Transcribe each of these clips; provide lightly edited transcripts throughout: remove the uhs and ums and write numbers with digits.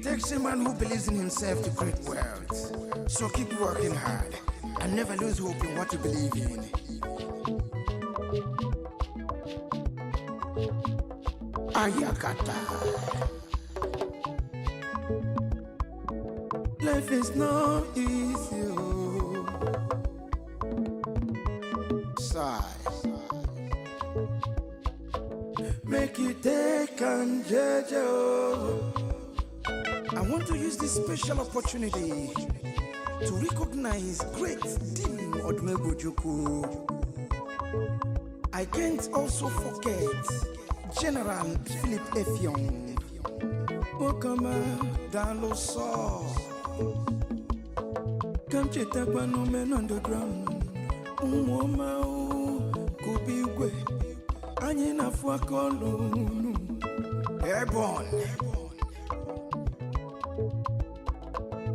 It takes a man who believes in himself to create wealth. So keep working hard and never lose hope in what you believe in. Ayakata. Life is not easy. Sigh. Make you take and judge. I want to use this special opportunity to recognize great Dim Odmegojuku. I can't also forget General Philip Effiong. Okama Daloso. Come cheta kwano men underground. Umoma kubigwe. Anye na fuakolu. Airborne.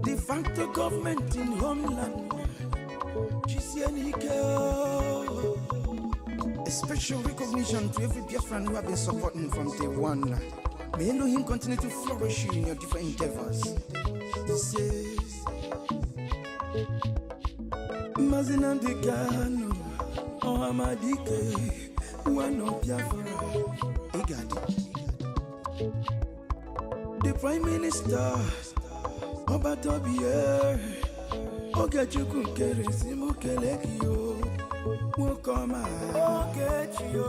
De facto government in homeland. A special recognition to every Biafran who have been supporting from day one. May Elohim continue to flourish you in your different endeavors. This is Mazina de Gano, Ohamadike, one of Biafra. The Prime Minister, Obatobie, Ogechuku Keresimu Kelekio, Wokoma, Ogechio,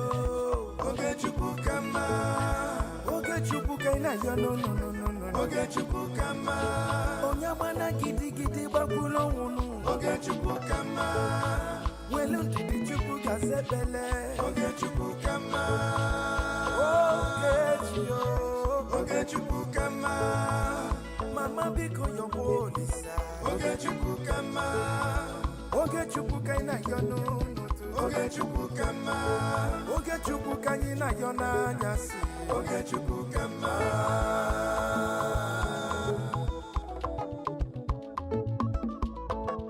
Ogechuku Kama, Ogechuku Kaina, no, Ogechuku Kama, Onyamana Gidi Gidi Bakulo, Ogechuku Kama, Welundi Chuku Gazebele, Ogechuku Kama, Ogechio, Ogechuku Kama. Mama biko yo polisa Ogechuku kama Ogechuku kaina yono Ogechuku kama Ogechuku kaina yona nyasi Ogechuku kama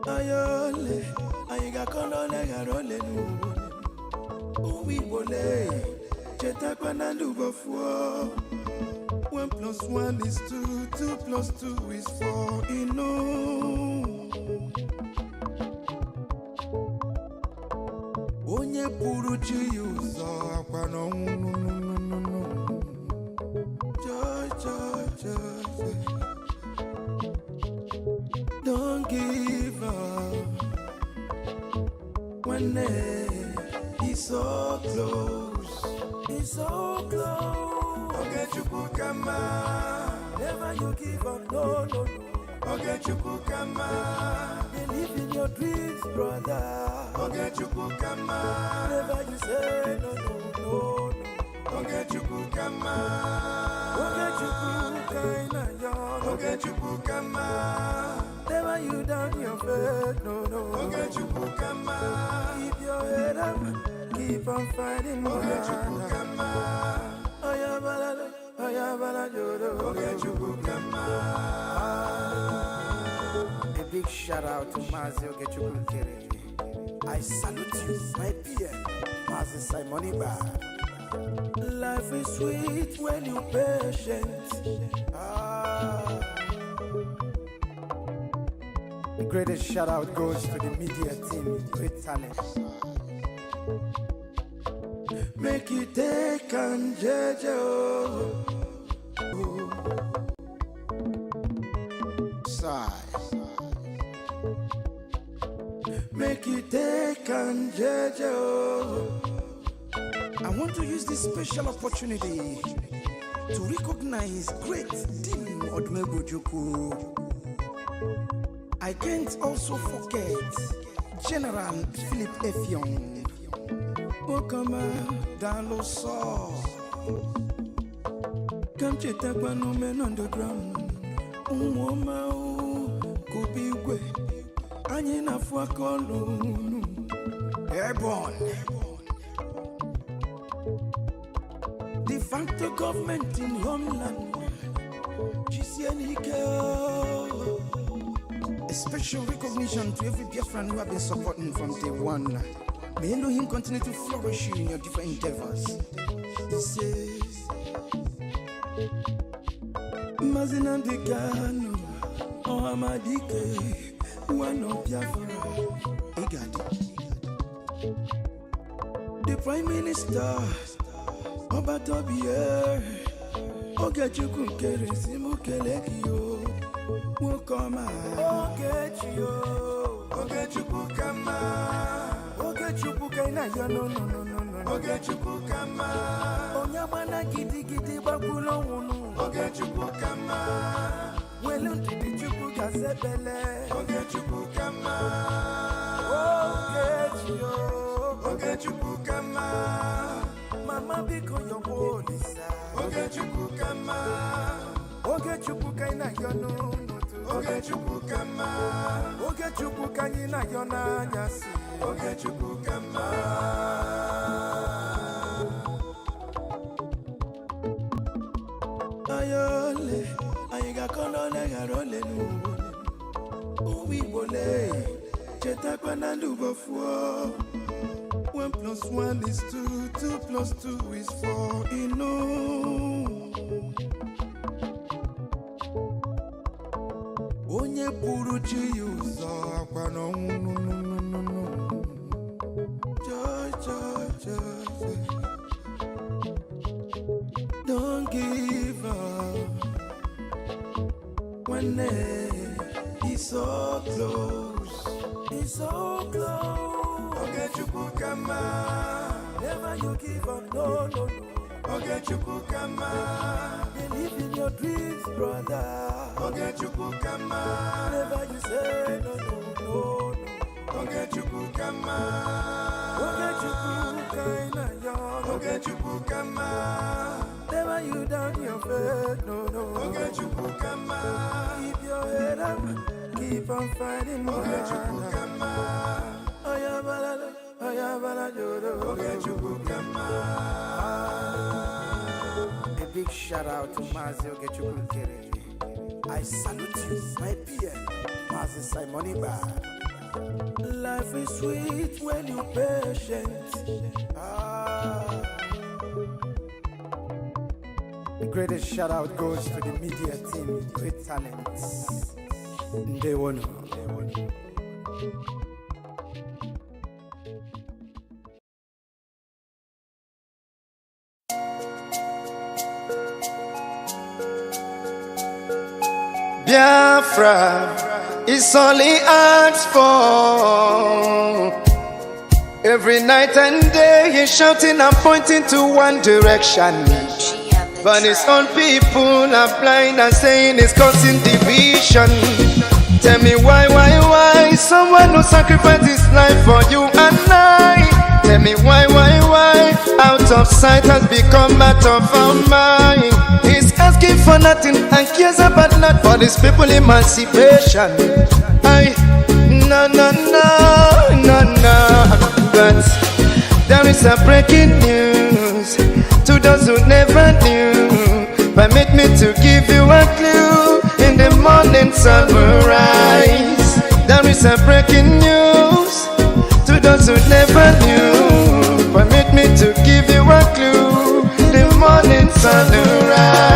Ayole Ayiga kolole garole nuwole Uwi bole Cheta kwa na lubofuo 1 + 1 is 2, 2 + 2 is 4, you know. Onye puru chi yuzo akwano no. Joy. Don't give up. When it's so close, it's so close. Ogechuku kama, never you give up, no. Ogechuku kama, believe in your dreams, brother. Ogechuku kama, never you say no. Ogechuku kama, Ogechuku kaina yon. Ogechuku kama, never you down your faith, no. Ogechuku kama, keep your head up, keep on fighting. Ogechuku kama. A big shout out to Mazi Ogechuku. I salute you, my peer, Mazi Simoniba. Life is sweet when you're patient. The greatest shout out goes to the media team, great talent. Make you take and judge. Sigh. Make you take and judge. I want to use this special opportunity to recognize great Dim Odmegojuku. I can't also forget General Philip Effiong. Okama Daloso. Come cheta kwano men underground. Umoma kubigwe. Anye na fuakolu. Airborne. De facto government in homeland. A special recognition to every Biafran who have been supporting from day one. May Elohim continue to flourish you in your different endeavors. This is Mazinandikano, Ohamadike, one of Biafra, Igadi. The Prime Minister, Obatobie, Ogechukukere, Simukelekio, Mukoma, Ogechukukama, Ogechukukaina, no, Ogechukukama, Onyamana Gidi Bakulo, Ogechukukama, Weluntichukuka Sebele, Ogechukukama, Ogechukukama, Mama Biko Yobolisa, Ogechukukama, Ogechukukaina Yono, Ogechukukama, Ogechukukaina Yona Yasi, Ogechukukama. Ayole, ayiga kono legarole nu. Uwi bole, chetakwa na lubofuo. 1 + 1 is 2, 2 + 2 is 4. Onye puru chi uzo akwa no. Joy. Don't give up when it's so close. It's so close. Ogechukukama, never you give up, no. Ogechukukama, believe in your dreams, brother. Ogechukukama, never you say no. Ogechukukama, Ogechukukama, never you down your faith, no. Ogechukukama, keep your head up, keep on fighting, Ogechukukama. A big shout out to Mazi Ogechukukere. I salute you, my PM, Mazi Simoniba. Life is sweet when you're patient. The greatest shout out goes to the media team, great talents. They won. Biafra is only asked for. Every night and day he's shouting and pointing to one direction. But his own people are blind and saying it's causing division. Tell me why someone who sacrificed his life for you and I. Tell me why out of sight has become out of our mind. He's asking for nothing and cares about not for these people emancipation. No. But there is a breaking news to those who never knew. Permit me to give you a clue. In the morning sun will rise. There is a breaking news to those who never knew. Permit me to give you a clue. The morning sun will rise.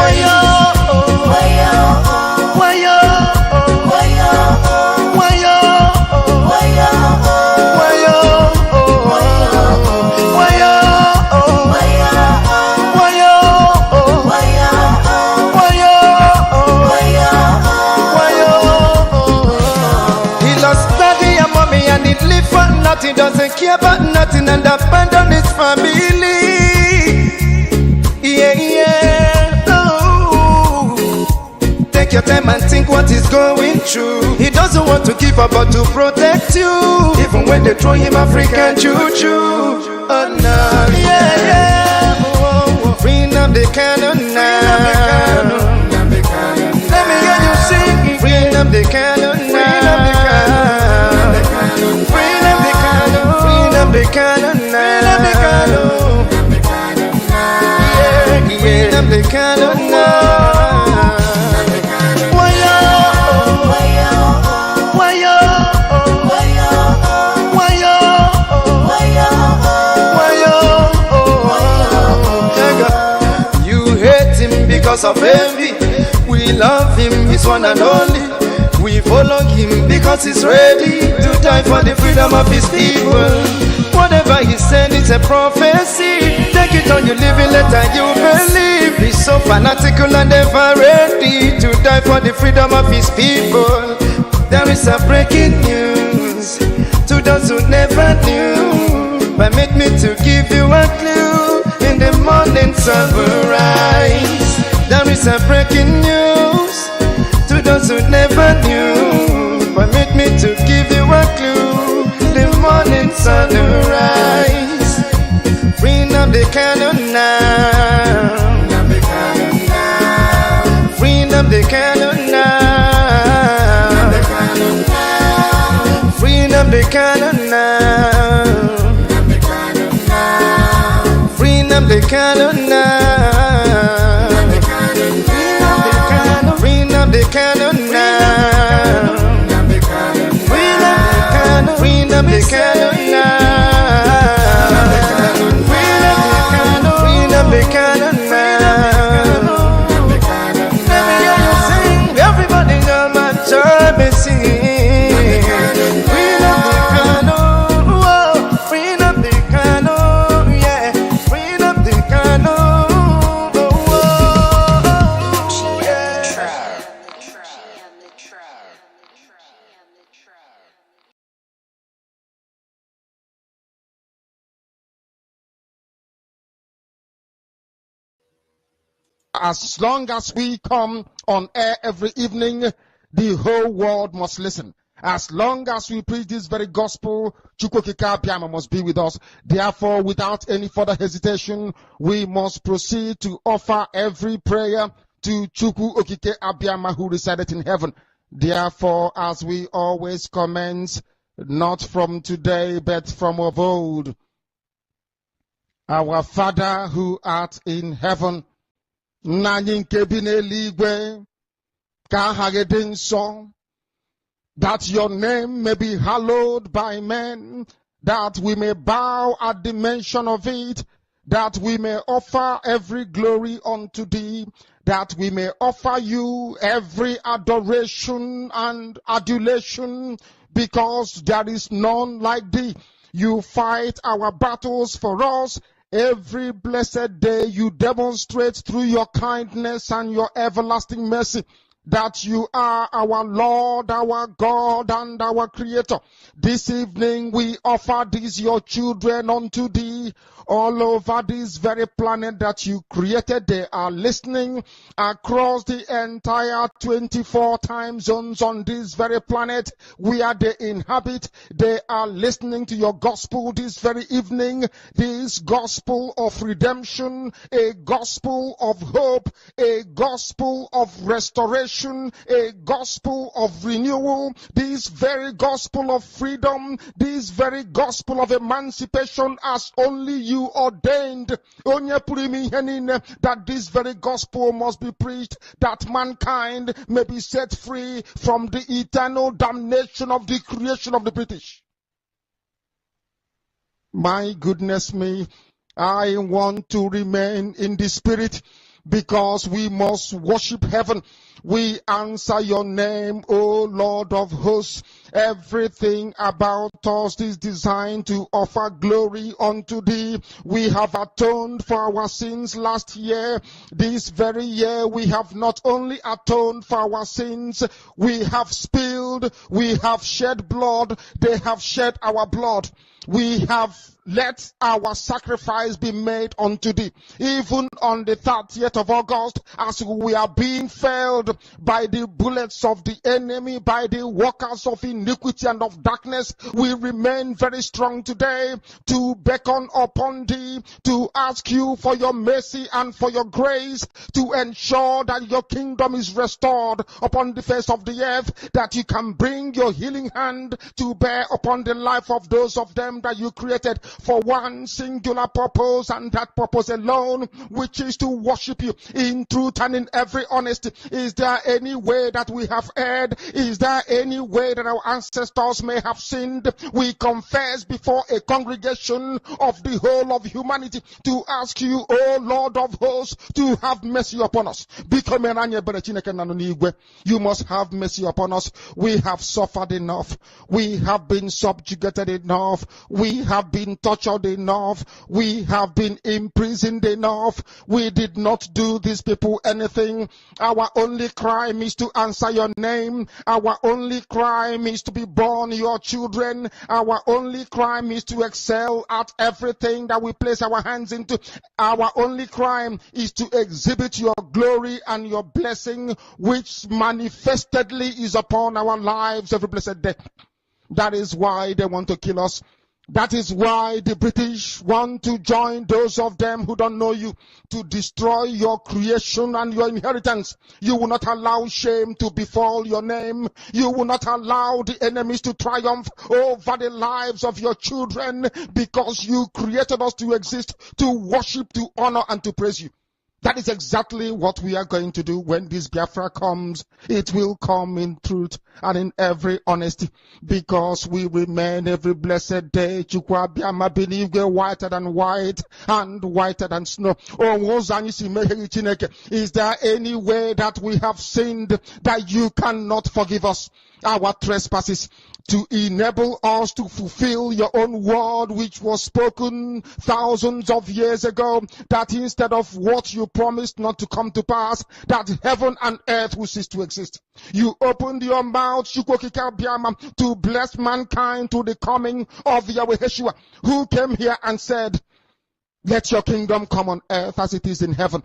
He doesn't care about nothing and abandon his family. Take your time and think what he's going through. He doesn't want to give up but to protect you. Even when they throw him African juju. Oh no, Bring up the cannon now. Let me hear you sing. Bring up the cannon now. The cannon now. The cannon now. You hate him because of envy. love him, his one and only. We follow him because he's ready to die for the freedom of his people. Whatever he said, it's a prophecy. Take it on your living letter, you believe. He's so fanatical and ever ready to die for the freedom of his people. There is a breaking news to those who never knew. Permit me to give you a clue. In the morning sun will rise. There is a breaking news to those who never knew. Permit me to give you a clue. The morning sun will rise. Bring up the cannon now. Bring up the cannon now. Bring up the cannon now. Bring up the cannon now. Bring up the cannon now. Bring up the cannon now. Bring up the cannon now. Let me hear you sing. Everybody on my job and sing. Bring up the cannon. Whoa. Bring up the cannon. Yeah. Bring up the cannon. Whoa. Yeah. As long as we come on air every evening, the whole world must listen. As long as we preach this very gospel, Chukwukika Abiyama must be with us. Therefore, without any further hesitation, we must proceed to offer every prayer to Chukwukika Abiyama who resided in heaven. Therefore, as we always commence, not from today, but from of old, our Father who art in heaven, Nna nke bi n'eluigwe, ka aha gị dị nsọ, that your name may be hallowed by men, that we may bow at the mention of it, that we may offer every glory unto thee, that we may offer you every adoration and adulation, because there is none like thee. You fight our battles for us. Every blessed day you demonstrate through your kindness and your everlasting mercy that you are our Lord, our God, and our Creator. This evening we offer these your children unto thee. All over this very planet that you created, they are listening across the entire 24 time zones on this very planet where they inhabit. They are listening to your gospel this very evening, this gospel of redemption, a gospel of hope, a gospel of restoration, a gospel of renewal, this very gospel of freedom, this very gospel of emancipation as only you ordained, that this very gospel must be preached, that mankind may be set free from the eternal damnation of the creation of the British. My goodness me, I want to remain in the spirit, because we must worship heaven. We answer your name, O Lord of hosts. Everything about us is designed to offer glory unto thee. We have atoned for our sins last year. This very year we have not only atoned for our sins, we have spilled, we have shed blood, they have shed our blood. We have let our sacrifice be made unto thee. Even on the 30th of August, as we are being felled by the bullets of the enemy, by the workers of iniquity and of darkness, we remain very strong today to beckon upon thee, to ask you for your mercy and for your grace, to ensure that your kingdom is restored upon the face of the earth, that you can bring your healing hand to bear upon the life of those of them that you created. for one singular purpose, and that purpose alone, which is to worship you in truth and in every honesty. Is there any way that we have erred? Is there any way that our ancestors may have sinned? We confess before a congregation of the whole of humanity to ask you, O Lord of hosts, to have mercy upon us. You must have mercy upon us. We have suffered enough. We have been subjugated enough. We have been tortured enough. We have been imprisoned enough. We did not do these people anything. Our only crime is to answer your name. Our only crime is to be born your children. Our only crime is to excel at everything that we place our hands into. Our only crime is to exhibit your glory and your blessing, which manifestedly is upon our lives every blessed day. That is why they want to kill us. That is why the British want to join those of them who don't know you to destroy your creation and your inheritance. You will not allow shame to befall your name. You will not allow the enemies to triumph over the lives of your children, because you created us to exist, to worship, to honor, and to praise you. That is exactly what we are going to do when this Biafra comes. It will come in truth and in every honesty, because we remain every blessed day whiter than white and whiter than snow. Is there any way that we have sinned that you cannot forgive us our trespasses, to enable us to fulfill your own word, which was spoken thousands of years ago, that instead of what you promised not to come to pass, that heaven and earth will cease to exist. You opened your mouth to bless mankind to the coming of Yahweh Yeshua, who came here and said, let your kingdom come on earth as it is in heaven.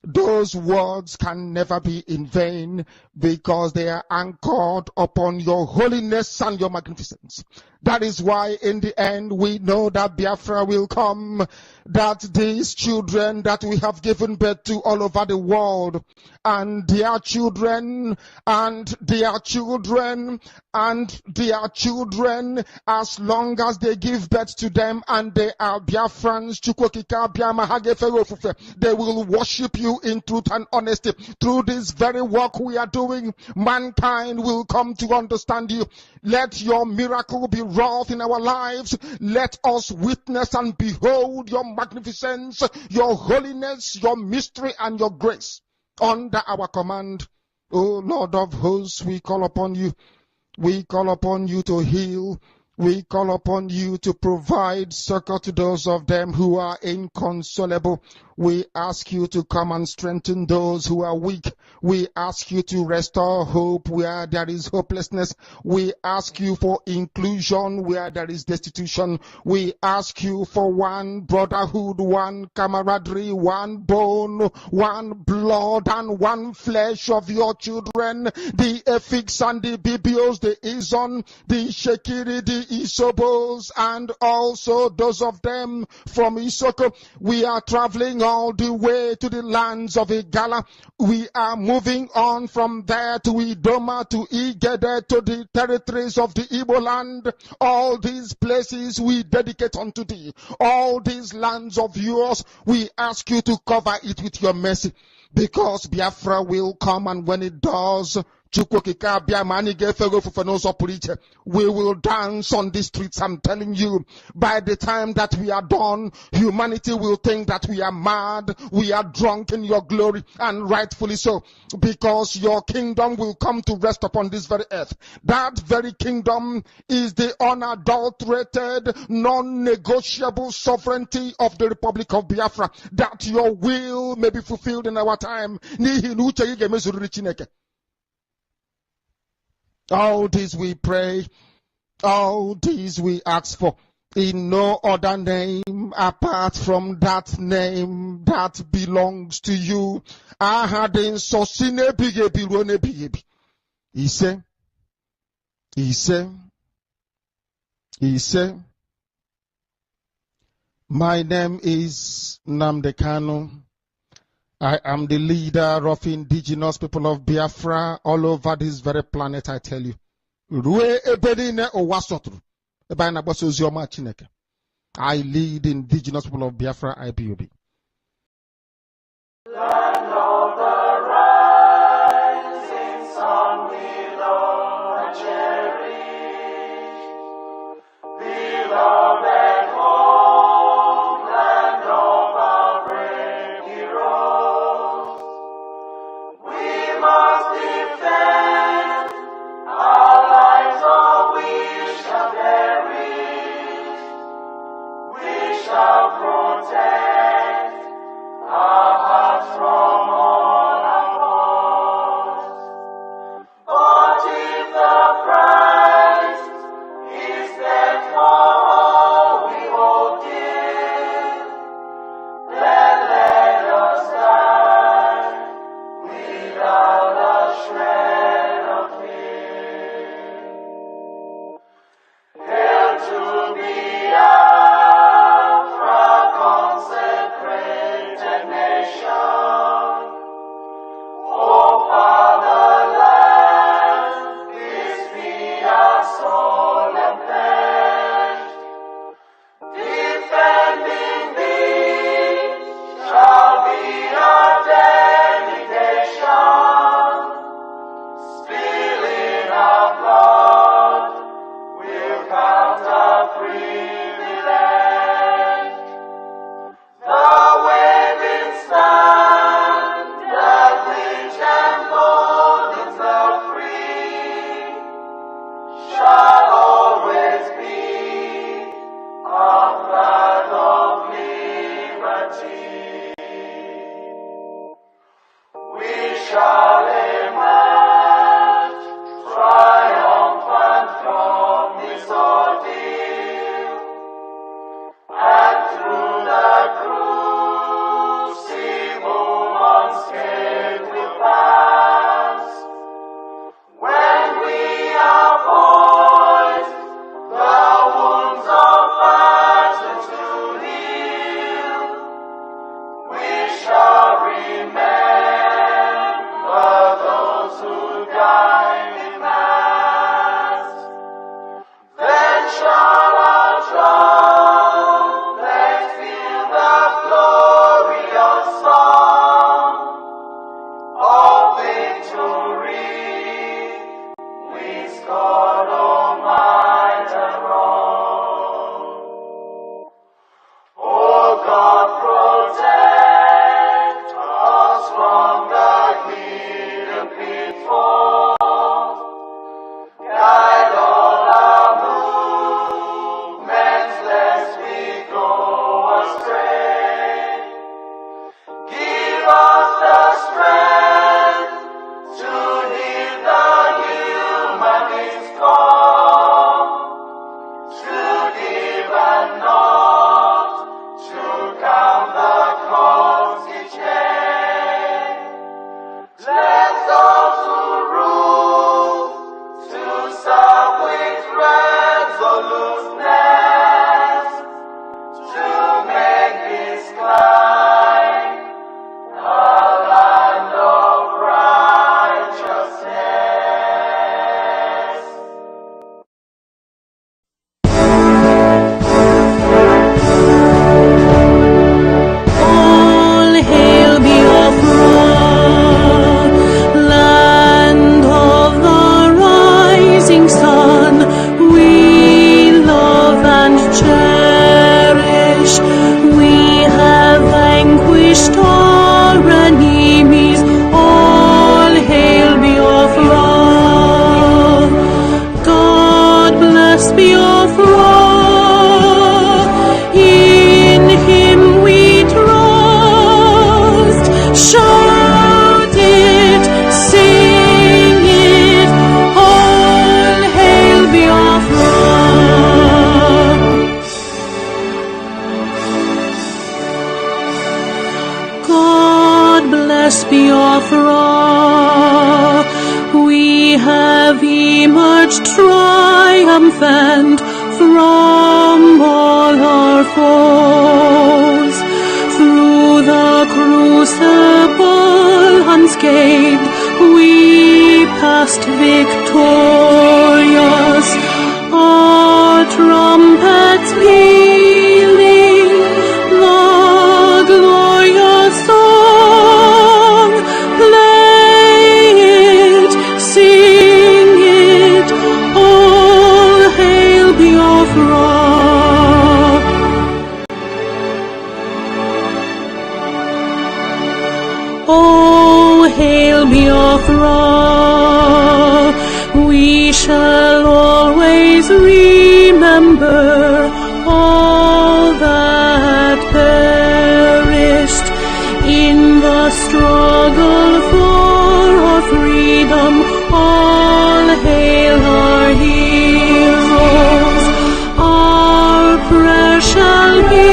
Those words can never be in vain, because they are anchored upon your holiness and your magnificence. That is why in the end we know that Biafra will come, that these children that we have given birth to all over the world, and their children, and their children, and their children, as long as they give birth to them and they are Biafrans, they will worship you in truth and honesty. Through this very work we are doing, mankind will come to understand you. Let your miracle be wrought in our lives. Let us witness and behold your magnificence, your holiness, your mystery, and your grace under our command. O Lord of hosts, we call upon you. We call upon you to heal. We call upon you to provide succor to those of them who are inconsolable. We ask you to come and strengthen those who are weak. We ask you to restore hope where there is hopelessness. We ask you for inclusion where there is destitution. We ask you for one brotherhood, one camaraderie, one bone, one blood, and one flesh of your children. The Efiks and the Bibios, the Izon, the Shekiri, the Isobos, and also those of them from Isoko. We are traveling all the way to the lands of Igala. We are moving on from there to Idoma, to Igede, to the territories of the Igbo land. All these places we dedicate unto thee. All these lands of yours, we ask you to cover it with your mercy, because Biafra will come, and when it does, we will dance on the streets. I'm telling you, by the time that we are done, humanity will think that we are mad, we are drunk in your glory, and rightfully so, because your kingdom will come to rest upon this very earth. That very kingdom is the unadulterated, non-negotiable sovereignty of the Republic of Biafra, that your will may be fulfilled in our time. All this we pray, all this we ask for, in no other name apart from that name that belongs to you. He said, my name is Nnamdi Kanu. I am the leader of indigenous people of Biafra all over this very planet, I tell you. I lead indigenous people of Biafra, IPOB. Land of the rising sun, we love and cherish. Beloved home, land of our brave heroes. We must defend our lives, or we shall perish. We shall protect our hearts from all our foes. But if the price is death for all we hold dear, then let us die without a shred of fear. Hail to Biafra, consecrated nation. Oh, fatherland, this be our solemn pledge. Defending thee shall be our dedication. Spilling our blood will count our privilege. The waving standard which emboldens the free shall always be our flag of liberty. We shall emerge triumphant from this ordeal, and through the crucible unscathed we'll pass. When we are poised, the wounds of battle to heal, we shall remember those who died in mass. Then shall our trumpets fill the glorious song of victory. We scored might and wrong. Oh God, protect us from the hidden pitfalls. Guide all our movements, lest we go astray. Give us the strength to heed the humanist call, to give and not to count the cost each day. Let those who rule to serve with resoluteness, to make this climb a land of righteousness. All hail Biafra, land of the rising sun. We love and cherish. We have vanquished our enemies. All hail Biafra. God bless Biafra. In Him we trust. Shout it, sing it. All hail Biafra. God bless Biafra. We have emerged triumphant from all our foes. Through the crucible unscathed, we passed victorious. Our trumpets peal always remember all that perished in the struggle for our freedom. All hail our heroes, our prayers shall be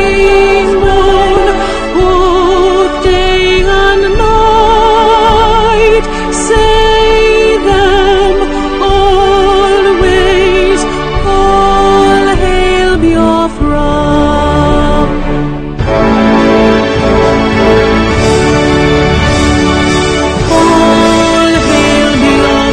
known both day and night. Say them always, all hail Biafra. All hail Biafra.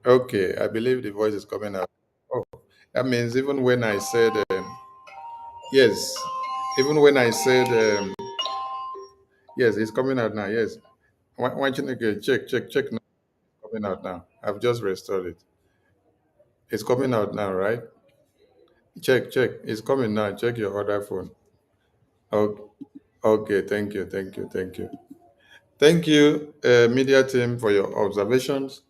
Okay, I believe the voice is coming out. Oh, that means even when I said yes, even when I said yes, it's coming out now. Yes, why don't you okay, check now? Coming out now. I've just restored it. It's coming out now, right? Check. It's coming now. Check your other phone. Okay, okay. Thank you, media team, for your observations.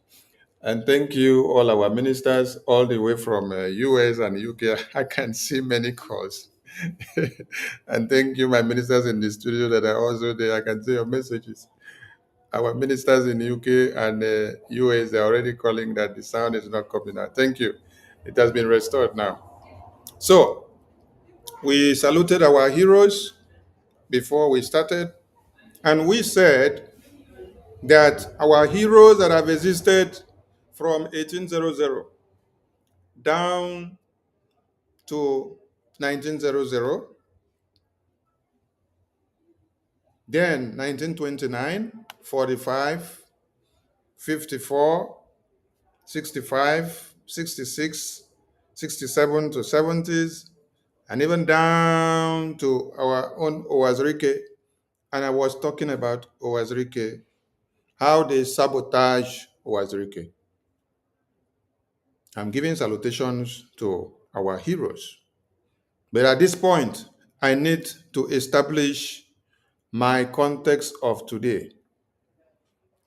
And thank you, all our ministers, all the way from US and UK. I can see many calls. And thank you, my ministers in the studio that are also there. I can see your messages. Our ministers in UK and US, they're already calling that the sound is not coming out. Thank you. It has been restored now. So, we saluted our heroes before we started, and we said that our heroes that have existed from 1800 down to 1900, then 1929, 45, 54, 65, 66, 67 to 70s, and even down to our own Owazirike. And I was talking about Owazirike, how they sabotage Owazirike. I'm giving salutations to our heroes. But at this point, I need to establish my context of today.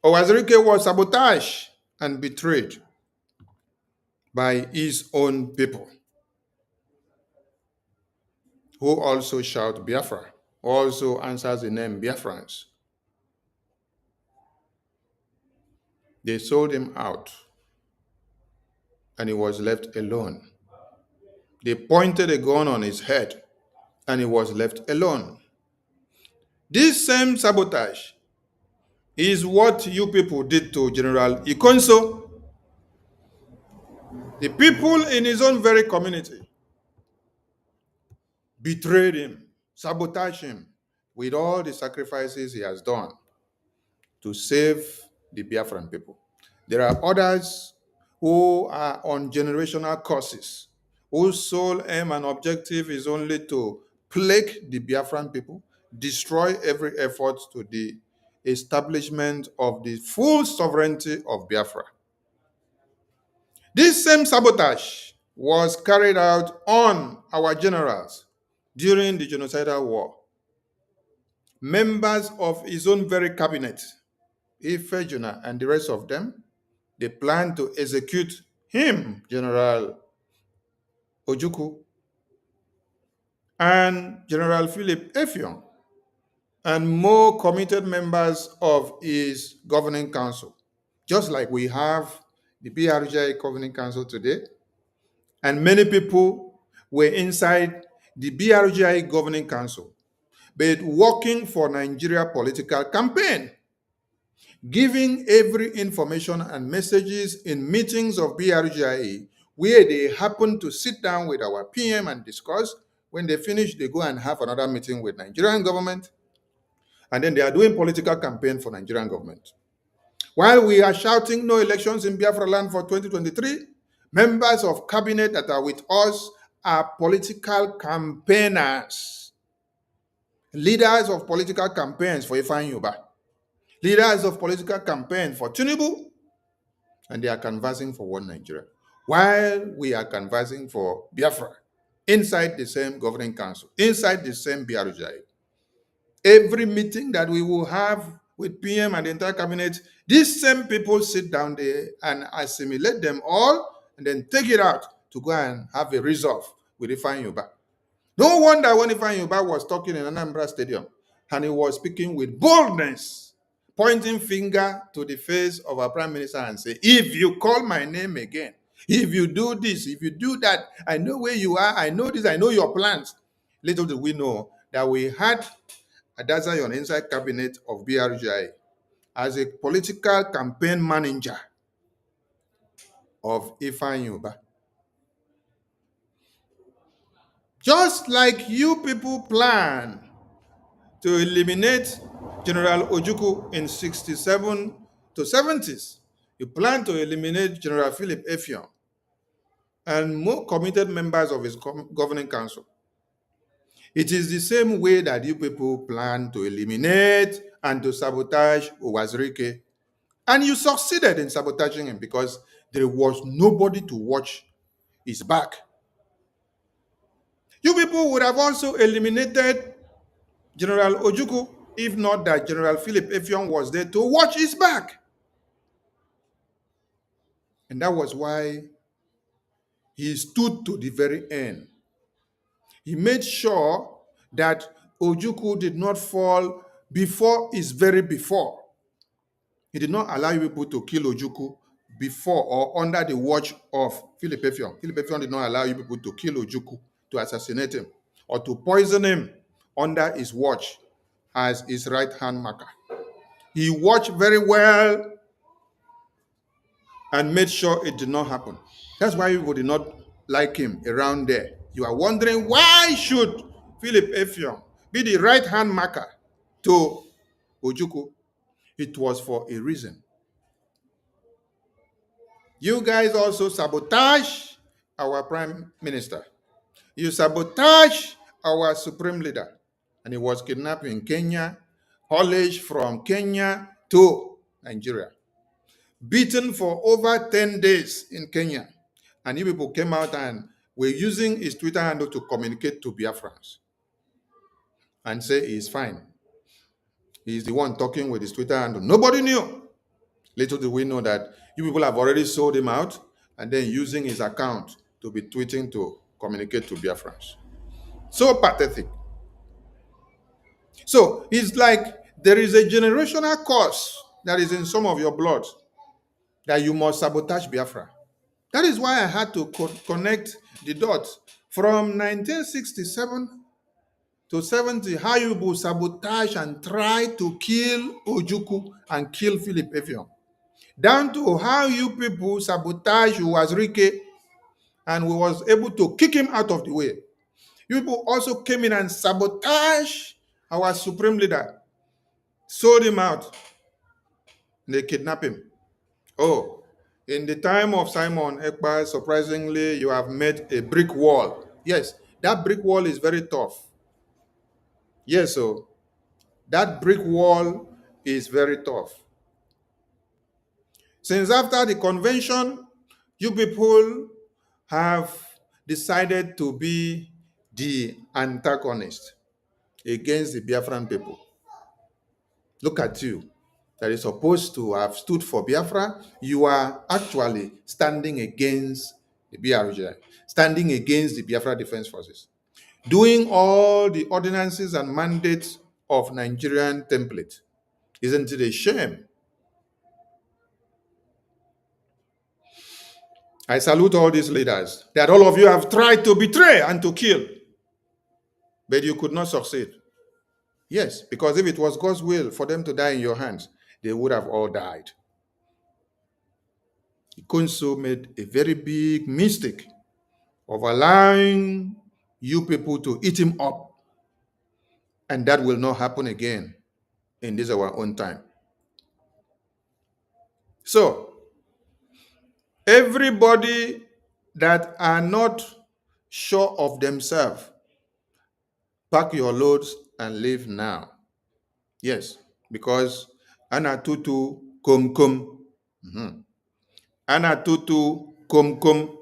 Owazirike was sabotaged and betrayed by his own people, who also shout Biafra, also answers the name Biafrans. They sold him out, and he was left alone. They pointed a gun on his head, and he was left alone. This same sabotage is what you people did to General Ikonso. The people in his own very community betrayed him, sabotaged him with all the sacrifices he has done to save the Biafran people. There are others who are on generational curses, whose sole aim and objective is only to plague the Biafran people, destroy every effort to the establishment of the full sovereignty of Biafra. This same sabotage was carried out on our generals during the genocidal war. Members of his own very cabinet, Ifejuna and the rest of them, they planned to execute him, General Ojukwu, and General Philip Effiong, and more committed members of his governing council, just like we have the BRGI governing council today. And many people were inside the BRGI governing council, but working for Nigeria political campaign, giving every information and messages in meetings of BRGIA where they happen to sit down with our PM and discuss. When they finish, they go and have another meeting with Nigerian government, and then they are doing political campaign for Nigerian government. While we are shouting no elections in Biafra land for 2023, members of cabinet that are with us are political campaigners, leaders of political campaigns for Ifeanyi Uba, leaders of political campaign for Tinubu, and they are canvassing for one Nigeria, while we are canvassing for Biafra inside the same governing council, inside the same BRGI. Every meeting that we will have with PM and the entire cabinet, these same people sit down there and assimilate them all and then take it out to go and have a resolve with Ifeanyi Uba. No wonder when Ifeanyi Uba was talking in Anambra Stadium and he was speaking with boldness, pointing finger to the face of our prime minister and say, if you call my name again, if you do this, if you do that, I know where you are, I know this, I know your plans. Little did we know that we had Adazayon inside cabinet of BRGI as a political campaign manager of Ifeanyi Uba. Just like you people plan to eliminate General Ojukwu in 67 to 70s, You plan to eliminate General Philip Effiong and more committed members of his governing council. It is the same way that you people plan to eliminate and to sabotage Uwazirike. And you succeeded in sabotaging him because there was nobody to watch his back. You people would have also eliminated General Ojukwu if not that General Philip Effiong was there to watch his back. And that was why he stood to the very end. He made sure that Ojukwu did not fall before his very before. He did not allow you people to kill Ojukwu before or under the watch of Philip Effiong. Philip Effiong did not allow you people to kill Ojukwu, to assassinate him, or to poison him under his watch as his right-hand marker. He watched very well and made sure it did not happen. That's why people did not like him around there. You are wondering, why should Philip Effiong be the right-hand marker to Ojukwu? It was for a reason. You guys also sabotage our prime minister. You sabotage our supreme leader. And he was kidnapped in Kenya, haulage from Kenya to Nigeria. Beaten for over 10 days in Kenya. And you people came out and were using his Twitter handle to communicate to Biafrans and say he's fine. He's the one talking with his Twitter handle. Nobody knew. Little did we know that you people have already sold him out and then using his account to be tweeting to communicate to Biafrans. So pathetic. So it's like there is a generational curse that is in some of your blood that you must sabotage Biafra. That is why I had to connect the dots from 1967 to 70, how you will sabotage and try to kill Ojukwu and kill Philip Effiong. Down to how you people sabotage Uwazirike and we was able to kick him out of the way. You people also came in and sabotaged our supreme leader, sold him out, and they kidnapped him. Oh, in the time of Simon Ekpa, surprisingly, you have made a brick wall. Yes, that brick wall is very tough. Yes, so that brick wall is very tough. Since after the convention, you people have decided to be the antagonist against the Biafran people. Look at you. That is supposed to have stood for Biafra. You are actually standing against the BRJ, standing against the Biafra Defense Forces, doing all the ordinances and mandates of Nigerian template. Isn't it a shame? I salute all these leaders that all of you have tried to betray and to kill, but you could not succeed. Yes, because if it was God's will for them to die in your hands, they would have all died. Ikunso made a very big mistake of allowing you people to eat him up. And that will not happen again in this our own time. So, everybody that are not sure of themselves, pack your loads and leave now. Yes, because Ana tutu kum kum. Ana tutu kum kum.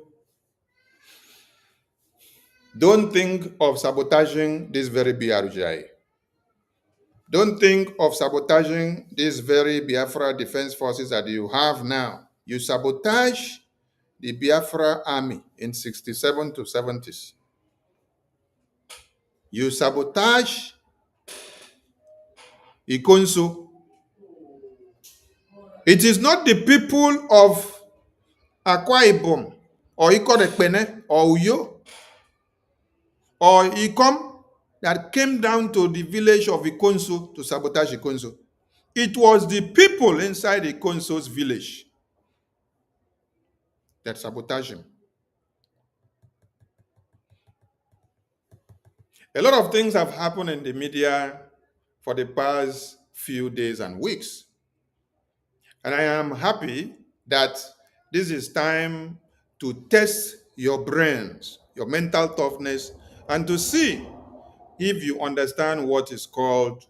Don't think of sabotaging this very BRGI. Don't think of sabotaging these very Biafra Defense Forces that you have now. You sabotage the Biafra army in 67 to 70s. You sabotage Ikonso. It is not the people of Akwa Ibom or Ikorekpene or Uyo or Ikom that came down to the village of Ikonso to sabotage Ikonso. It was the people inside Ikonso's village that sabotaged him. A lot of things have happened in the media for the past few days and weeks. And I am happy that this is time to test your brains, your mental toughness, and to see if you understand what is called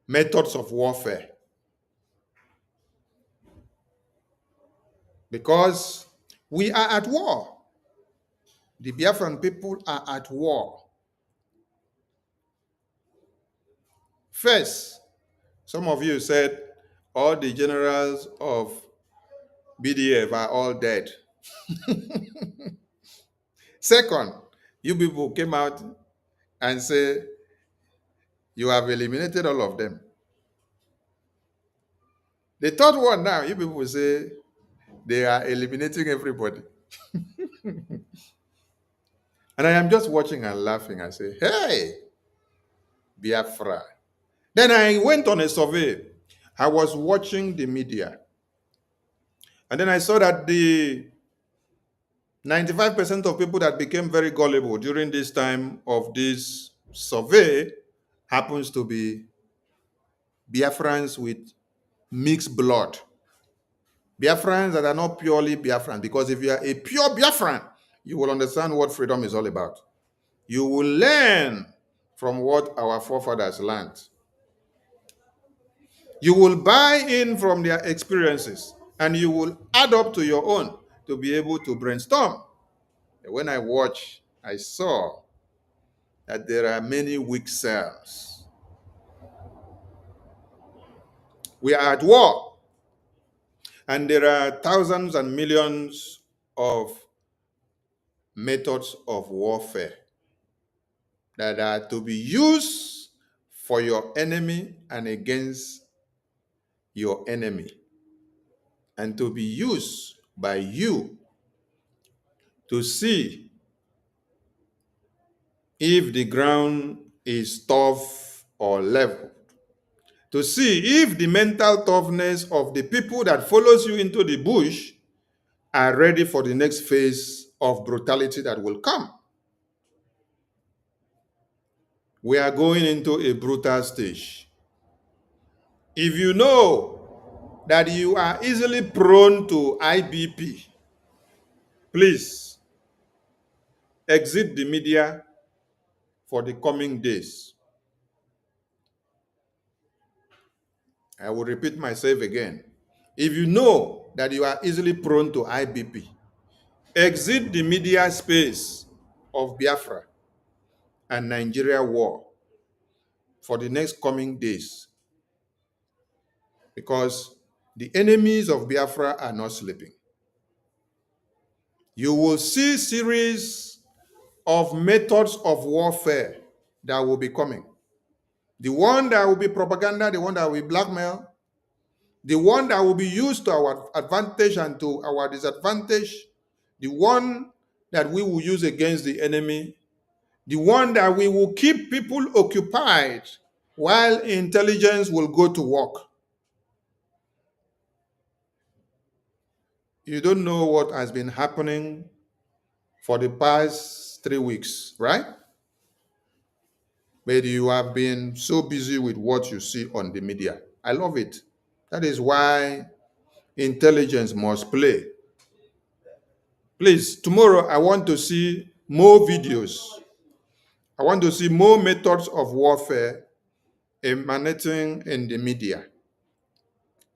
methods of warfare. Because we are at war. The Biafran people are at war. First, some of you said all the generals of BDF are all dead. Second, you people came out and say you have eliminated all of them. The third one now, you people say they are eliminating everybody. And I am just watching and laughing. I say, hey, Biafra. Then I went on a survey. I was watching the media. And then I saw that the 95% of people that became very gullible during this time of this survey happens to be Biafrans with mixed blood. Biafrans that are not purely Biafran, because if you are a pure Biafran, you will understand what freedom is all about. You will learn from what our forefathers learned. You will buy in from their experiences, and you will add up to your own to be able to brainstorm. When I watched, I saw that there are many weak cells. We are at war, and there are thousands and millions of methods of warfare that are to be used for your enemy and against your enemy, and to be used by you to see if the ground is tough or level, to see if the mental toughness of the people that follows you into the bush are ready for the next phase of brutality that will come. We are going into a brutal stage. If you know that you are easily prone to IBP, please exit the media for the coming days. I will repeat myself again. If you know that you are easily prone to IBP, exit the media space of Biafra and Nigeria war for the next coming days, because the enemies of Biafra are not sleeping. You will see series of methods of warfare that will be coming. The one that will be propaganda, the one that will be blackmail, the one that will be used to our advantage and to our disadvantage, the one that we will use against the enemy, the one that we will keep people occupied while intelligence will go to work. You don't know what has been happening for the past 3 weeks, right? But you have been so busy with what you see on the media. I love it. That is why intelligence must play. Please, tomorrow I want to see more videos. I want to see more methods of warfare emanating in the media.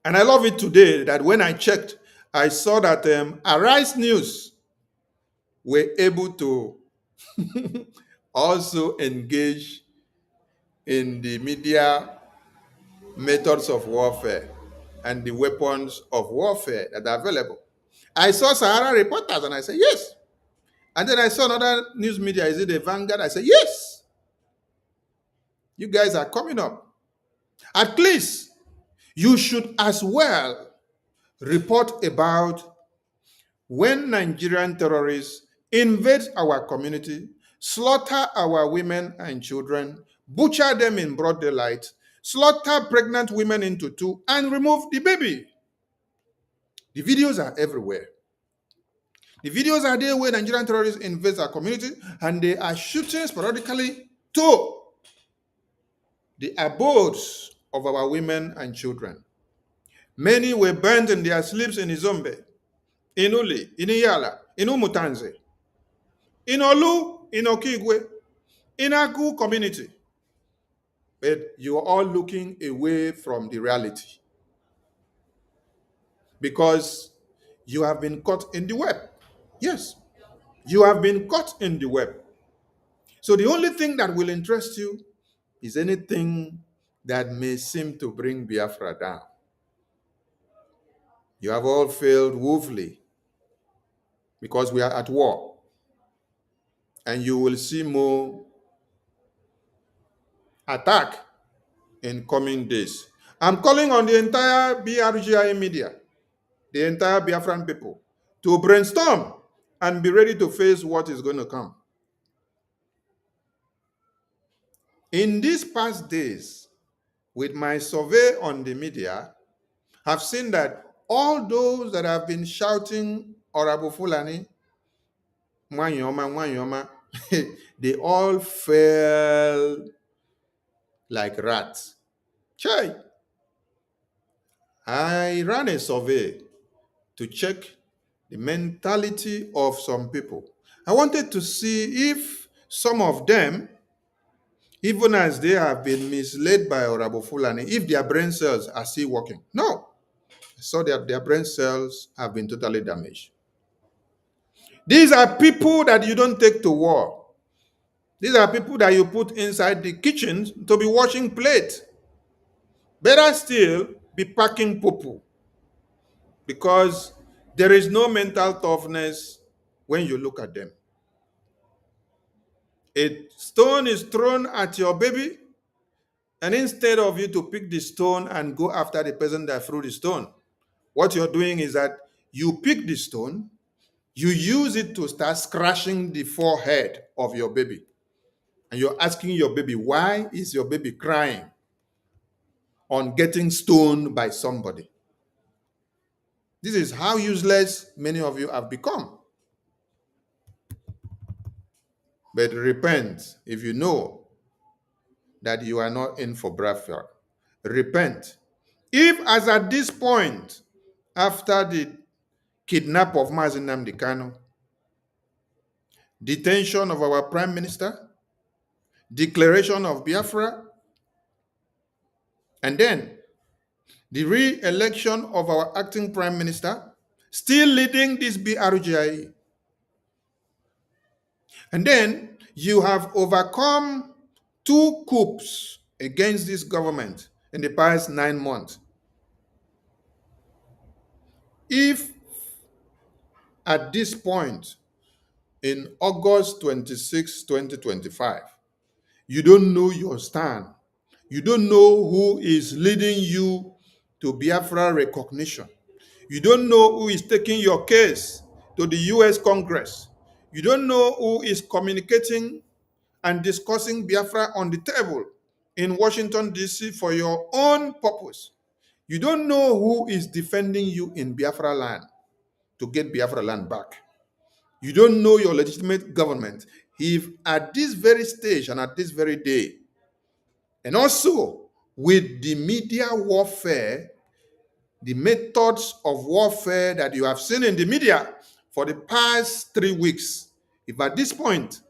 And I love it today that when I checked, I saw that Arise News were able to also engage in the media methods of warfare and the weapons of warfare that are available. I saw Sahara Reporters and I said, yes. And then I saw another news media, is it the Vanguard? I said, yes. You guys are coming up. At least you should as well report about when Nigerian terrorists invade our community, slaughter our women and children, butcher them in broad daylight, slaughter pregnant women into two, and remove the baby. The videos are everywhere. The videos are there where Nigerian terrorists invade our community and they are shooting sporadically to the abodes of our women and children. Many were burned in their sleeps in Izombe, in Uli, in Iyala, in Umutanze, in Olu, in Okigwe, in Agu community. But you are all looking away from the reality because you have been caught in the web. Yes, you have been caught in the web. So the only thing that will interest you is anything that may seem to bring Biafra down. You have all failed woefully because we are at war. And you will see more attack in coming days. I'm calling on the entire BRGI media, the entire Biafran people, to brainstorm and be ready to face what is going to come. In these past days, with my survey on the media, I've seen that all those that have been shouting Orabu Fulani, Mwanyoma, Mwanyoma, they all fell like rats. Chai! I ran a survey to check the mentality of some people. I wanted to see if some of them, even as they have been misled by Orabo Fulani, if their brain cells are still working. No, I saw that their brain cells have been totally damaged. These are people that you don't take to war. These are people that you put inside the kitchen to be washing plates. Better still, be packing poo-poo, because there is no mental toughness when you look at them. A stone is thrown at your baby, and instead of you to pick the stone and go after the person that threw the stone, what you're doing is that you pick the stone, you use it to start scratching the forehead of your baby. And you're asking your baby, why is your baby crying on getting stoned by somebody? This is how useless many of you have become. But repent if you know that you are not in for Biafra. Repent. If, as at this point, after the kidnap of Mazi Nnamdi Kanu, detention of our Prime Minister, declaration of Biafra, and then the re-election of our acting Prime Minister, still leading this BRGIE, and then you have overcome 2 coups against this government in the past 9 months. If at this point in August 26, 2025, you don't know your stand, you don't know who is leading you to Biafra recognition, you don't know who is taking your case to the US Congress, you don't know who is communicating and discussing Biafra on the table in Washington, D.C. for your own purpose, you don't know who is defending you in Biafra land to get Biafra land back, you don't know your legitimate government, if at this very stage and at this very day, and also with the media warfare, the methods of warfare that you have seen in the media for the past 3 weeks, if at this point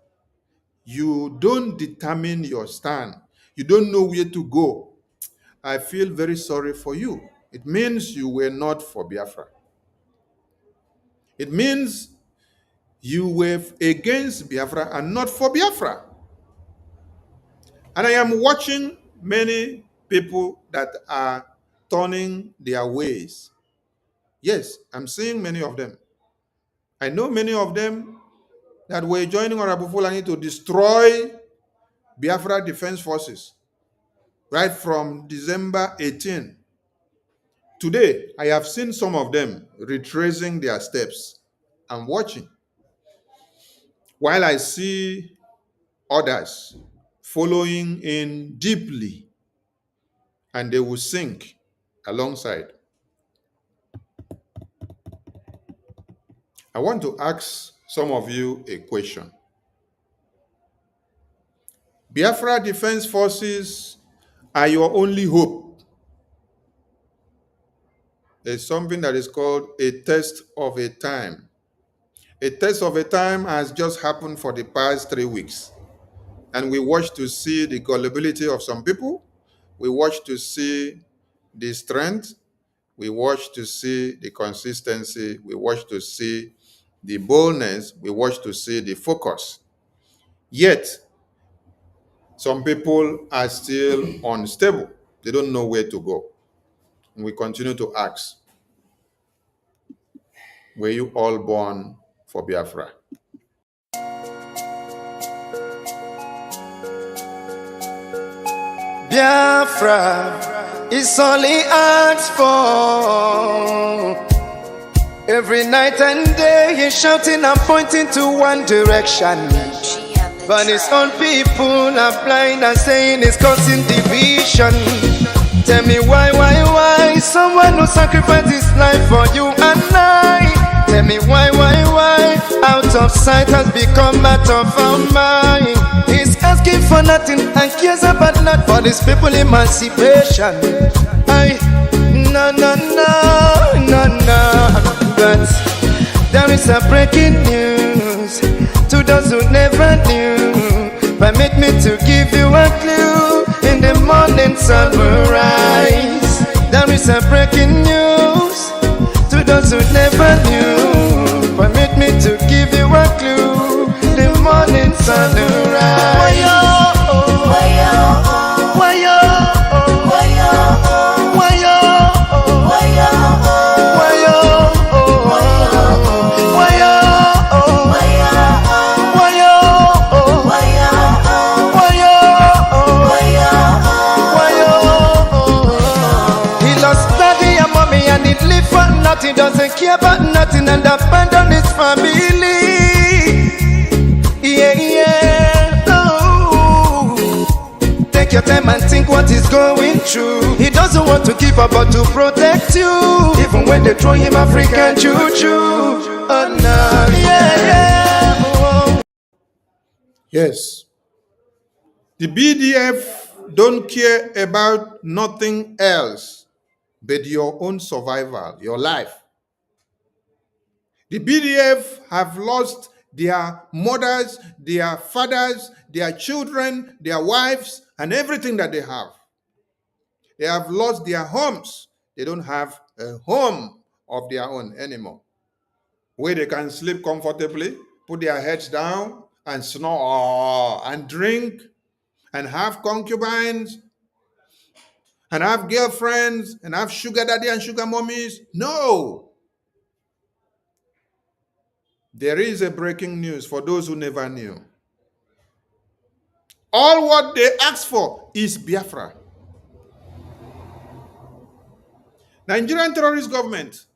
you don't determine your stand, you don't know where to go, I feel very sorry for you. It means you were not for Biafra. It means you were against Biafra and not for Biafra. And I am watching many people that are turning their ways. Yes, I'm seeing many of them. I know many of them that were joining Orabu Fulani to destroy Biafra Defense Forces right from December 18. Today, I have seen some of them retracing their steps. I'm watching. While I see others following in deeply, and they will sink alongside. I want to ask some of you a question. Biafra Defense Forces are your only hope. There's something that is called a test of a time. A test of a time has just happened for the past 3 weeks. And we watch to see the gullibility of some people. We watch to see the strength. We watch to see the consistency. We watch to see the boldness. We watch to see the focus. Yet, some people are still unstable. They don't know where to go. And we continue to ask, were you all born for Biafra? Biafra is only asked for. Every night and day he's shouting and pointing to one direction. But his own people are blind and saying it's causing division. Tell me why someone who sacrificed his life for you and I. Tell me why out of sight has become out of our mind. He's asking for nothing and cares about not for his people emancipation. No. But there is a breaking news to those who never knew. Permit me to give you a clue. In the morning sun will rise. There is a breaking news to those who never knew. Permit me to give you a clue. The morning sun will rise. He doesn't care about nothing and abandon his family. Oh. Take your time and think what he's going through. He doesn't want to give up but to protect you. Even when they throw him African juju. Oh no, Yes. The BDF don't care about nothing else but your own survival, your life. The BDF have lost their mothers, their fathers, their children, their wives, and everything that they have. They have lost their homes. They don't have a home of their own anymore, where they can sleep comfortably, put their heads down, and snore, and drink, and have concubines, and have girlfriends, and have sugar daddy and sugar mommies. No. There is a breaking news for those who never knew. All what they ask for is Biafra. Nigerian terrorist government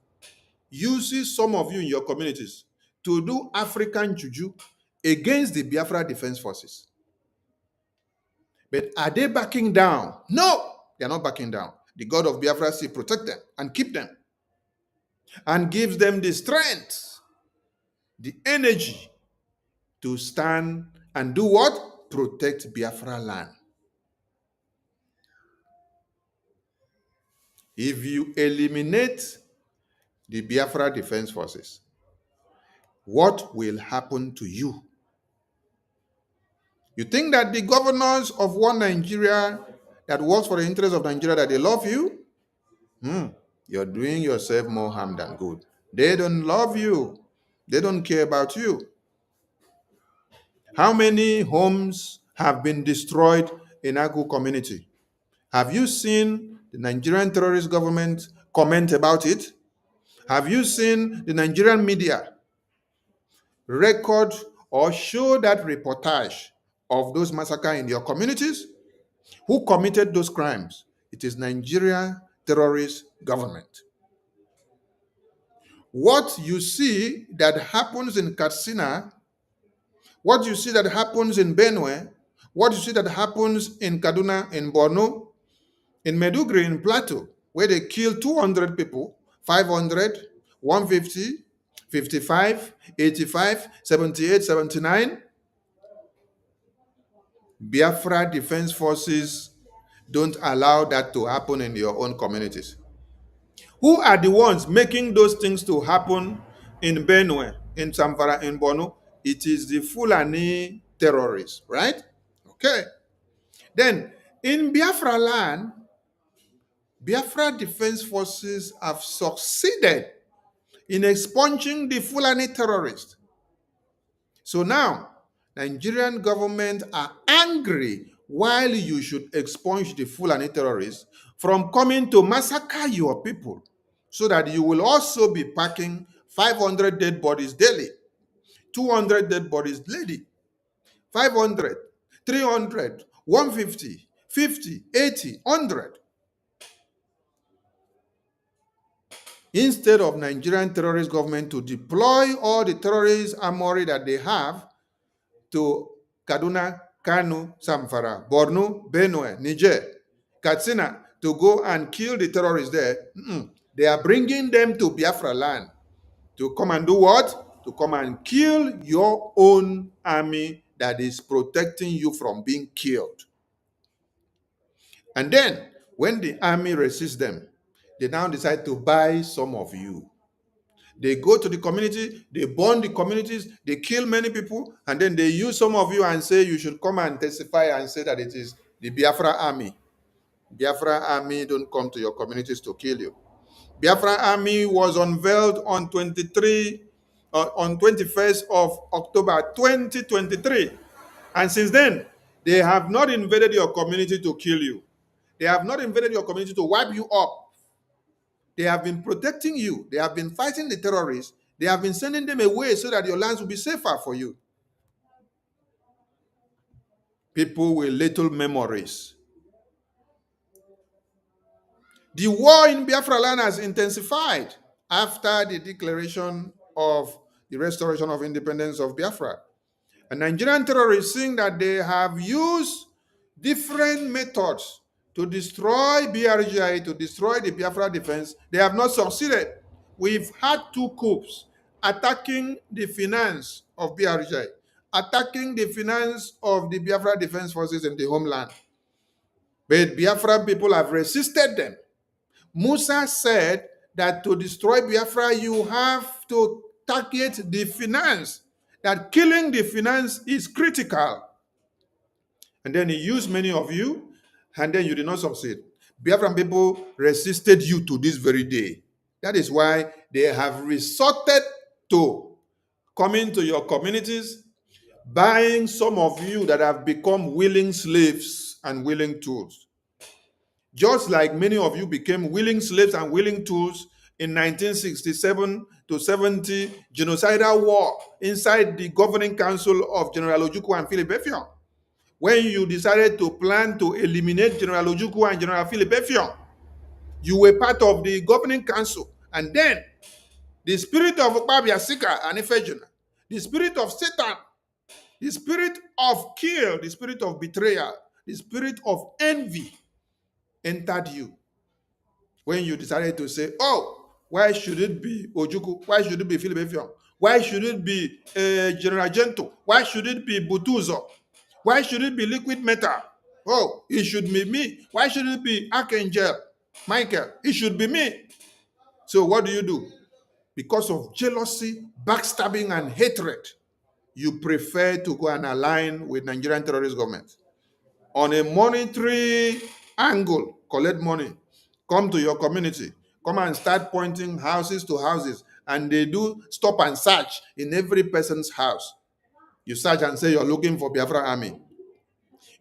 uses some of you in your communities to do African juju against the Biafra Defense Forces. But are they backing down? No, they are not backing down. The God of Biafra still protect them and keep them and gives them the strength, the energy to stand and do what? Protect Biafra land. If you eliminate the Biafra Defense Forces, what will happen to you? You think that the governors of one Nigeria that works for the interest of Nigeria, that they love you? You're doing yourself more harm than good. They don't love you. They don't care about you. How many homes have been destroyed in Agu community? Have you seen the Nigerian terrorist government comment about it? Have you seen the Nigerian media record or show that reportage of those massacres in your communities? Who committed those crimes? It is Nigeria terrorist government. What you see that happens in Katsina, what you see that happens in Benue, what you see that happens in Kaduna, in Borno, in Medugri, in Plateau, where they kill 200 people, 500, 150, 55, 85, 78, 79. Biafra Defense Forces Don't allow that to happen in your own communities. Who are the ones making those things to happen in Benue, in Zamfara, in Borno? It is the Fulani terrorists, right? Okay. Then, in Biafra land, Biafra Defense Forces have succeeded in expunging the Fulani terrorists. So now, Nigerian government are angry while you should expunge the Fulani terrorists from coming to massacre your people, so that you will also be packing 500 dead bodies daily, 200 dead bodies daily, 500, 300, 150, 50, 80, 100. Instead of Nigerian terrorist government to deploy all the terrorist armory that they have to Kaduna, Kano, Zamfara, Borno, Benue, Niger, Katsina, to go and kill the terrorists there. They are bringing them to Biafra land to come and do what? To come and kill your own army that is protecting you from being killed. And then, when the army resists them, they now decide to buy some of you. They go to the community, they burn the communities, they kill many people, and then they use some of you and say you should come and testify and say that it is the Biafra army. Biafra army don't come to your communities to kill you. Biafra army was unveiled on 21st of October 2023. And since then, they have not invaded your community to kill you. They have not invaded your community to wipe you up. They have been protecting you. They have been fighting the terrorists. They have been sending them away so that your lands will be safer for you. People with little memories. The war in Biafra land has intensified after the declaration of the restoration of independence of Biafra. And Nigerian terrorists, seeing that they have used different methods to destroy BRGI, to destroy the Biafra defense, they have not succeeded. We've had 2 coups attacking the finance of BRGI, attacking the finance of the Biafra defense forces in the homeland. But Biafra people have resisted them. Musa said that to destroy Biafra, you have to target the finance, that killing the finance is critical. And then he used many of you, and then you did not succeed. Biafran people resisted you to this very day. That is why they have resorted to coming to your communities, buying some of you that have become willing slaves and willing tools. Just like many of you became willing slaves and willing tools in 1967 to 70 genocidal war inside the governing council of General Ojukwu and Philip Effiong. When you decided to plan to eliminate General Ojukwu and General Philip Effiong, you were part of the governing council. And then the spirit of Okpabia Sika and Ifejuna, the spirit of Satan, the spirit of kill, the spirit of betrayal, the spirit of envy entered you. When you decided to say, oh, why should it be Ojukwu? Why should it be Philip Effiong? Why should it be General Gento? Why should it be Butuzo? Why should it be Liquid Metal? Oh, it should be me. Why should it be Archangel Michael? It should be me. So what do? Because of jealousy, backstabbing, and hatred, you prefer to go and align with Nigerian terrorist government. On a monetary angle, collect money, come to your community, come and start pointing houses to houses, and they do stop and search in every person's house. You search and say you're looking for Biafra army.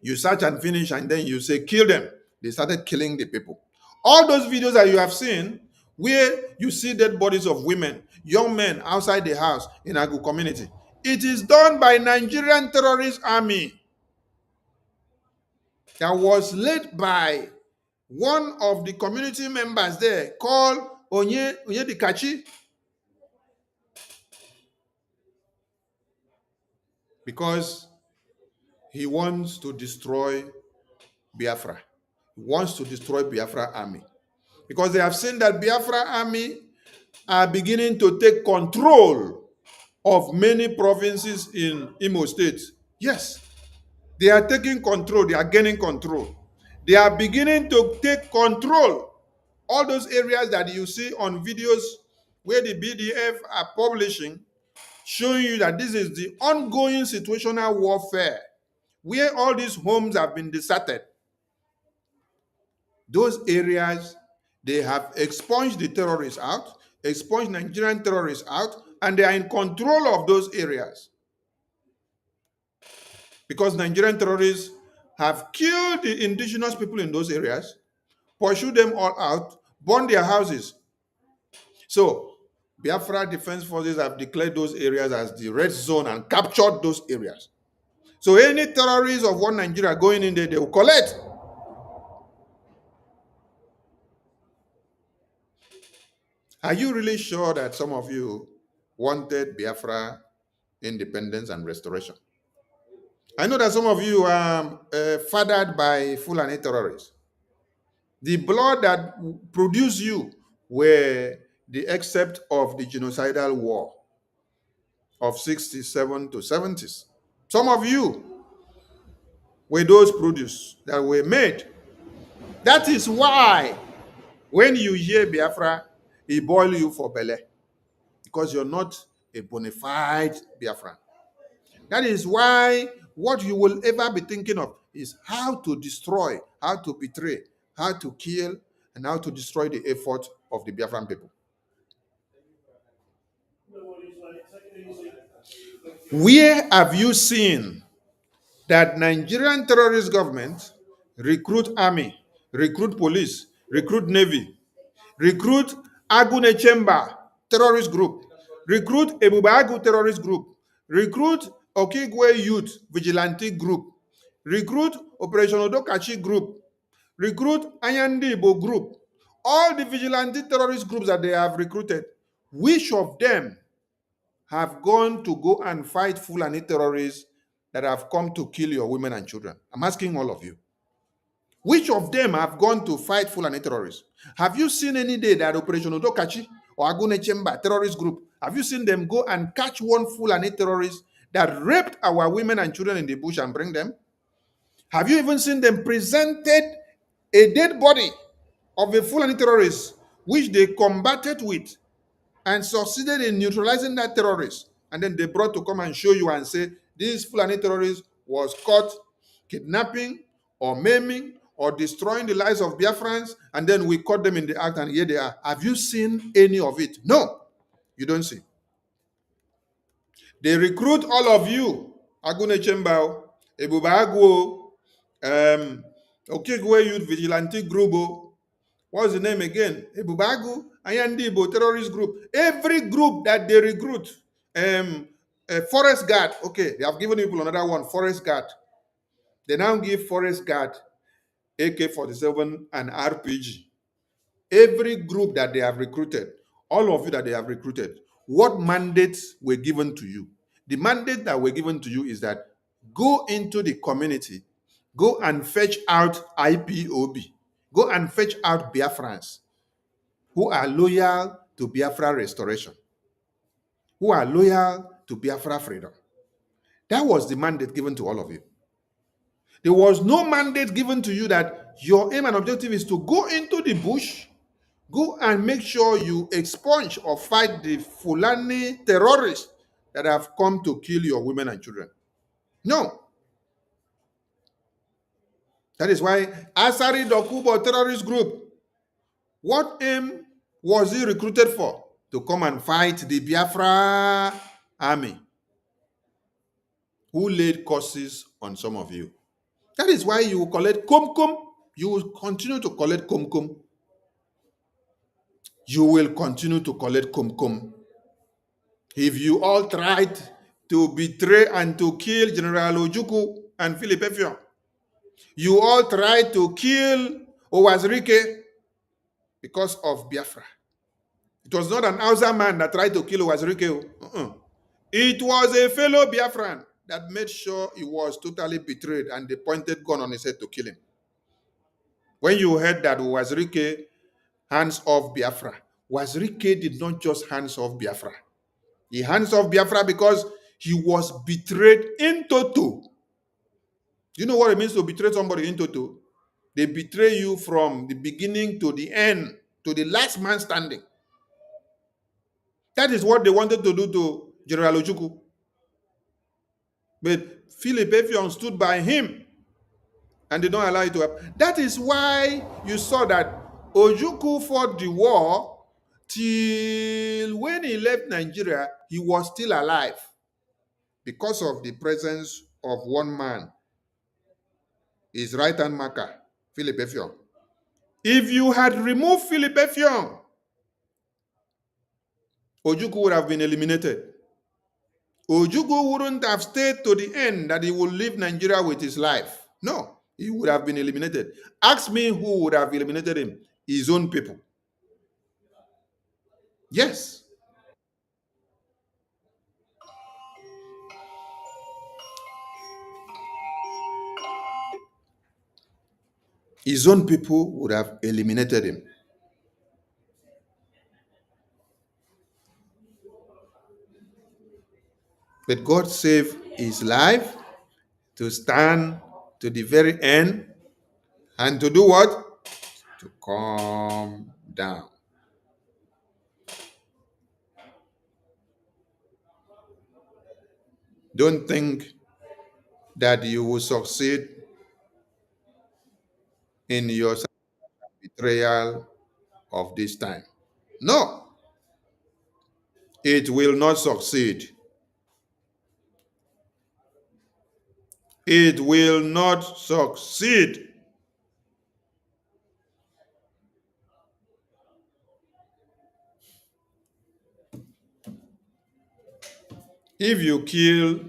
You search and finish, and then you say, kill them. They started killing the people. All those videos that you have seen, where you see dead bodies of women, young men outside the house in Agu community, it is done by Nigerian terrorist army that was led by one of the community members there called Onyedikachi. Because he wants to destroy Biafra. He wants to destroy Biafra army. Because they have seen that Biafra army are beginning to take control of many provinces in Imo State. Yes, they are taking control. They are gaining control. They are beginning to take control. All those areas that you see on videos where the BDF are publishing, showing you that this is the ongoing situational warfare, where all these homes have been deserted. Those areas, they have expunged the terrorists out, expunged Nigerian terrorists out, and they are in control of those areas. Because Nigerian terrorists have killed the indigenous people in those areas, pursued them all out, burned their houses. So, Biafra Defense Forces have declared those areas as the red zone and captured those areas. So any terrorists of one Nigeria going in there, they will collect. Are you really sure that some of you wanted Biafra independence and restoration? I know that some of you are fathered by Fulani terrorists. The blood that produced you were the except of the genocidal war of 67 to 70s. Some of you were those produce that were made. That is why when you hear Biafra, it boils you for belly, because you're not a bona fide Biafran. That is why what you will ever be thinking of is how to destroy, how to betray, how to kill, and how to destroy the effort of the Biafran people. Where have you seen that Nigerian terrorist government recruit army, recruit police, recruit navy, recruit Agune Chemba terrorist group, recruit Ebubagu terrorist group, recruit Okigwe Youth Vigilante group, recruit Operation Odokachi group, recruit Ayandibo group, all the vigilante terrorist groups that they have recruited, which of them have gone to go and fight Fulani terrorists that have come to kill your women and children? I'm asking all of you. Which of them have gone to fight Fulani terrorists? Have you seen any day that Operation Odokachi or Agune Chemba terrorist group, have you seen them go and catch one Fulani terrorist that raped our women and children in the bush and bring them? Have you even seen them presented a dead body of a Fulani terrorist which they combated with and succeeded in neutralizing that terrorist, and then they brought to come and show you and say this Fulani terrorist was caught kidnapping or maiming or destroying the lives of Biafrans, and then we caught them in the act and here they are? Have you seen any of it? No, you don't see. They recruit all of you, Agune Chembao, Ebubago, Okigwe Youth Vigilante Group. What's the name again? Ebubagu, Ayandibo terrorist group. Every group that they recruit. Forest Guard. Okay, they have given people another one, Forest Guard. They now give Forest Guard AK-47 and RPG. Every group that they have recruited, all of you that they have recruited, what mandates were given to you? The mandate that were given to you is that go into the community, go and fetch out IPOB, go and fetch out Biafrans who are loyal to Biafra restoration, who are loyal to Biafra freedom. That was the mandate given to all of you. There was no mandate given to you that your aim and objective is to go into the bush, go and make sure you expunge or fight the Fulani terrorists that have come to kill your women and children. No. That is why Asari Dokubo terrorist group, what aim was he recruited for? To come and fight the Biafra army, who laid curses on some of you. That is why you will collect kumkum. You will continue to collect kumkum. You will continue to collect kumkum. If you all tried to betray and to kill General Ojukwu and Philip Effiong, you all tried to kill Owazirike because of Biafra. It was not an Hausa man that tried to kill Owazirike. It was a fellow Biafran that made sure he was totally betrayed and they pointed gun on his head to kill him. When you heard that Owazirike hands off Biafra, Owazirike did not just hands off Biafra. He hands off Biafra because he was betrayed in toto. Do you know what it means to betray somebody in toto? They betray you from the beginning to the end, to the last man standing. That is what they wanted to do to General Ojukwu. But Philip Effiong stood by him and did not allow it to happen. That is why you saw that Ojukwu fought the war till when he left Nigeria, he was still alive because of the presence of one man, his right-hand marker, Philip Effiong. If you had removed Philip Effiong, Ojukwu would have been eliminated. Ojukwu wouldn't have stayed to the end that he would leave Nigeria with his life. No, he would have been eliminated. Ask me who would have eliminated him. His own people. Yes. His own people would have eliminated him. But God saved his life to stand to the very end and to do what? To calm down. Don't think that you will succeed in your betrayal of this time. No, it will not succeed. It will not succeed. If you kill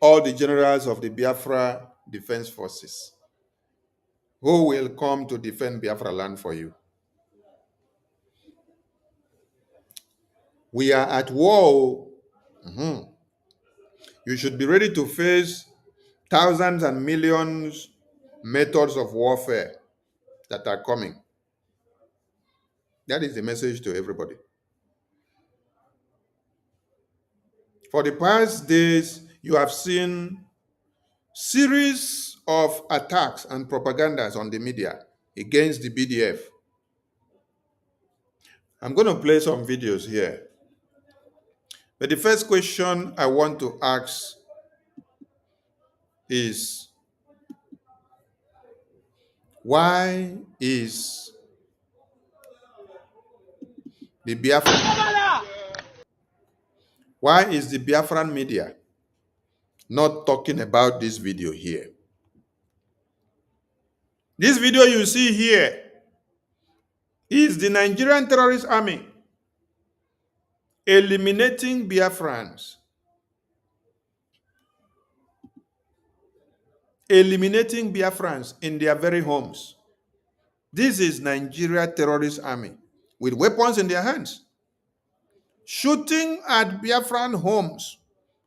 all the generals of the Biafra Defense Forces, who will come to defend Biafra land for you? We are at war. You should be ready to face thousands and millions methods of warfare that are coming. That is the message to everybody. For the past days, you have seen series of attacks and propagandas on the media against the BDF. I'm going to play some videos here. But the first question I want to ask is, why is the Biafran media not talking about this video here? This video you see here is the Nigerian terrorist army eliminating Biafrans. Eliminating Biafrans in their very homes. This is Nigeria terrorist army with weapons in their hands, shooting at Biafran homes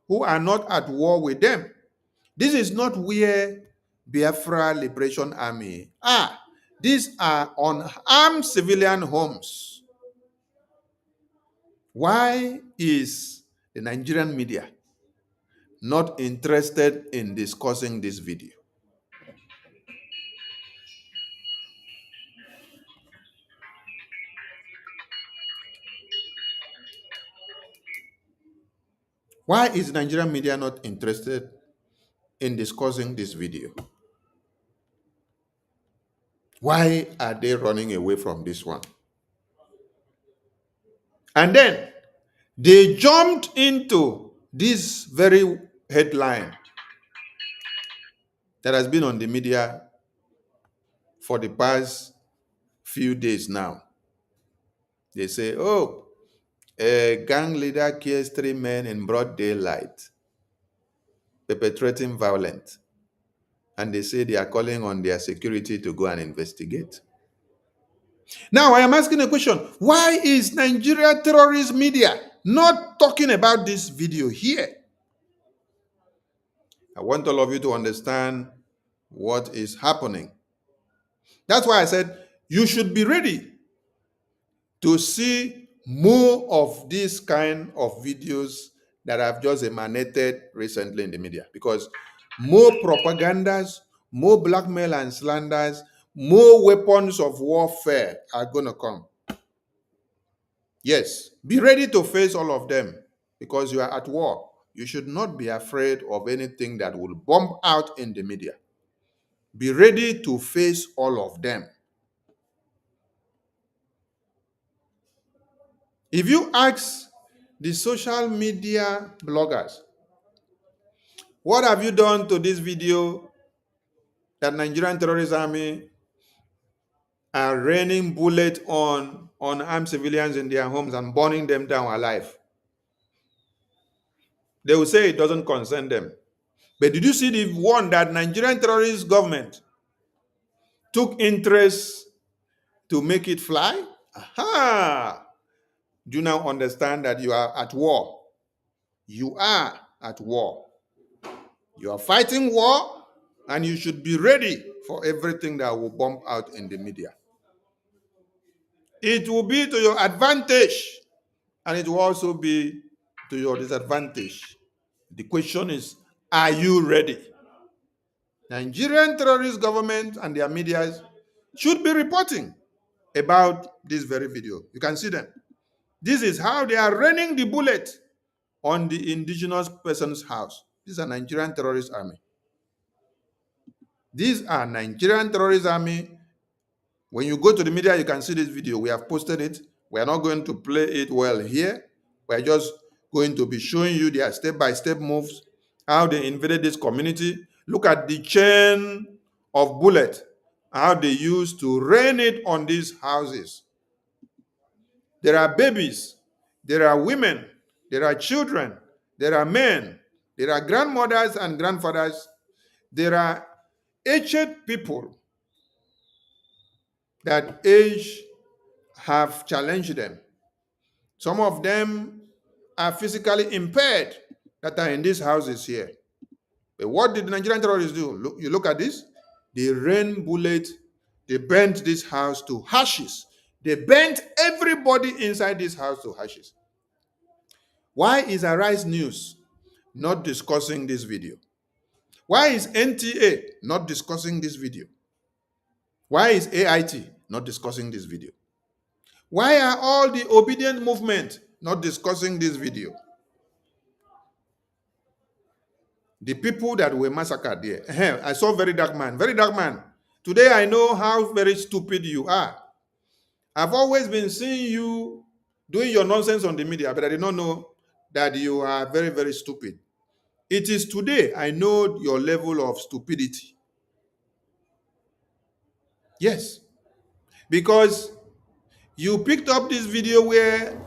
who are not at war with them. This is not where Biafra Liberation Army are. These are unarmed civilian homes. Why is the Nigerian media not interested in discussing this video? Why is Nigerian media not interested in discussing this video? Why are they running away from this one? And then they jumped into this very headline that has been on the media for the past few days now. They say, oh, a gang leader kills 3 men in broad daylight, perpetrating violence. And they say they are calling on their security to go and investigate. Now, I am asking a question. Why is Nigeria terrorist media not talking about this video here? I want all of you to understand what is happening. That's why I said you should be ready to see more of this kind of videos that have just emanated recently in the media, because more propagandas, more blackmail and slanders, more weapons of warfare are going to come. Yes, be ready to face all of them because you are at war. You should not be afraid of anything that will bomb out in the media. Be ready to face all of them. If you ask the social media bloggers, what have you done to this video that Nigerian terrorist army are raining bullets on unarmed civilians in their homes and burning them down alive? They will say it doesn't concern them. But did you see the one that Nigerian terrorist government took interest to make it fly? Aha! Do you now understand that you are at war? You are at war. You are fighting war, and you should be ready for everything that will bump out in the media. It will be to your advantage, and it will also be to your disadvantage. The question is, are you ready? Nigerian terrorist government and their media should be reporting about this very video. You can see them. This is how they are raining the bullet on the indigenous person's house. These are Nigerian terrorist army. These are Nigerian terrorist army. When you go to the media, you can see this video. We have posted it. We are not going to play it well here. We are just going to be showing you their step-by-step moves, how they invaded this community. Look at the chain of bullets, how they used to rain it on these houses. There are babies, there are women, there are children, there are men, there are grandmothers and grandfathers, there are aged people that age have challenged them. Some of them are physically impaired that are in these houses here. But what did the Nigerian terrorists do? You look at this. They rained bullets. They burnt this house to ashes. They burnt everybody inside this house to ashes. Why is Arise News not discussing this video? Why is NTA not discussing this video? Why is AIT not discussing this video? Why are all the obedient movement not discussing this video? The people that were massacred there. I saw Very Dark Man. Very Dark Man. Today I know how very stupid you are. I've always been seeing you doing your nonsense on the media, but I did not know that you are very, very stupid. It is today I know your level of stupidity. Yes. Because you picked up this video where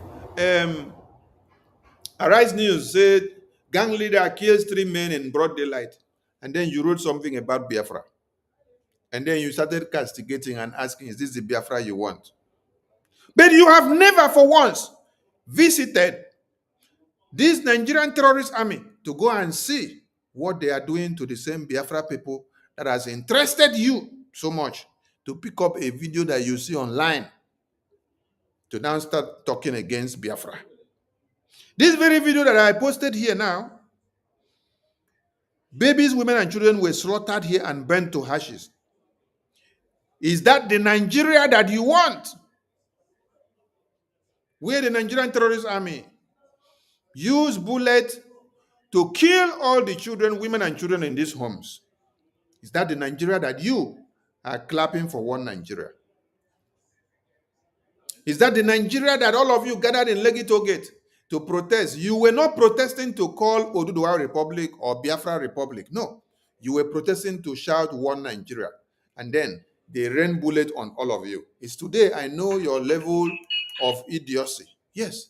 Arise News said gang leader kills 3 men in broad daylight. And then you wrote something about Biafra. And then you started castigating and asking, is this the Biafra you want? But you have never for once visited this Nigerian terrorist army to go and see what they are doing to the same Biafra people that has interested you so much to pick up a video that you see online to now start talking against Biafra. This very video that I posted here now, babies, women, and children were slaughtered here and burnt to ashes. Is that the Nigeria that you want? Where the Nigerian terrorist army use bullets to kill all the children, women, and children in these homes? Is that the Nigeria that you are clapping for? One Nigeria? Is that the Nigeria that all of you gathered in Lekki Toll Gate to protest? You were not protesting to call Oduduwa Republic or Biafra Republic. No. You were protesting to shout one Nigeria. And then they rain bullet on all of you. It's today I know your level of idiocy. Yes.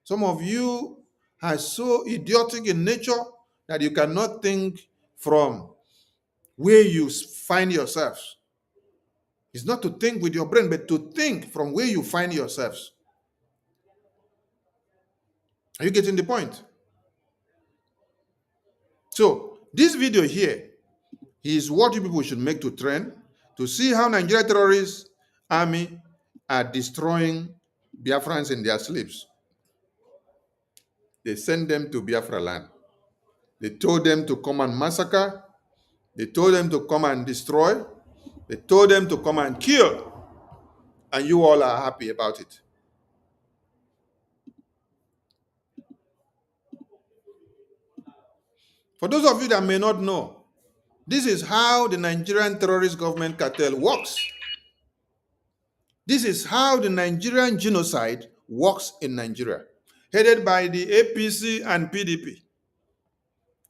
Some of you are so idiotic in nature that you cannot think from where you find yourselves. It's not to think with your brain, but to think from where you find yourselves. Are you getting the point? So, this video here is what you people should make to trend, to see how Nigerian terrorist army are destroying Biafrans in their sleeps. They send them to Biafra land. They told them to come and massacre. They told them to come and destroy. They told them to come and kill. And you all are happy about it. For those of you that may not know, this is how the Nigerian terrorist government cartel works. This is how the Nigerian genocide works in Nigeria, headed by the APC and PDP.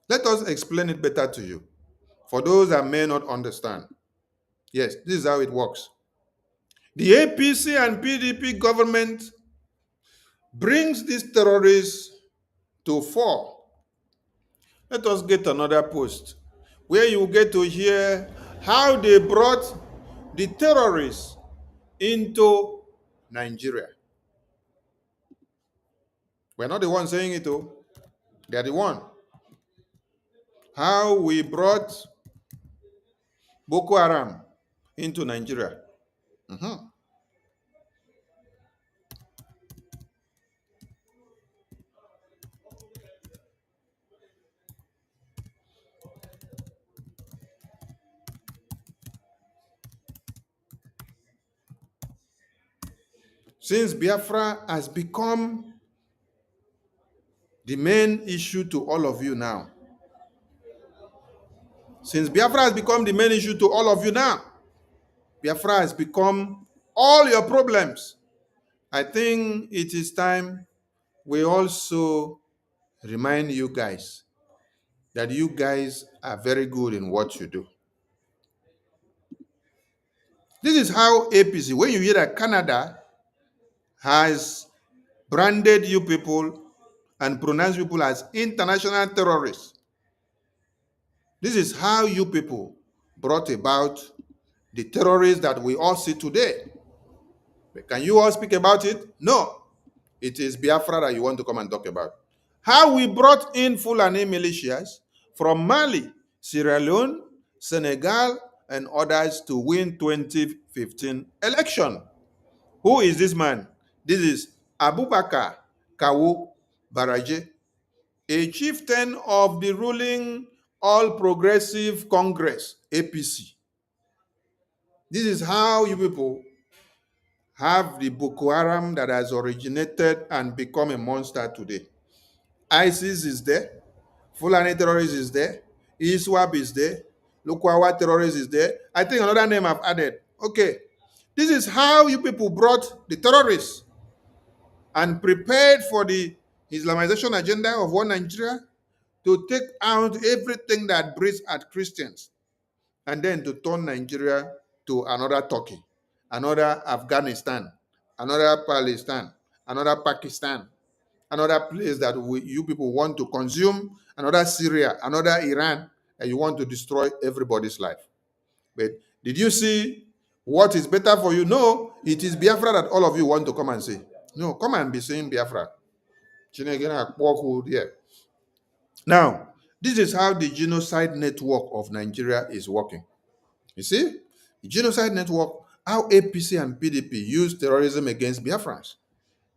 Let us explain it better to you, for those that may not understand. Yes, this is how it works. The APC and PDP government brings these terrorists to fore. Let us get another post where you get to hear how they brought the terrorists into Nigeria. We're not the ones saying it, though. They're the one. How we brought Boko Haram into Nigeria. Since Biafra has become the main issue to all of you now, Biafra has become all your problems. I think it is time we also remind you guys that you guys are very good in what you do. This is how APC, when you hear that Canada has branded you people and pronounced people as international terrorists, this is how you people brought about the terrorists that we all see today. Can you all speak about it? No. It is Biafra that you want to come and talk about. How we brought in Fulani militias from Mali, Sierra Leone, Senegal, and others to win 2015 election. Who is this man? This is Abubakar Kawu Baraje, a chieftain of the ruling All Progressive Congress, APC. This is how you people have the Boko Haram that has originated and become a monster today. ISIS is there, Fulani terrorist is there, ISWAP is there, Lukwawa terrorist is there. I think another name I've added. Okay, this is how you people brought the terrorists and prepared for the Islamization agenda of one Nigeria to take out everything that breeds at Christians and then to turn Nigeria to another Turkey, another Afghanistan, another Palestine, another Pakistan, another place that you people want to consume, another Syria, another Iran, and you want to destroy everybody's life. But did you see what is better for you? No, it is Biafra that all of you want to come and say. No, come and be saying Biafra. Now, this is how the genocide network of Nigeria is working. You see, the genocide network, how APC and PDP use terrorism against Biafrans.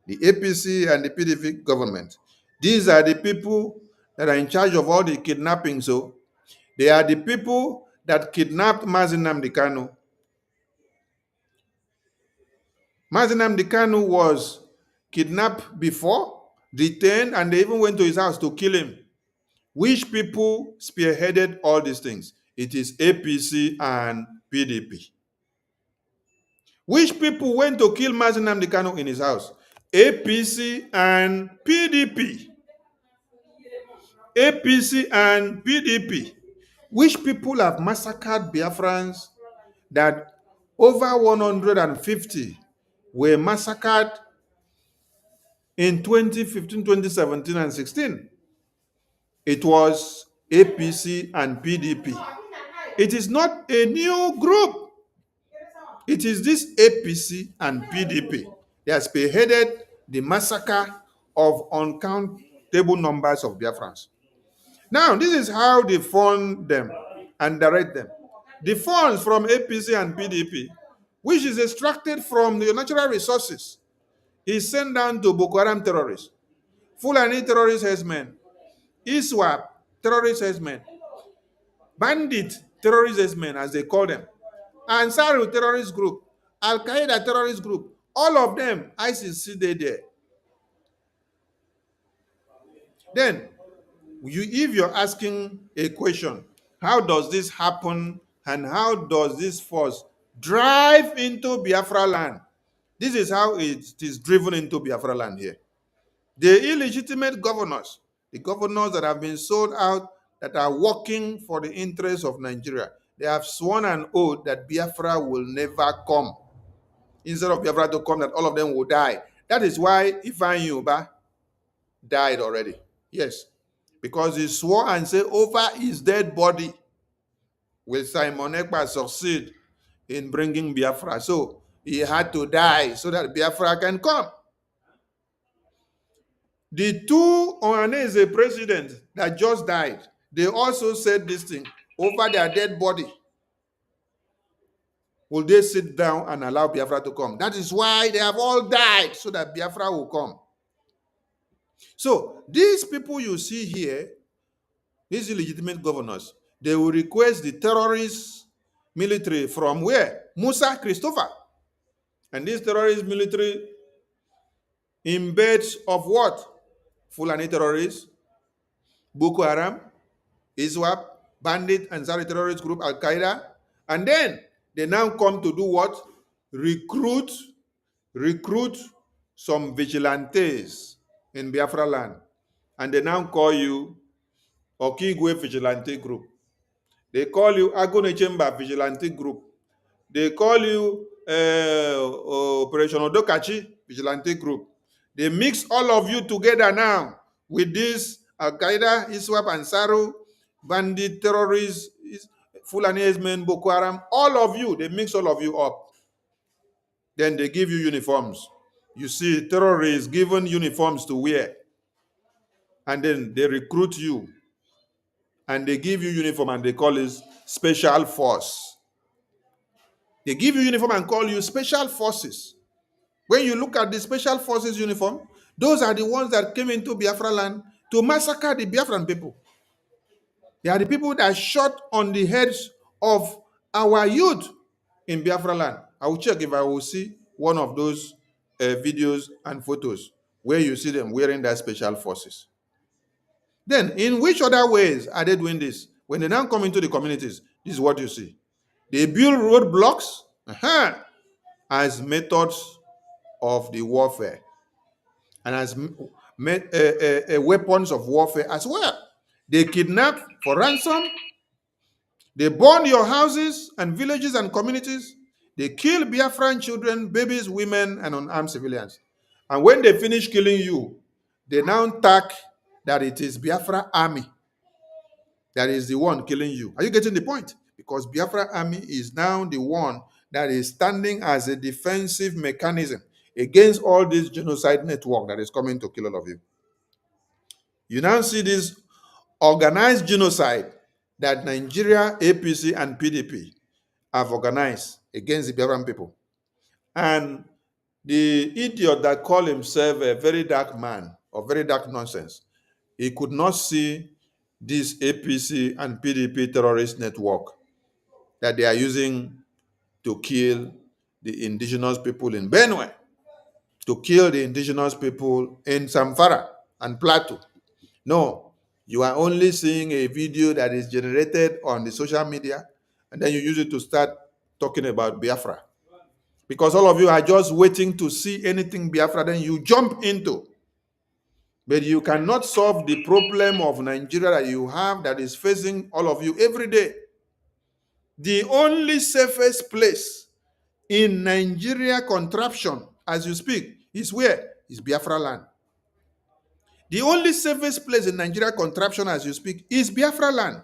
The APC and the PDP government, these are the people that are in charge of all the kidnapping. So they are the people that kidnapped Mazi Nnamdi Kanu. Mazi Nnamdi Kanu was kidnapped before, detained, and they even went to his house to kill him. Which people spearheaded all these things? It is APC and PDP. Which people went to kill Mazi Nnamdi Kanu in his house? APC and PDP. APC and PDP. Which people have massacred Biafrans that over 150 were massacred in 2015, 2017, and 16? It was APC and PDP. It is not a new group. It is this APC and PDP. They have spearheaded the massacre of uncountable numbers of Biafrans. Now, this is how they fund them and direct them. The funds from APC and PDP, which is extracted from the natural resources, is sent down to Boko Haram terrorists, Fulani terrorist herdsmen, ISWAP terrorist herdsmen, bandit terrorist men, as they call them, Ansari terrorist group, Al Qaeda terrorist group, all of them, ISIS see they there. Then, if you're asking a question, how does this happen and how does this force drive into Biafra land? This is how it is driven into Biafra land here. The illegitimate governors, the governors that have been sold out, that are working for the interests of Nigeria, they have sworn an oath that Biafra will never come. Instead of Biafra to come, that all of them will die. That is why Ifeanyi Uba died already. Yes. Because he swore and said over his dead body will Simon Ekpa succeed in bringing Biafra. So he had to die so that Biafra can come. The two Ohanese presidents that just died, they also said this thing over their dead body. Will they sit down and allow Biafra to come? That is why they have all died, so that Biafra will come. So these people you see here, these illegitimate governors, they will request the terrorist military from where? Musa Christopher. And this terrorist military in beds of what? Fulani terrorists, Boko Haram, ISWAP, bandit and Ansari terrorist group, Al Qaeda. And then they now come to do what? Recruit some vigilantes in Biafra land. And they now call you Okigwe Vigilante Group. They call you Agone Chamber Vigilante Group. They call you Operation Odokachi Vigilante Group. They mix all of you together now with this Al-Qaeda, ISWAP, and Saru, bandit, terrorists, Fulani men, Boko Haram, all of you, they mix all of you up. Then they give you uniforms. You see terrorists given uniforms to wear. And then they recruit you. And they give you uniform and they call it special force. They give you uniform and call you special forces. When you look at the special forces uniform, those are the ones that came into Biafra land to massacre the Biafran people. They are the people that shot on the heads of our youth in Biafra land. I will check if I will see one of those videos and photos where you see them wearing their special forces. Then, in which other ways are they doing this? When they now come into the communities, this is what you see. They build roadblocks as methods of the warfare and as weapons of warfare as well. They kidnap for ransom. They burn your houses and villages and communities. They kill Biafran children, babies, women, and unarmed civilians. And when they finish killing you, they now tag that it is Biafra army that is the one killing you. Are you getting the point? Because Biafra army is now the one that is standing as a defensive mechanism against all this genocide network that is coming to kill all of you. You now see this organized genocide that Nigeria, APC, and PDP have organized against the Biafran people. And the idiot that called himself a very dark man or very dark nonsense, he could not see this APC and PDP terrorist network that they are using to kill the indigenous people in Benue, to kill the indigenous people in Zamfara and Plateau. No, you are only seeing a video that is generated on the social media, and then you use it to start talking about Biafra. Because all of you are just waiting to see anything Biafra, then you jump into. But you cannot solve the problem of Nigeria that you have that is facing all of you every day. The only safest place in Nigeria contraption, as you speak, is where? Is Biafra land. The only safest place in Nigeria contraption, as you speak, is Biafra land.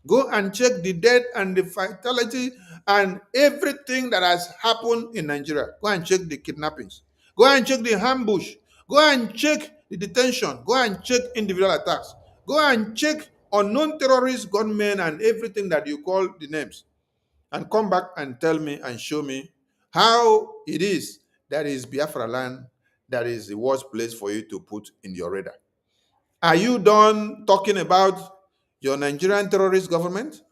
Go and check the death and the fatality and everything that has happened in Nigeria. Go and check the kidnappings. Go and check the ambush. Go and check the detention. Go and check individual attacks. Go and check unknown terrorists, gunmen, and everything that you call the names. And come back and tell me and show me how it is that is Biafra land that is the worst place for you to put in your radar. Are you done talking about your Nigerian terrorist government?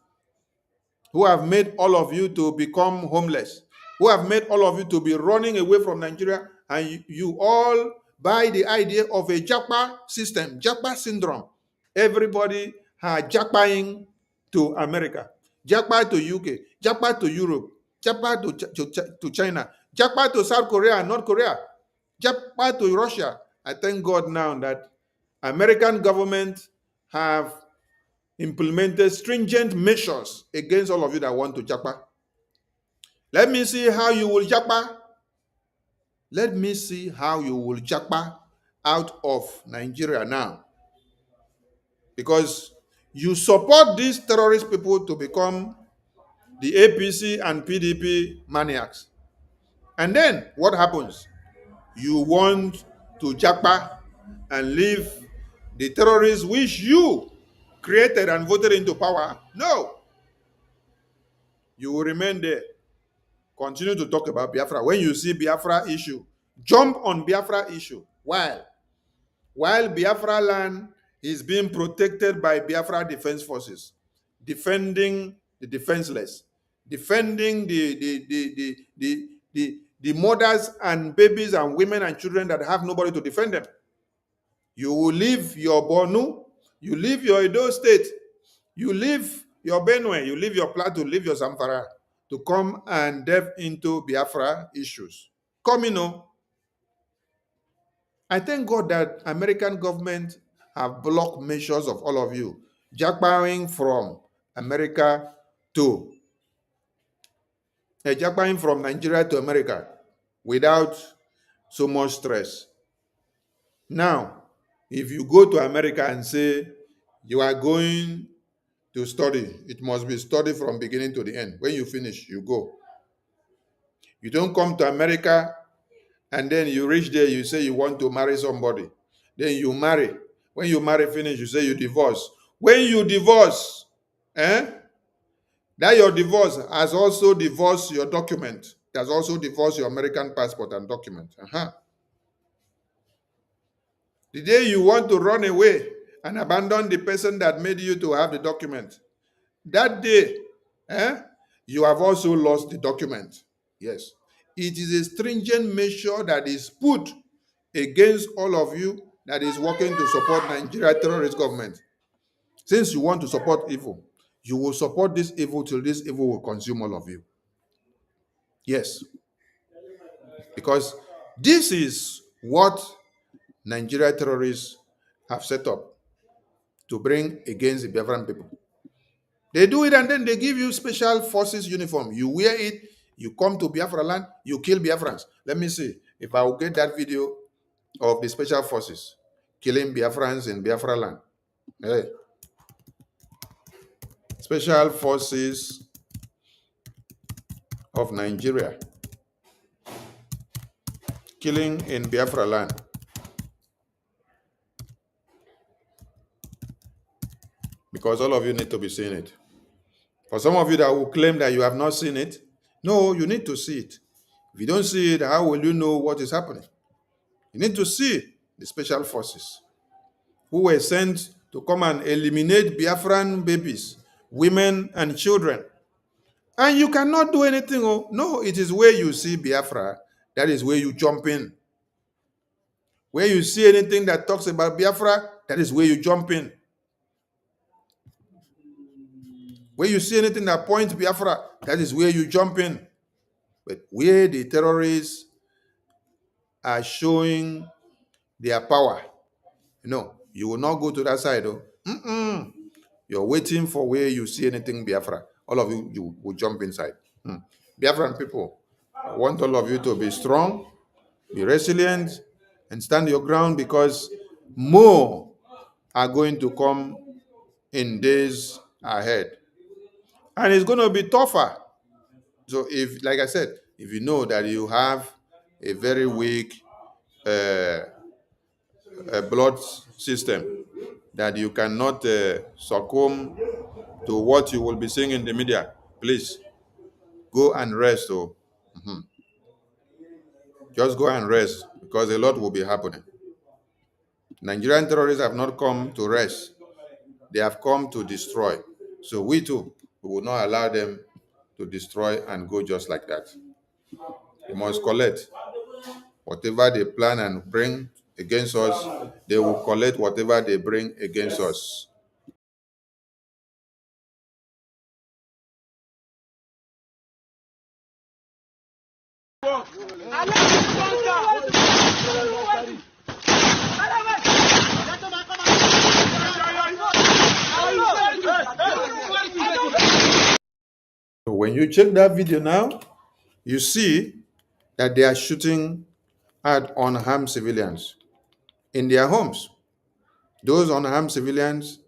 who have made all of you to become homeless, who have made all of you to be running away from Nigeria, and you all buy the idea of a Japa system, Japa syndrome. Everybody are Japaing to America, Japa to UK, Japa to Europe, Japa to China, Japa to South Korea and North Korea, Japa to Russia. I thank God now that American government have implemented stringent measures against all of you that want to japa. Let me see how you will japa. Let me see how you will japa out of Nigeria now. Because you support these terrorist people to become the APC and PDP maniacs. And then what happens? You want to japa and leave the terrorists which you created and voted into power? No. You will remain there. Continue to talk about Biafra. When you see Biafra issue, jump on Biafra issue. While Biafra land is being protected by Biafra Defense Forces, defending the defenseless, defending the mothers and babies and women and children that have nobody to defend them. You will leave your Borno, you leave your Edo State, you leave your Benue, you leave your Plateau, leave your Zamfara to come and delve into Biafra issues. I thank God that American government have blocked measures of all of you, jackpotting from America to jackpotting from Nigeria to America without so much stress. Now, if you go to America and say you are going to study, it must be study from beginning to the end. When you finish, you go. You don't come to America and then you reach there, you say you want to marry somebody. Then you marry. When you marry finish, you say you divorce. When you divorce, that your divorce has also divorced your document. It has also divorced your American passport and document. The day you want to run away and abandon the person that made you to have the document, that day, you have also lost the document. Yes. It is a stringent measure that is put against all of you that is working to support Nigeria terrorist government. Since you want to support evil, you will support this evil till this evil will consume all of you. Yes. Because this is what Nigeria terrorists have set up to bring against the Biafran people. They do it and then they give you special forces uniform. You wear it, you come to Biafra land, you kill Biafrans. Let me see if I will get that video of the special forces killing Biafrans in Biafra land. Hey. Special forces of Nigeria killing in Biafra land. Because all of you need to be seeing it. For some of you that will claim that you have not seen it, no, you need to see it. If you don't see it, how will you know what is happening? You need to see the special forces who were sent to come and eliminate Biafran babies, women, and children. And you cannot do anything. Oh, no, it is where you see Biafra, that is where you jump in. Where you see anything that talks about Biafra, that is where you jump in. Where you see anything that points Biafra, that is where you jump in. But where the terrorists are showing their power, you will not go to that side. You're waiting for where you see anything Biafra. All of you will jump inside. Biafran people, I want all of you to be strong, be resilient, and stand your ground, because more are going to come in days ahead. And it's going to be tougher. So if, like I said, if you know that you have a very weak blood system, that you cannot succumb to what you will be seeing in the media, please go and rest. Just go and rest, because a lot will be happening. Nigerian terrorists have not come to rest. They have come to destroy. So we too We will not allow them to destroy and go just like that. They must collect whatever they plan and bring against us. They will collect whatever they bring against us. So when you check that video now, you see that they are shooting at unarmed civilians in their homes. Those unarmed civilians,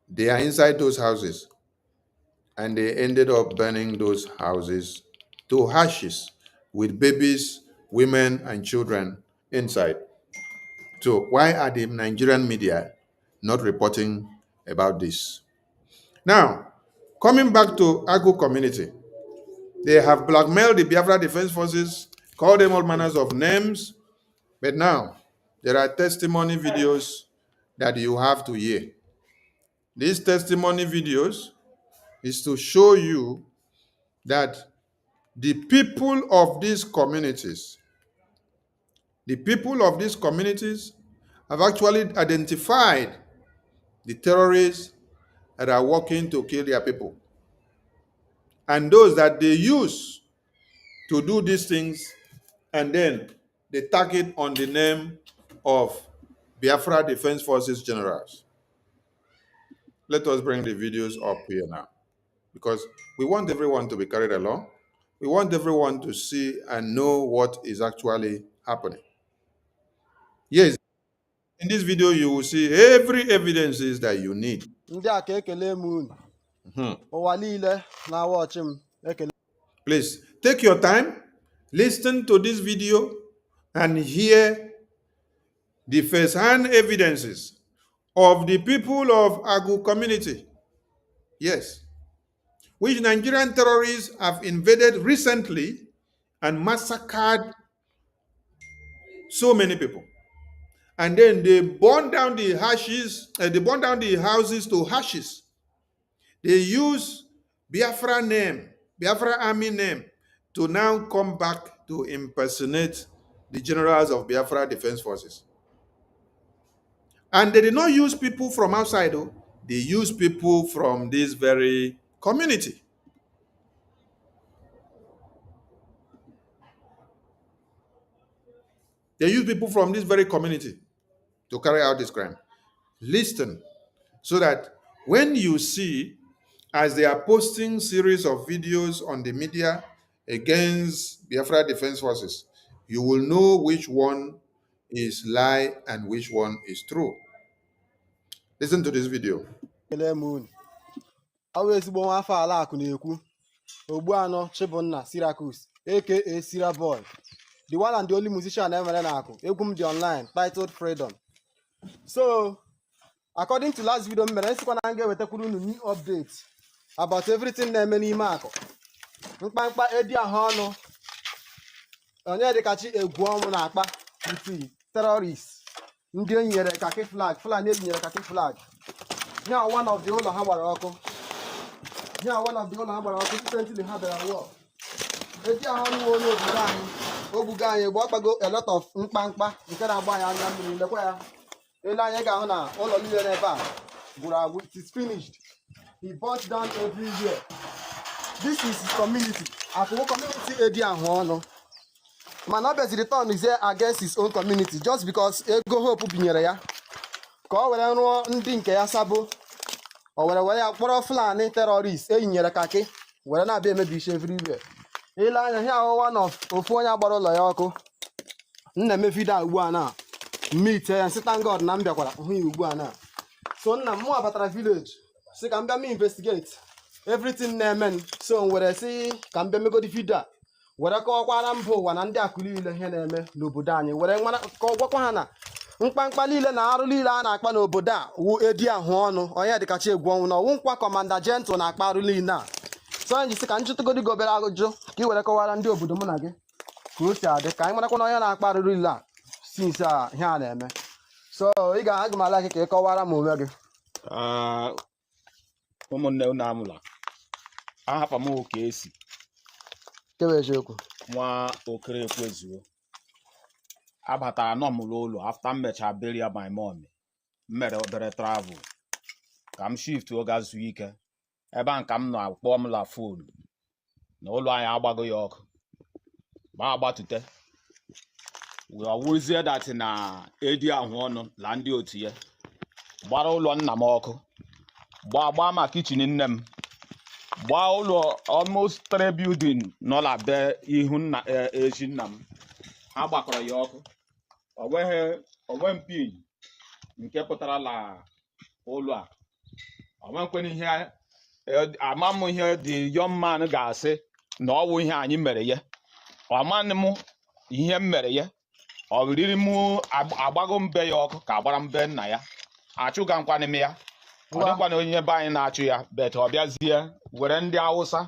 they are inside those houses, and they ended up burning those houses to ashes with babies, women, and children inside. So why are the Nigerian media not reporting about this? Now, coming back to Agu community, they have blackmailed the Biafra Defense Forces, called them all manners of names, but now there are testimony videos that you have to hear. These testimony videos is to show you that the people of these communities have actually identified the terrorists that are working to kill their people. And those that they use to do these things, and then they tag it on the name of Biafra Defense Forces generals. Let us bring the videos up here now, because we want everyone to be carried along. We want everyone to see and know what is actually happening. Yes, in this video, you will see every evidences that you need. Please take your time, listen to this video, and hear the first-hand evidences of the people of Agu community. Yes, which Nigerian terrorists have invaded recently and massacred so many people. And then they burn down the houses to ashes. They use Biafra army name, to now come back to impersonate the generals of Biafra Defense Forces. And they did not use people from outside, though. They use people from this very community. They use people from this very community to carry out this crime. Listen, so that when you see, as they are posting series of videos on the media against Biafra Defense Forces, you will know which one is lie and which one is true. Listen to this video. aka Sira Boy, the one and the only musician ever Egum the online, titled Freedom. So, according to last video, I get new updates about everything that many mark. Nkpa Eddie Ahano, onye de kachi egwu na akpa with terrorists. Ndị nyere kaki flag, Fulani nyere kaki flag. Here one of the whole Habaroko. Here one of the whole Habaroko recently had a war. Eddie Ahano Obugani go a lot of nkpa nke na-agba ya anya mmiri lekwa ya. Ele anya ga-ahụ na ụlọ niile n'ebe a gwụrụ it is finished. He burnt down everywhere. This is his community. After community Eddie Ahano. Man, obviously the town is there against his own community just because ego hope binyere ya. Ka o were nruo ndị nke ya sabo. O were ya kpọrọ Fulani terrorists eyinyere kaki were na abịa emebi isi everywhere. Ile anya here one of ofu onye agbara ụlọ ya ọkụ. Nna me vida ugbu a na meet ya say thank God na mbịakwara hụ ya ugbu a na. So nna m abatara village sị ka m bịa me investigate everything na-eme so were sị ka m bịa megodi vida. Were kọwakwara mba ụwa na ndị akụli ile ihe na-eme n'obodo anyị were nwara ka ọ gwakwa ha na mkpamkpa niile na arụ niile a na-akpa n'obodo a wu Eddie Ahano onye dịkachi egwu ọnwụ na ọwụ nkwa Commander Gentle na-akpa arụ niile a so anyị sị ka njụtụgodi gobere agụjụ ka ị were kọwara ndị obodo mụ na gị ka o si adị ka anyị marakwa na onye na-akpa arụ niile a since ihe a na-eme so ị ga-aga m ala ka ị kọwara m onwe gị. ụmụnne unu amụla ahapa m oke esi kewe eziokwu nwa okere ekwezuo abatara nọ m ụlọ after m mechaa bury my mom mere obere travel ka m shift oga zuo ike ebe a ka m na-akpọ m la fonu na ụlọ anyị agbago ya ọkụ ma agbatute wee ọwụzie dat na edi ahụ ọnụ la ndị otu ya gbara ụlọ nna m ọkụ gbaa ma kichin nne m gbaa ụlọ almost 3 building nọ la be ihu nna eji nna m ha gbakọrọ ya ọkụ onwe mpi nke pụtara la ụlọ a onwekwena ihe ama m ihe the young man ga-asị na ọ wụ ihe anyị mere ya ọmanị m ihe m mere ya ọ riri m agbago mbe ya ọkụ ka agbara mbe nna ya achụga nkwanị m ya ọ dịkwana onye be anyị na-achụ ya bet ọ bịazie were ndị Awụsa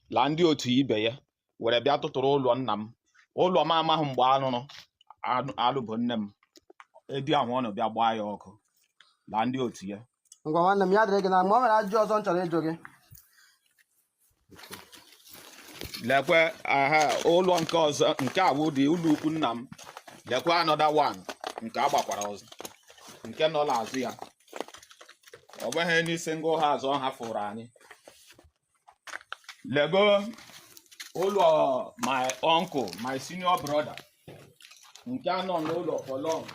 la ndị otu ibe ya were bịa tụtụrụ ụlọ nna m ụlọ m amaghị mgbe alụbụ nne m edi ahụ ọnụ bịa gbaa ya ọkụ la ndị otu ya ngwa nwanne m ya dịrị gị na mgbe o nwere ajụjụ ọzọ m chọrọ ịjụ gị lekwe ụlọ nke ọzọ nke awụ dị ụlọ ukwu nna m lekwe another one nke agbakwara ọzọ nke nọ n'azụ ya ọ bụghị n'isi ngụ ha azụ ha fụrụ anyị lego ụlọ my uncle my senior brother nke anọ n'ụlọ for long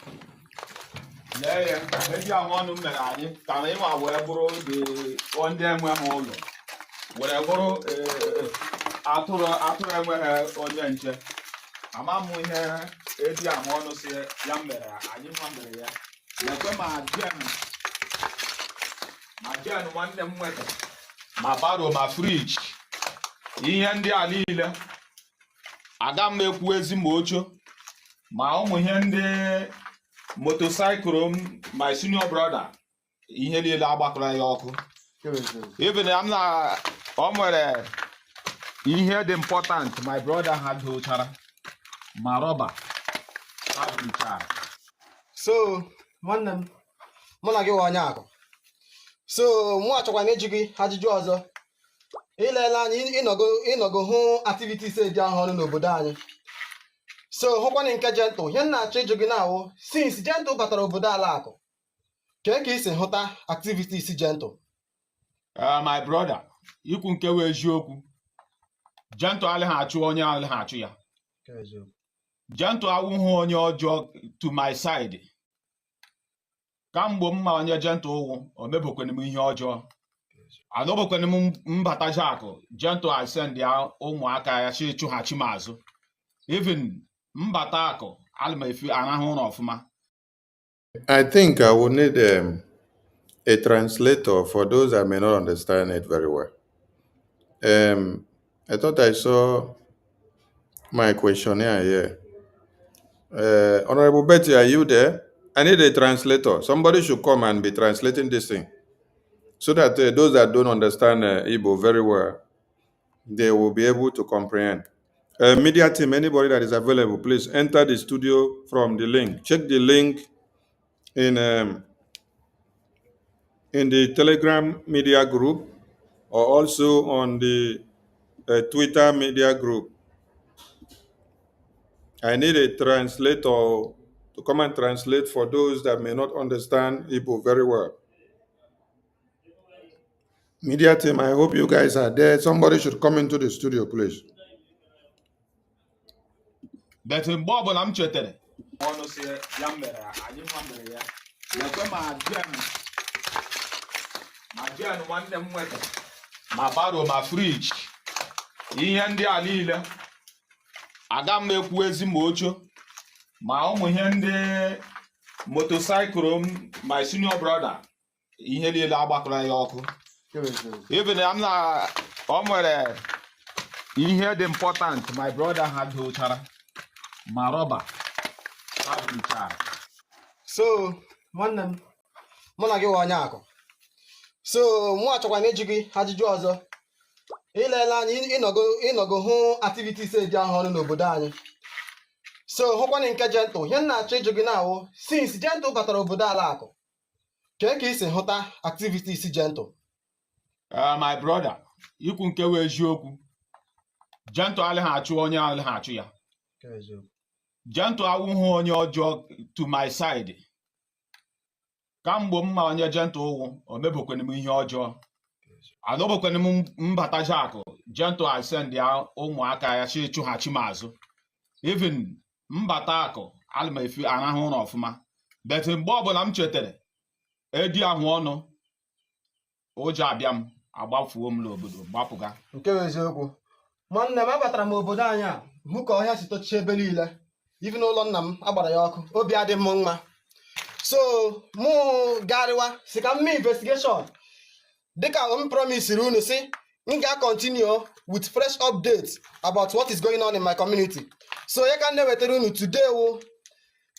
lee ya eji ahụ ọnụ mere anyị ka na ịnwa wee bụrụ ndị enweghị ụlọ were bụrụ atụrụ enweghị onye nche ama m ihe eji ahụ ọnụ si ya mere anyị nwa mere ya lekwe ma jen nwanne m nweta ma baro ma friji ihe ndị a niile aga m ekwu ezi ma ocho ma ụmụ ihe ndị motosaịkụl m my senior brother ihe niile agbakọrọ ya ọkụ even ọ nwere ihe dị important my brother ha dochara ma rọba ha dochara. So nwanne m mụ na gị nwe onye akụ so mụ achọkwa na ịjụ gị ajụjụ ọzọ ilela anyị ịnọgo hụ activities dị ahụ ọnụ n'obodo anyị so hụkwana nke Gentle ihe m na-achọ ịjụ gị na-awụ since Gentle batara obodo ala akụ ka isi hụta activities Gentle? My brother ikwu nke wee eziokwu Gentle alịghị achụ onye alịghị achụ ya Gentle awụghị onye ọjọọ to my side kamgbe mma onye Gentle ụwụ o mebokwana m ihe ọjọọ adọbokwana m mbata jakụ Gentle asend ya ụmụaka ya chi chụghachi m azụ even mbata akụ alụmefi arahụ ụlọ ọfụma. I think I will need a translator for those that may not understand it very well. I thought I saw my questionnaire here. Honorable Betty, are you there? I need a translator. Somebody should come and be translating this thing so that those that don't understand Igbo very well, they will be able to comprehend. Media team, anybody that is available, please enter the studio from the link. Check the link in the Telegram media group or also on the Twitter media group. I need a translator to come and translate for those that may not understand Igbo very well. Media team, I hope you guys are there. Somebody should come into the studio, please. But mgbe ọbụla m chetere ọnụ si ya mere anyị nwa mere ya lekwe ma jen nwanne m nweta ma baro ma friji ihe ndị a niile aga m ekwu ezi ma ocho ma ụmụ ihe ndị motosaịkụl m my senior brother ihe niile agbakọrọ ya ọkụ even ọ nwere ihe dị important my brother ha dochara ma rọba ha dochara. So nwanne m mụ na gị nwe onye akụ so mụ achọkwa na ịjụ gị ajụjụ ọzọ ilela anyị ịnọgo hụ activities dị ahụ ọnụ n'obodo anyị so hụkwana nke Gentle ihe m na-achọ ịjụ gị na-awụ since Gentle batara obodo ala akụ ka isi hụta activities Gentle? My brother, you can keep with you. Gentle Alhachu on your Alhachuya. Gentle Awu on your jog to my side. Come boom on your gentle or maybe when you your jaw. I know when Mbata Jaco, gentle I send ya Omwaka she to Hachimazu. Even Mbatako, Alma if you are a home of ma. But in Bobble I'm chatted. Edia Wono, Ojabiam, about Womlo, Bapuga. nke bụ eziokwu. Nwanne m abatara m obodo anyị a hụ ka ọhịa si tochie ebe niile. Ivi n'ụlọ nna m agbara ya ọkụ. Obi adị m mma. So mụ garịwa si ka m mee investigation. Dịka m promise unu si m ga-continue with fresh updates about what is going on in my community. So ya ka na-ewetara unu today wụ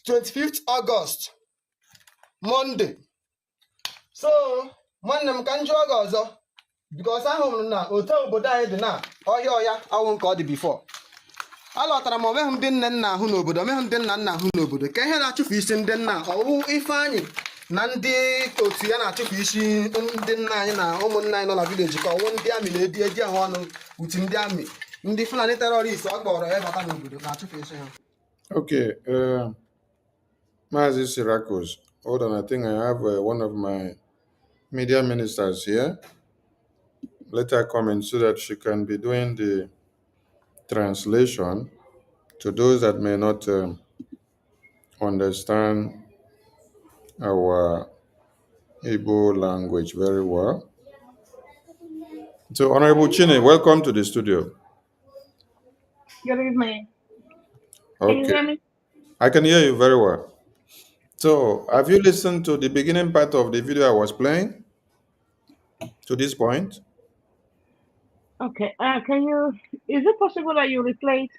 25th August Monday. So nwanne m ka m jụọ gị ọzọ because ahụrụ m na otu obodo anyị dị na ọhịa awụ nke ọ dị before. Alọtara m omeghị ndị nne nna ahụ n'obodo omeghị ndị nna nna ahụ n'obodo ka ihe na-achụfu isi ndị nna ọwụ Ifeanyị na ndị otu ya na-achụfu isi ndị nna anyị na ụmụnna anyị nọ na vileji ka ọwụ ndị amị na-edi ahụ ọnụ utu ndị amị ndị Fulani terrorist ọ kpọrọ ya bata n'obodo na-achụfu isi ha. Okay, Mazi Syracuse, hold on, I think I have one of my media ministers here. Let her come in so that she can be doing the translation to those that may not understand our Igbo language very well. So, Honorable Chine, welcome to the studio. Good evening. Can you hear Okay, me? I can hear you very well. So, have you listened to the beginning part of the video I was playing to this point? Okay. Is it possible that you replay it?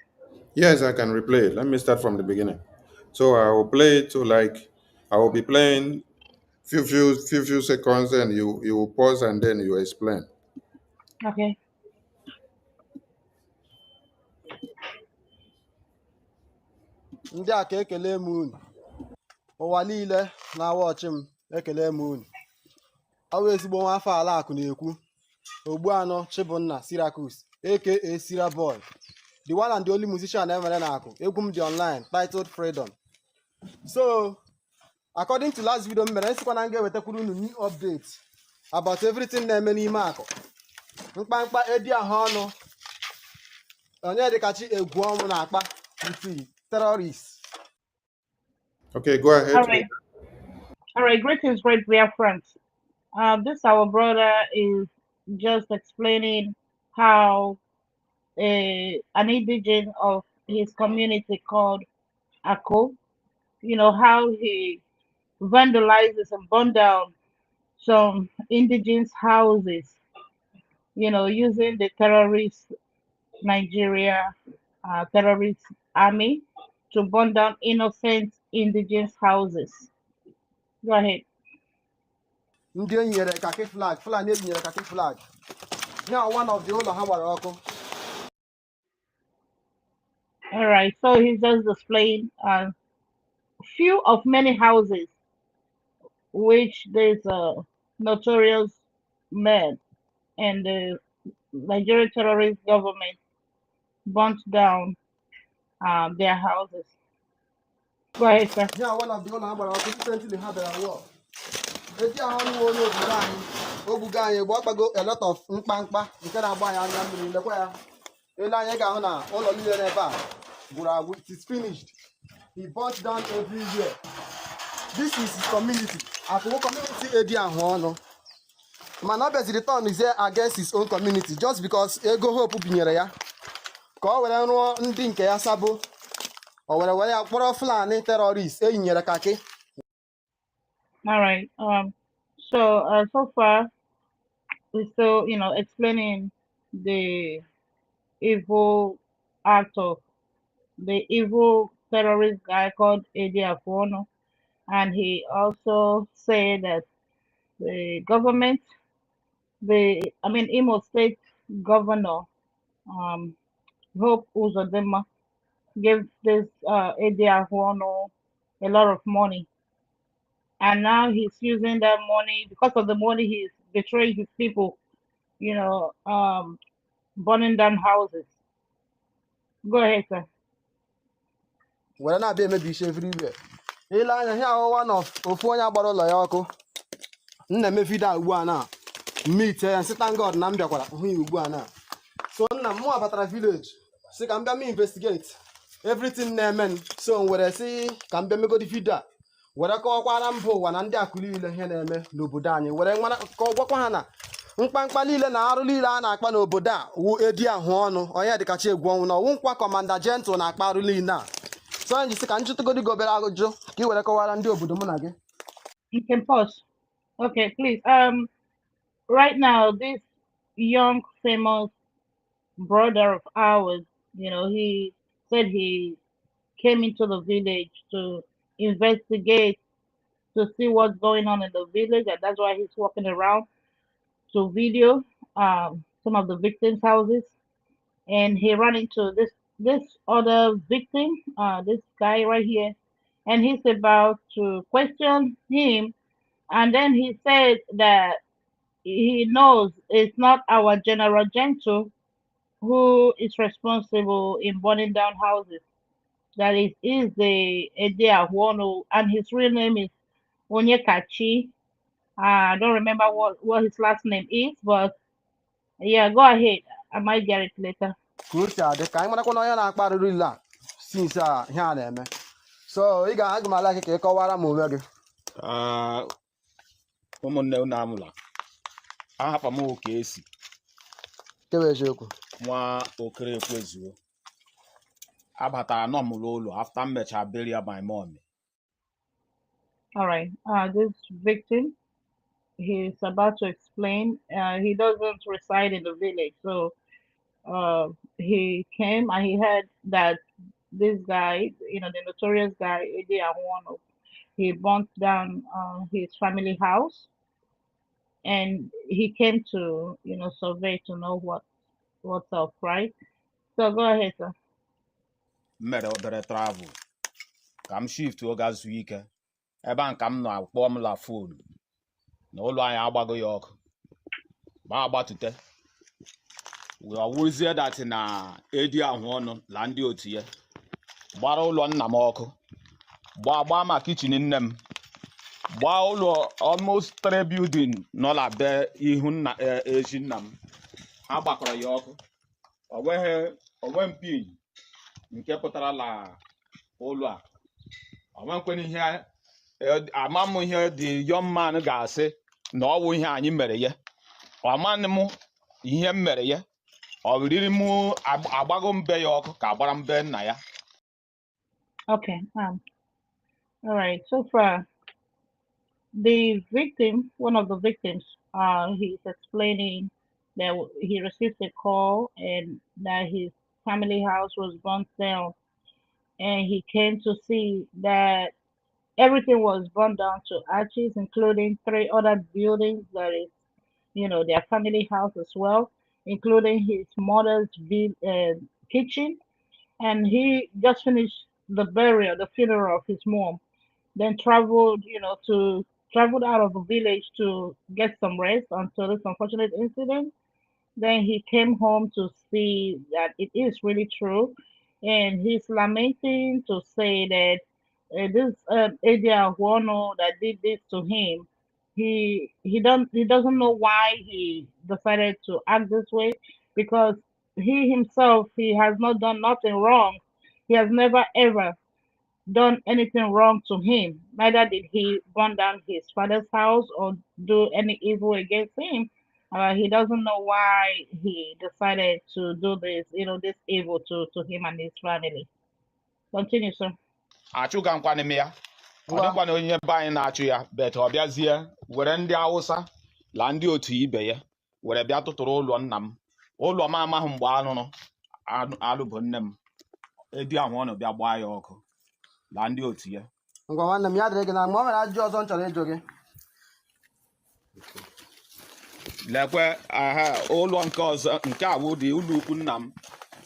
Yes, I can replay it. Let me start from the beginning. So I will play it to I will be playing few seconds, and you will pause and then you explain. Okay. Ndị a ka ekele m unu. Ụwa niile na-awa ọchị m ekele m unu. Ọ bụ ezigbo nwa afọ ala akụ na-ekwu. Ogbuanọ Chibunna Syracuse aka Syria Boy, the one and the only musician emere na akụ. Egwu m dị online titled Freedom. So according to last video m mere nsikwa na nga ewetakwuru unu new update about everything na-eme n'ime akụ. Mkpamkpa edi ahụ ọnụ onye dịkachi egwu ọnwụ na-akpa with terrorists. Okay, go ahead. All right. Greetings, great Biafrans. This our brother is just explaining how an indigene of his community called Ako, how he vandalizes and burned down some indigenous houses, using the terrorist Nigeria terrorist army to burn down innocent indigenous houses. Go ahead. Ndị enyere kaki flag, Fulani enyere kaki flag. Now one of the ụlọ ha gbara ọkụ. All right. So he's just displaying a few of many houses which there's notorious men and the Nigerian terrorist government burnt down their houses. Go ahead, sir. Now one of the ụlọ ha gbara ọkụ recently ha bịara war. Eti ahụ ọnụ onye obodo anyị. Ogbugo anyị gba ọkpago a lot of mkpamkpa nke na-agba anyị anya mmiri lekwa ya. Ele anyị ga-ahụ na ụlọ niile n'ebe a gwụrụ agwụ. It is finished. He burnt down everywhere. This is his community. Akụkụ community edi ahụ ọnụ. Mana ọ bịaziri turn is against his own community just because ego hope binyere ya. Ka o were rụọ ndị nke ya sabo. O were ya kpọrọ Fulani terrorists eyinyere kaki. All right. So far we're still, explaining the evil act of the evil terrorist guy called Eddie Afono, and he also said that the government, Imo State Governor, Hope Uzodinma, gave this Eddie Afono a lot of money. And now he's using that money, because of the money he's betraying his people. burning down houses. Go ahead, sir. were na-abịa emebi isi everywhere. Ile anya ihe ahụwa na ofu onye agbara ụlọ ya ọkụ. M na-eme vidio a ugbu a na meet ya nsị thank God na m bịakwara hụ ya ugbu a na. So nna m abatara village si ka m bịa m investigate everything na-eme. So m were si ka m bịa megodi vidio a were kọwakwara mba ụwa na ndị akụ niile ihe na-eme n'obodo anyị were gwakwa ha na mkpamkpa niile na arụ niile a na-akpa n'obodo a wu edi ahụ ọnụ onye dịkacha egwu ọnwụ na ọwụ nkwa kọmanda gentle na-akpa arụ niile a. So anyị si ka njụtụgodi gị obere ajụjụ ka ị were kọwara ndị obodo mụ na gị. You can pause. Okay, please. Right now, this young, famous brother of ours, he said he came into the village to investigate to see what's going on in the village, and that's why he's walking around to video some of the victims' houses. And he ran into this other victim, this guy right here, and he's about to question him. And then he said that he knows it's not our General Gentle who is responsible in burning down houses. That is the Edea Wono, and his real name is Onyekachi. I don't remember what his last name is, but yeah, go ahead. I might get it later. Ka o si adị ka anyị marakwa na onye na-akpa arụrụ ile a since a ihe a na-eme. So ị ga-aga m ala ka ị kọwara m onwe gị. ụmụnne unu amụla ahapa m oke esi Kewe eziokwu. nwa okere ekwezuo abatara nọ m ụlọ after m mecha bury my mom. All right. This victim, he's about to explain. He doesn't reside in the village, so he came and he heard that this guy, the notorious guy, Edi Awono, he burnt down his family house, and he came to, survey to know what's up, right? So go ahead, sir. Mere obere travel ka m shift oga zuo ike ebe a ka m na-akpọ m la phone na ụlọ anyị agbago ya ọkụ ma agbatute we awụzie that na Edi ahụ ọnụ la ndị otu ya gbara ụlọ nna m ọkụ gbaa ma kitchen nne m gbaa ụlọ almost 3 building nọ la be ihu nna eji nna m ha gbakọrọ ya ọkụ onwe mpi nke pụtara la ụlọ a onwenkwen ihe amam ihe the young man ga-asị na ọ bụ ihe anyị mere ya ọmanị m ihe m mere ya ọ riri m agbago mbe ya ọkụ ka agbara mbe nna ya. Okay. All right. So far, the victim, one of the victims, he's explaining that he received a call and that his family house was burnt down, and he came to see that everything was burned down to ashes, including 3 other buildings that is, their family house as well, including his mother's kitchen. And he just finished the funeral of his mom, then traveled out of the village to get some rest until this unfortunate incident. Then he came home to see that it is really true, and he's lamenting to say that this Edi Awono that did this to him, he doesn't know why he decided to act this way, because he himself, he has not done nothing wrong. He has never ever done anything wrong to him. Neither did he burn down his father's house or do any evil against him. He doesn't know why he decided to do this, this evil to him and his family. Continue, sir. Achụga nkwanị m ya ọ dịkwa na onye be anyị na-achụ ya bet ọ bịazie were ndị Awụsa la ndị otu ibe ya were bịa tụtụrụ ụlọ nna m ụlọ m amaghị mgbe alụ bụ nne m Edi ahụ ọnụ bịa gbaa ya ọkụ la ndị otu ya. Ngwa nwanne m ya dịrị gị na mgbe o nwere ajụjụ ọzọ m chọrọ ịjụ gị. Lekwe ụlọ nke ọzọ nke a bụ dị ụlọ ukwu nna m.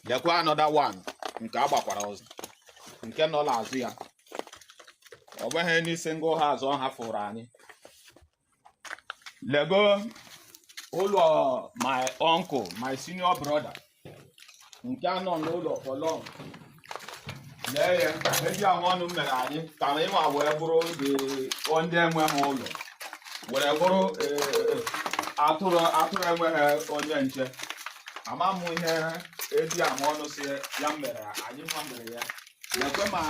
Lekwe another one nke agbakwara ọzọ nke nọ n'azụ ya ọ bụghị n'isi ngụ ha azụ ha fụrụ anyị. Lego ụlọ my uncle, my senior brother, nke anọ n'ụlọ for long. Lee ya, eji ahụ mere anyị ka anyị ma wee bụrụ ndị enwe m ụlọ, were bụrụ atụrụ enweghị onye nche. Ama m ihe eji ahụ ọnụ si ya mere anyị nwa mere ya. Lekwe ma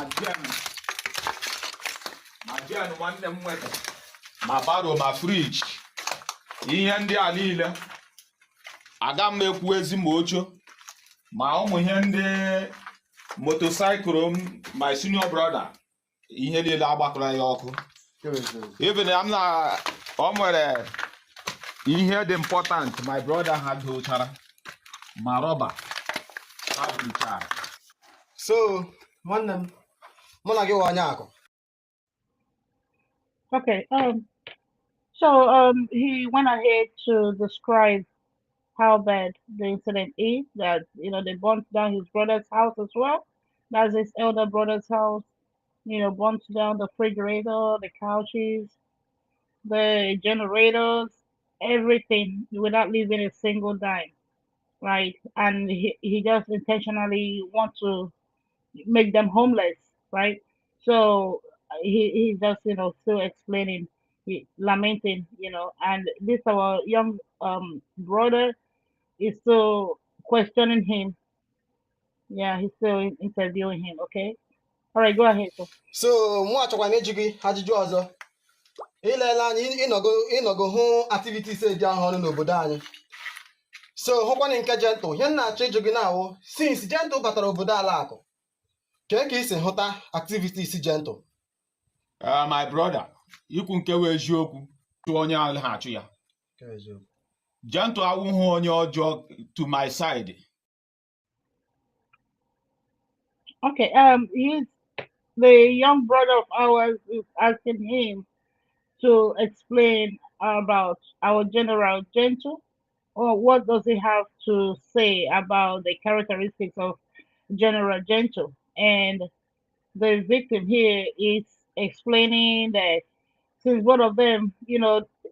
jen nwanne m nweta, ma baro ma friji, ihe ndị a niile aga m ekwu ezi ma ocho, ma ụmụ ihe ndị motorcycle my senior brother, ihe niile agbakọrọ ya ọkụ. Even I'm not o nwere ihe dị important my brother ha dochara ma rọba ha. So nwanne m mụ na gị nwa onye akụ. Okay. So he went ahead to describe how bad the incident is. That they burnt down his brother's house as well. That's his elder brother's house. Burnt down the refrigerator, the couches, the generators, everything without leaving a single dime, right? And he just intentionally wants to make them homeless, right? So he's just still explaining, lamenting, and this our young brother is still questioning him. Yeah, he's still interviewing him. Okay, all right, go ahead. So mụ achọkwa na-eji gị ajụjụ ọzọ. Ilela anyị ịnọgo hụ activities dị ahụ ọnụ n'obodo anyị. So hụkwana nke Gentle, ihe na-achọ ịjụ gị na-awụ, since Gentle batara obodo ala akụ, ka isi hụta activities Gentle? My brother, ikwu nke wee eziokwu tụ onye ahụ ha achụ ya. Gentle awụhụ onye ọjọọ to my side. Okay, the young brother of ours is asking him to explain about our General Gentle, or what does he have to say about the characteristics of General Gentle. And the victim here is explaining that since both of them,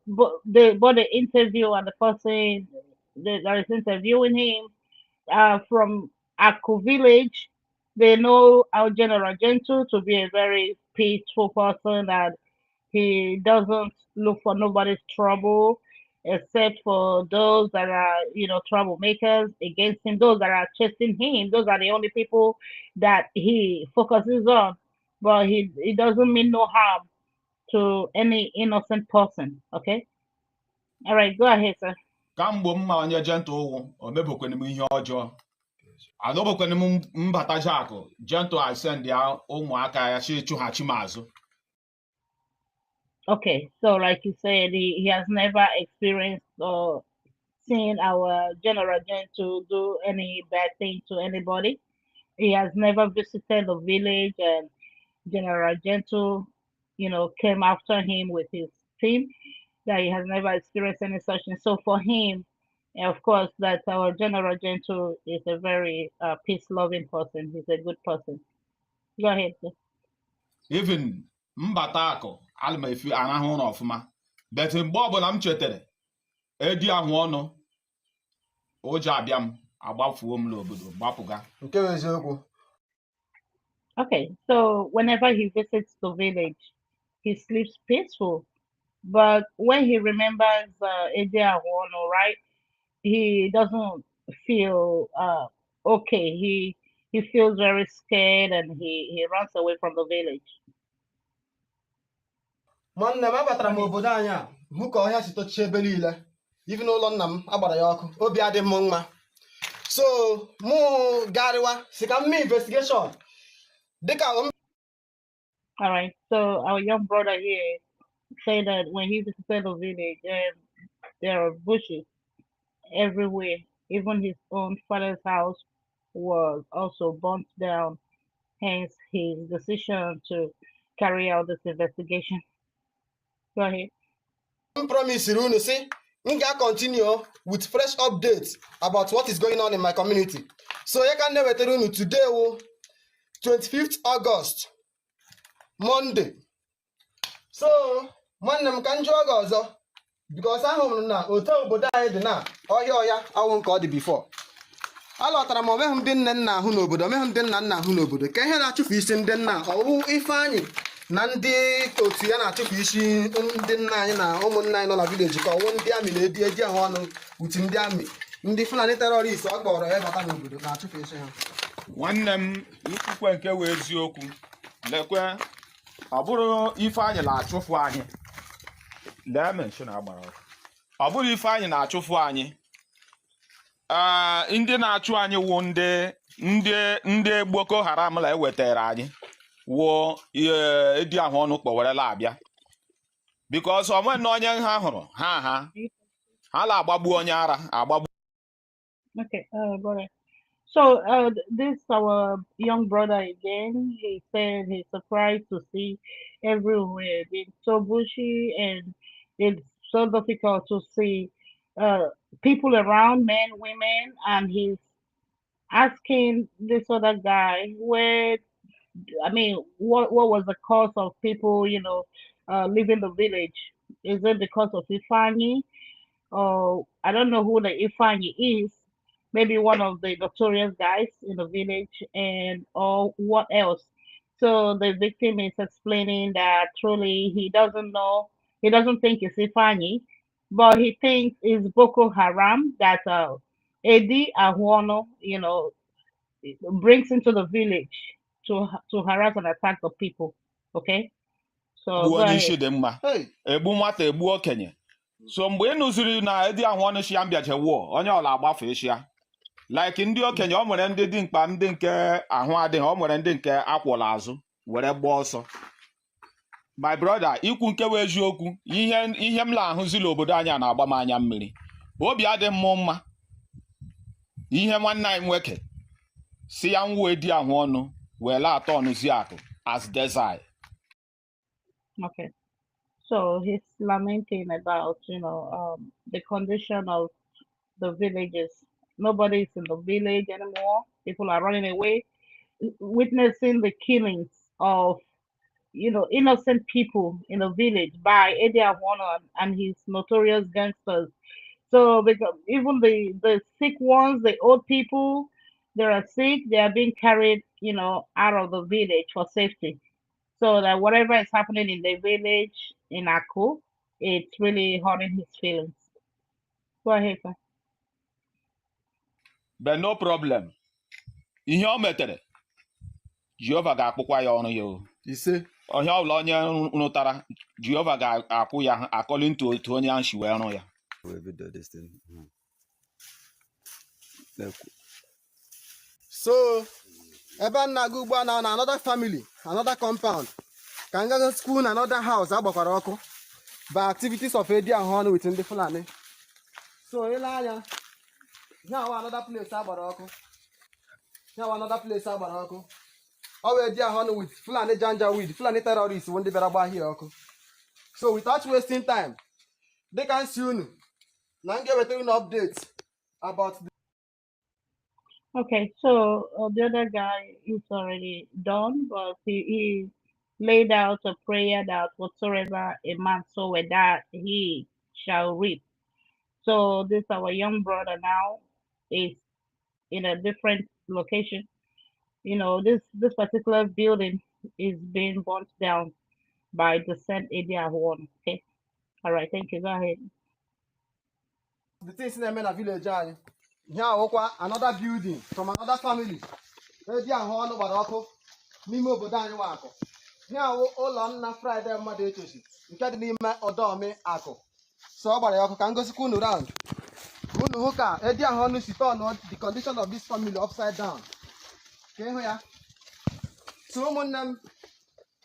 both the interview and the person that is interviewing him from Aku village, they know our General Gentle to be a very peaceful person, and he doesn't look for nobody's trouble except for those that are, troublemakers against him, those that are chasing him. Those are the only people that he focuses on. But he doesn't mean no harm to any innocent person. Okay? All right, go ahead, sir. Kamgbe mma onye Gentle ụwụ, o mebokwana m ihe ọjọọ. Adọbokwana m mbata Jackụ, Gentle asend ya ụmụaka ya si chụghachi m azụ. Okay, so like you said, he has never experienced or seen our General Gentle do any bad thing to anybody. He has never visited the village, and General Gentle, came after him with his team. That he has never experienced any such thing. So for him, of course, that our General Gentle is a very peace-loving person. He's a good person. Go ahead, sir. Even mbata akụ alụmefi anahụ ụlọ ọfụma, but mgbe ọbụla m chetere edi ahụ ọnụ ụjọ abịa m agbafuo m n'obodo gbapụga. Nke eziokwu. Okay, so whenever he visits the village, he sleeps peaceful. But when he remembers Ede Awono, right, he doesn't feel okay. He feels very scared, and he runs away from the village. Nwanne m abatara m obodo anyị a hụ ka ọhịa si tochie ebe niile. Even ụlọ nna m agbara ya ọkụ, obi adị m mma. So mụ garịwa si ka m mee investigation. All right, so our young brother here say that when he visited the village, there are bushes everywhere. Even his own father's house was also burnt down. Hence his decision to carry out this investigation. Go ahead. I promise you, see, we can continue with fresh updates about what is going on in my community. So you can never tell you today, 25th August, Monday. So, man, I'm can jog also. because ahụ m na otu obodo anyị dị na ọhịa awụ nke ọ dị before. Alọtara m omeghị ndị nne nna ahụ n'obodo, omeghị ndị nna nna ahụ n'obodo. Ka ihe na-achụfu isi ndị nna ọwụ Ifeanyị na ndị otu ya na-achụfu isi ndị nna anyị na ụmụnna anyị nọ na vileji, ka ọwụ ndị amị na-edi edi ahụ ọnụ utu ndị amị, ndị Fulani terọrist ọ kpọrọ ya bata n'obodo na-achụfu isi ha. Nwanne m ikwukwe nke wee eziokwu, lekwe ọ bụrụ Ifeanyị na-achụfu anyị, lee mention agbara ọkụ, ọ bụrụ Ifeanyị na-achụfu anyị, ndị na-achụ anyị wụ ndị Boko Haram la ewetara anyị wụ edi ahụ ọnụ kpọwerela abịa, because onwe na onye ha hụrụ ha la-agbagbu onye ara agbagbu. Okay, brother. So this our young brother again. He said he's surprised to see everywhere being so bushy, and it's so difficult to see people around, men, women, and he's asking this other guy where, I mean, what was the cause of people, leaving the village? Is it because of Ifani? Or I don't know who the Ifani is. Maybe one of the notorious guys in the village, and or what else. So the victim is explaining that truly he doesn't know, he doesn't think it's Ifani, but he thinks it's Boko Haram that Eddie Ahwono, brings into the village to harass and attack the people. Okay, so go ahead. Egbu nwata egbu okenye. So mgbe nụziri na Eddie Ahwono shi ambịaje wụọ onye ọla agbafe eshia, like ndị okenye o nwere ndị dị mkpa, ndị nke ahụ adịghị, o nwere ndị nke akwụla azụ were gbaa ọsọ. My brother, ikwu nke wee eziokwu, ihe m la ahụzila obodo anyị na-agba m anya mmiri, obi adị m mma. Ihe nwanne anyị nwoke si ya nwa Eddie Ahwono wee la atọ ọnụzi akụ as desire. Okay, so he's lamenting about the condition of the villages. Nobody is in the village anymore. People are running away, witnessing the killings of innocent people in the village by Eddie Ahwono and his notorious gangsters. So because even the sick ones, the old people, they are sick, they are being carried, out of the village for safety. So that whatever is happening in the village in Aku, it's really hurting his feelings. Go ahead, sir. But no problem. Ihe o metere, Jehova ga-akpụkwa ya ọrụ ya o. Ise. Onye ọbụla onye rụtara, Jehova ga-akwụ ya according to otu onye ahụ si wee rụ ya. So ebe a na-aga ugbu a na another family, another compound, ka m gaga school na another house agbakwara ọkụ by activities of Eddie Ahwono with ndị Fulani. So ile anya, here another place agbara ọkụ. Here another place agbara ọkụ. Ọ wee Eddie Ahwono with Fulani Janjaweed, Fulani terrorists ndị bịara gba here ọkụ. So without wasting time, they can see unu na m ga-ewetara unu updates about the. Okay, so the other guy is already done, but he laid out a prayer that whatsoever a man soweth that he shall reap. So this our young brother now is in a different location. This particular building is being burnt down by the said Eddie Ahwono. Okay, all right, thank you. Go ahead. The things in the village, here another building from another family. Eddie Ahwono gbara ọkụ n'ime obodo anyị nwa Akụ. Here ụlọ nna Friday mmadụ etosi nke dị n'ime Ọdọọmị Akụ. So ọ gbara ya ọkụ ka m gosikwa unu round. Unu hụ ka Eddie Ahwono si turn the condition of this family upside down. Ka ịhụ ya. So ụmụnne m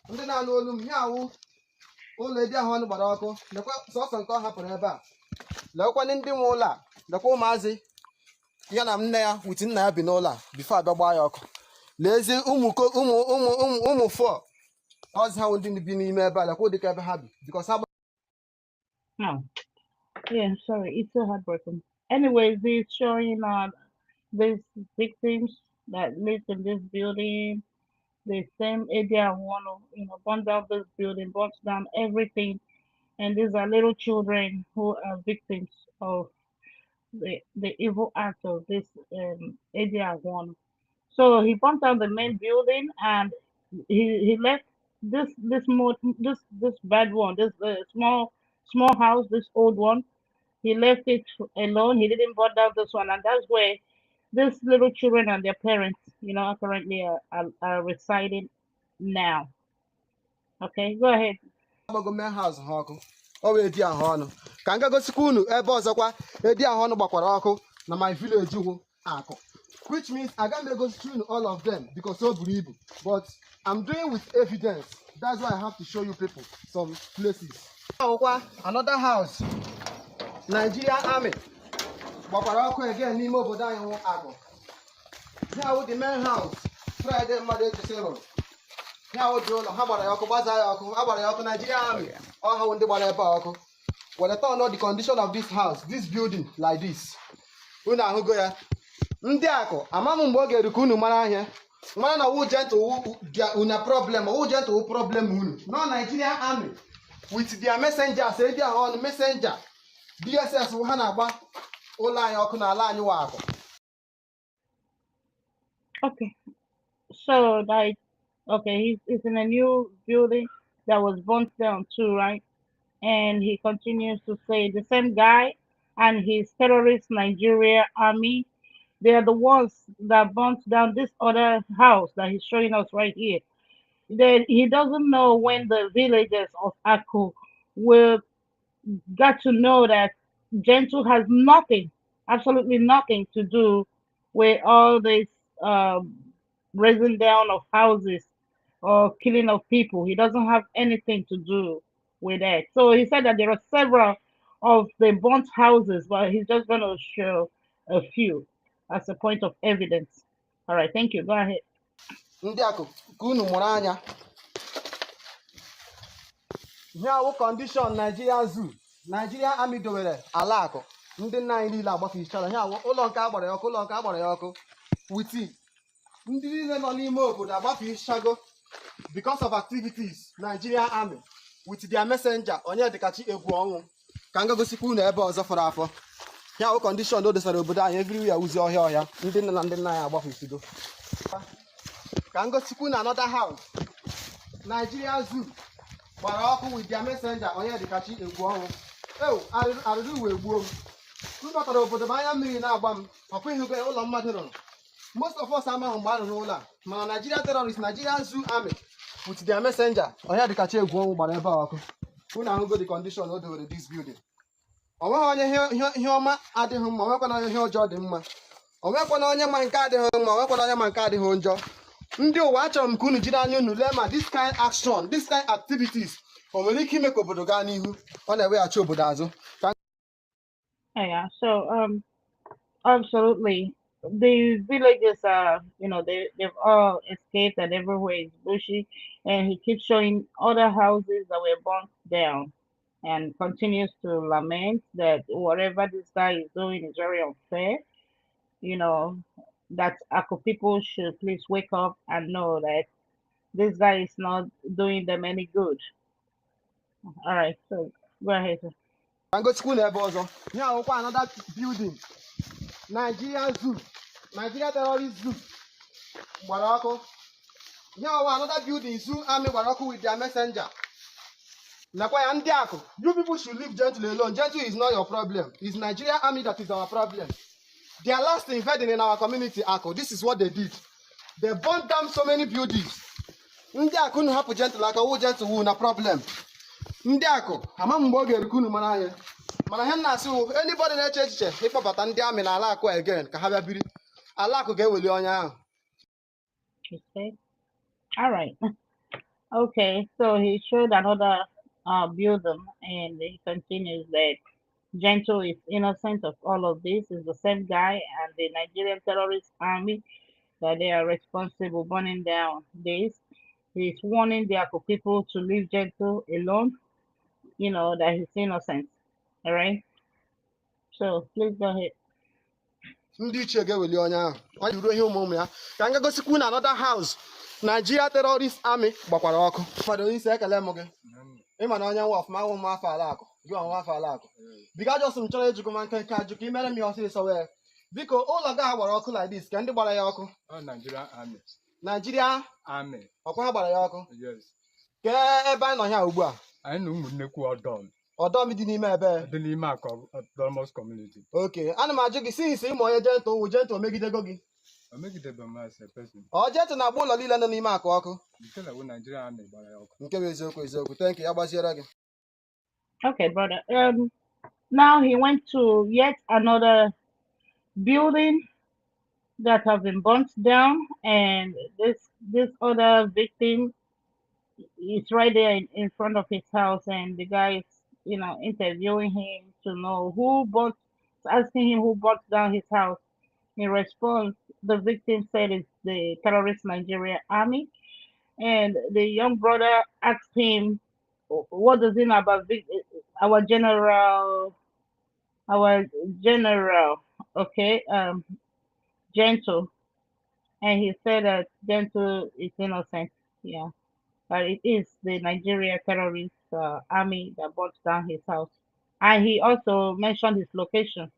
ndị na-anụ olu m, here ụlọ Eddie Ahwono gbara ọkụ. Lekwa sọsọ nke ọ hapụrụ ebe a. Lekwa ndị nwe ụlọ a, lekwa ụmụazị ya na nne ya with nna ya bi n'ụlọ a before abịa gbaa ya ọkụ. Lezie ụmụ four ọzọ ha ndị bi n'ime ebe a, lekwa dịka ebe ha bi because ha. Oh, yeah, sorry, it's so heartbreaking. Anyways, he's showing these victims that lived in this building, the same Eddie Ahwono, burnt down this building, burnt down everything, and these are little children who are victims of the evil act of this area one. So he burnt down the main building, and he left this bad one, this small house, this old one. He left it alone. He didn't burn down this one, and that's where these little children and their parents, are currently are residing now. Okay, go ahead. Government house ha ọkụ ọ wee di ahụ ọnụ ka m gagosikwa unu ebe ọzọkwa edi ahụ ọnụ gbakwara ọkụ na my village wụ akụ, which means agaghị m egosi unu all of them because o buru ibu, but I'm doing with evidence. That's why I have to show you people some places. Ahụkwa another house, Nigeria Army gbakwara ọkụ again n'ime obodo anyị wụ akụ. Here wụ the main house Friday mmadụ ejisi rụrụ. Here wụ the ụlọ ha gbara ya ọkụ, gbaza ya ọkụ, a gbara ya ọkụ. Nigeria Army ọ ha wụ ndị gbara ebe ọkụ. When I turn on the condition of this house, this building like this, unu ahụgo ya. Ndị akụ ama m mgbe ọ ga-eru ka unu mara ahịa mara na wụ gentle una problem, wụ gentle problem unu. No Nigeria Army with their messengers, edi ahụ ọnụ messenger DSS wụ ha na-agba ụlọ anyị ọkụ n'ala anyị wụ akụ. Okay, so he's in a new building that was burnt down too, right? And he continues to say the same guy and his terrorist Nigeria Army, they are the ones that burnt down this other house that he's showing us right here. He doesn't know when the villagers of Aku will get to know that Gentle has nothing, absolutely nothing to do with all this raising down of houses or killing of people. He doesn't have anything to do with that. So he said that there are several of the burnt houses, but he's just going to show a few as a point of evidence. All right, thank you. Go ahead. Ndị akụ ka unu mụrụ anya. Here condition Nigeria Zoo, Nigeria Army dowere ala akụ. Ndị nna anyị niile agbafichara. Here ụlọ nke agbara ya ọkụ, ụlọ nke agbara ya ọkụ. With it, ndị niile nọ n'ime obodo agbafichago because of activities Nigeria Army with their messenger onye dịkachi egwu ọnwụ. Ka m gagosikwa unu ebe ọzọ fọrọ afọ. Here condition o dosara obodo anyị everywhere uzi ọhịa ndị nne na ndị nna anyị agbafichigo. Ka m gosikwa unu another house, Nigeria Zoo gbara ọkụ with their messenger onye dịkachi egwu ọnwụ. Arụrụ wee gbuo m. M batara obodo m anya mmiri na-agba m ọkwa ịhụgo ụlọ mmadụ rụrụ. Most of us amaghị mgbe a rụrụ ụlọ a, mana Nigeria terrorist Nigeria Zoo Army with their messenger onye dịkachi egwu ọnwụ gbara ebe a ọkụ. Unu ahụgo the condition o dowere this building. O nweghị onye ihe ọma adịghị mma, onwekwana onye ihe ọjọọ dị mma, onwekwana onye ma nke adịghị mma, onwekwana onye ma nke adịghị njọ. Ndị ụwa achọrọ m ka unu jiri anya unu lee ma this kind action, this kind activities o nwere ike ime ka obodo gaa n'ihu, ọ na-eweghachi obodo azụ. Yeah, so absolutely. The villagers are, they've all escaped and everywhere is bushy. And he keeps showing other houses that were burnt down and continues to lament that whatever this guy is doing is very unfair. That Ako people should please wake up and know that this guy is not doing them any good. All right, so go ahead, sir. Ka m gosikwa unu ebe ọzọ. Here ahụkwa another building, Nigeria Zoo, Nigeria Terrorist Zoo gbara ọkụ. Here ahụkwa another building, Zoo Army gbara ọkụ with their messenger. Nakwa ya ndị akụ, you people should leave Gentle alone. Gentle is not your problem. It's Nigeria Army that is our problem. Their last invading in our community, Akụ, this is what they did. They burned down so many buildings. Ndị akụ unu hapụ Gentle aka, wụ Gentle wụ na problem. Ndị akụ ama mgbe ọ ga-eru ka unu mara anya, mana ihe na-asị wụ anybody na-eche echiche ịkpọbata ndị amị na ala akụ again ka ha bịa biri, ala akụ ga-eweli onye ahụ. Okay. All right. Okay, so he showed another building, and he continues that Gentle is innocent of all of this. Is the same guy and the Nigerian terrorist army that they are responsible burning down this. He's warning the Ako people to leave Gentle alone. That he's innocent. All right. So please go ahead. Ndị ichie ga-eweli onye ahụ. Ọ jụrụ ihe ụmụ ya. Ka m gagosikwa unu another house, Nigeria Terrorist Army gbakwara ọkụ. Fọdụ isi ekele m gị. Ịma na onye nwa ọfụma awụ m afọ ala akụ. Gị ọnwa afọ ala akụ. Bika just m chọrọ ịjụkọ ma nke ajụ ka imere m ya ọsịsọ wee. Biko ụlọ gị a gbara ọkụ like this ka ndị gbara ya ọkụ. Nigeria Army. Nigeria Army. Ọkwa ha gbara ya ọkụ. Yes. Ka ebe anyị nọ ya ugbu a. Anyị na ụmụnnekwu ọdọm. Ọdọm dị n'ime ebe. Dị n'ime Autonomous Community. Okay, ana m ajụ gị since ịmụ onye jentụ wụ jentụ megidego gị. O megidebe m as a person. Ọ jentụ na-agba ụlọ niile nọ n'ime akụ ọkụ. Nke na bụ Nigeria Army gbara ya ọkụ. Nke bụ eziokwu. Thank you. Ya gbaziere gị. Okay, brother. Now he went to yet another building that have been burnt down, and this other victim is right there in front of his house, and the guy is, interviewing him to know asking him who burnt down his house. In response, the victim said it's the terrorist Nigeria Army, and the young brother asked him, what does it know about our general, okay, Gentle, and he said that Gentle is innocent, yeah, but it is the Nigeria terrorist army that brought down his house, and he also mentioned his location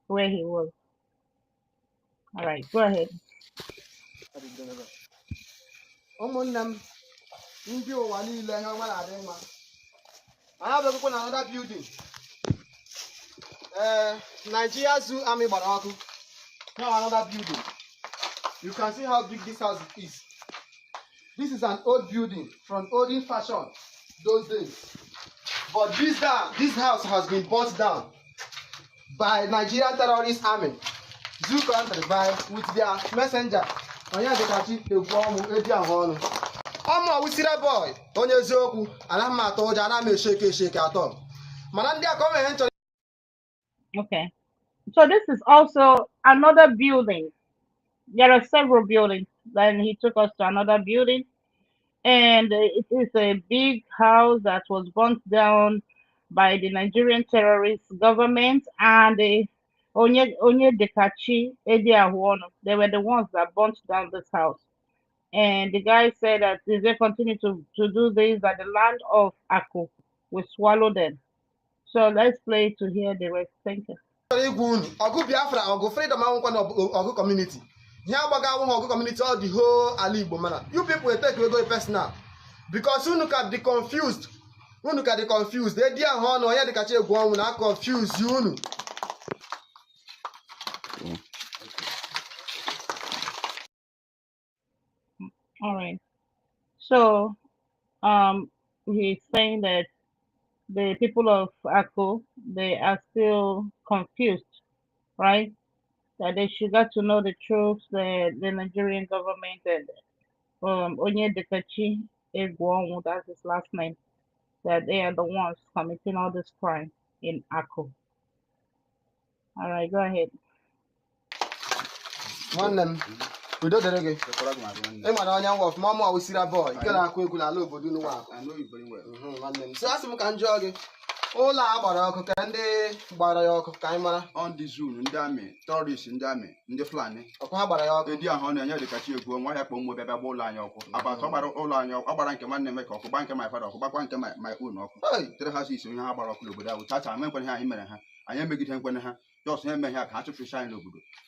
where he was. All right, go ahead. Ụmụnne m ndị ụwa niile ha nwa na-adị mma. Anyị abịakwukwa na another building. Nigeria Zoo Army gbara ọkụ. Now another building. You can see how big this house is. This is an old building from olden fashion those days. But this house has been burnt down by Nigeria Terrorist Army. Zoo country with their messenger. Onye dịkachi egwu ọmụ eji ahụ ọnụ. Ọmụ awụsire boy onye eziokwu anaghị m atọ ụjọ anaghị m esheke atọ. Mana ndị aka ọmụ ihe nchọrọ. Okay, so this is also another building. There are several buildings. Then he took us to another building, and it is a big house that was burnt down by the Nigerian terrorist government, and Onye Dekachi Ediahuono. They were the ones that burnt down this house. And the guy said that if they continue to do this, that the land of Aku will swallow them. So let's play to hear the rest. Thank you. Ogu Biafra, Ogu freedom Ogu community. Here Ogu community all the whole Ali Igbo man. You people will take go personal. Because you look at the confused. You look at the confused. They dear honor, yeah, the catch go on confused you. All right. So he's saying that the people of Akko, they are still confused, right? That they should get to know the truth, the Nigerian government and Onye Dekachi Egwonwu, that's his last name, that they are the ones committing all this crime in Akko. All right, go ahead. One them. We don't do it. I'm on your wife, Mama, we see that boy. Get a quick little over do no one. I know you very well. So that's some can jog it. All about can they Barayok, Kaimara On the zoo, in Dami, Tories in Dami, in the Flanny. of Barayok. The dear honey, and you catch you go, what happened with a bowl line about all on your Abaranka man, make off, bank my father, back my own. Hey, there has his in Habarak, without touch. I remember him. I am making him when I just him may have had to shine over.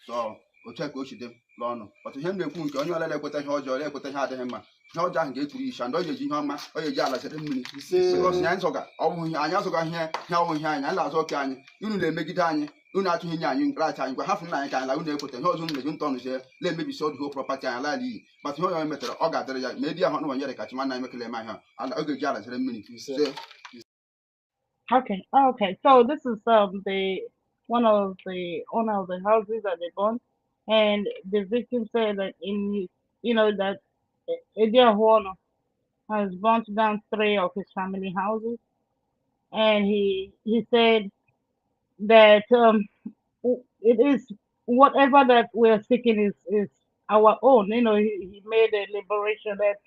So, we'll check what you did, Lorno. But to him, the Punk, on your letter, put a hold your leg, put a hat to him. No, Jan get to each and all your Jihama or your Jala said, you say, Yansoga, oh, I also got here, now we have and last okay, you know, they make it tiny. You not to him, you right time, but half a night, and I would put a hose on the Junton here, let me be sold whole property and lady. But no, I met or got there, maybe I don't know yet catch my name, make my hand, and I'll get Jala said a minute. You say, Okay. So this is one of the owner of the houses that they burned, and the victim said that that Ediahuono has burnt down 3 of his family houses, and he said that it is whatever that we're seeking is our own. He made a liberation that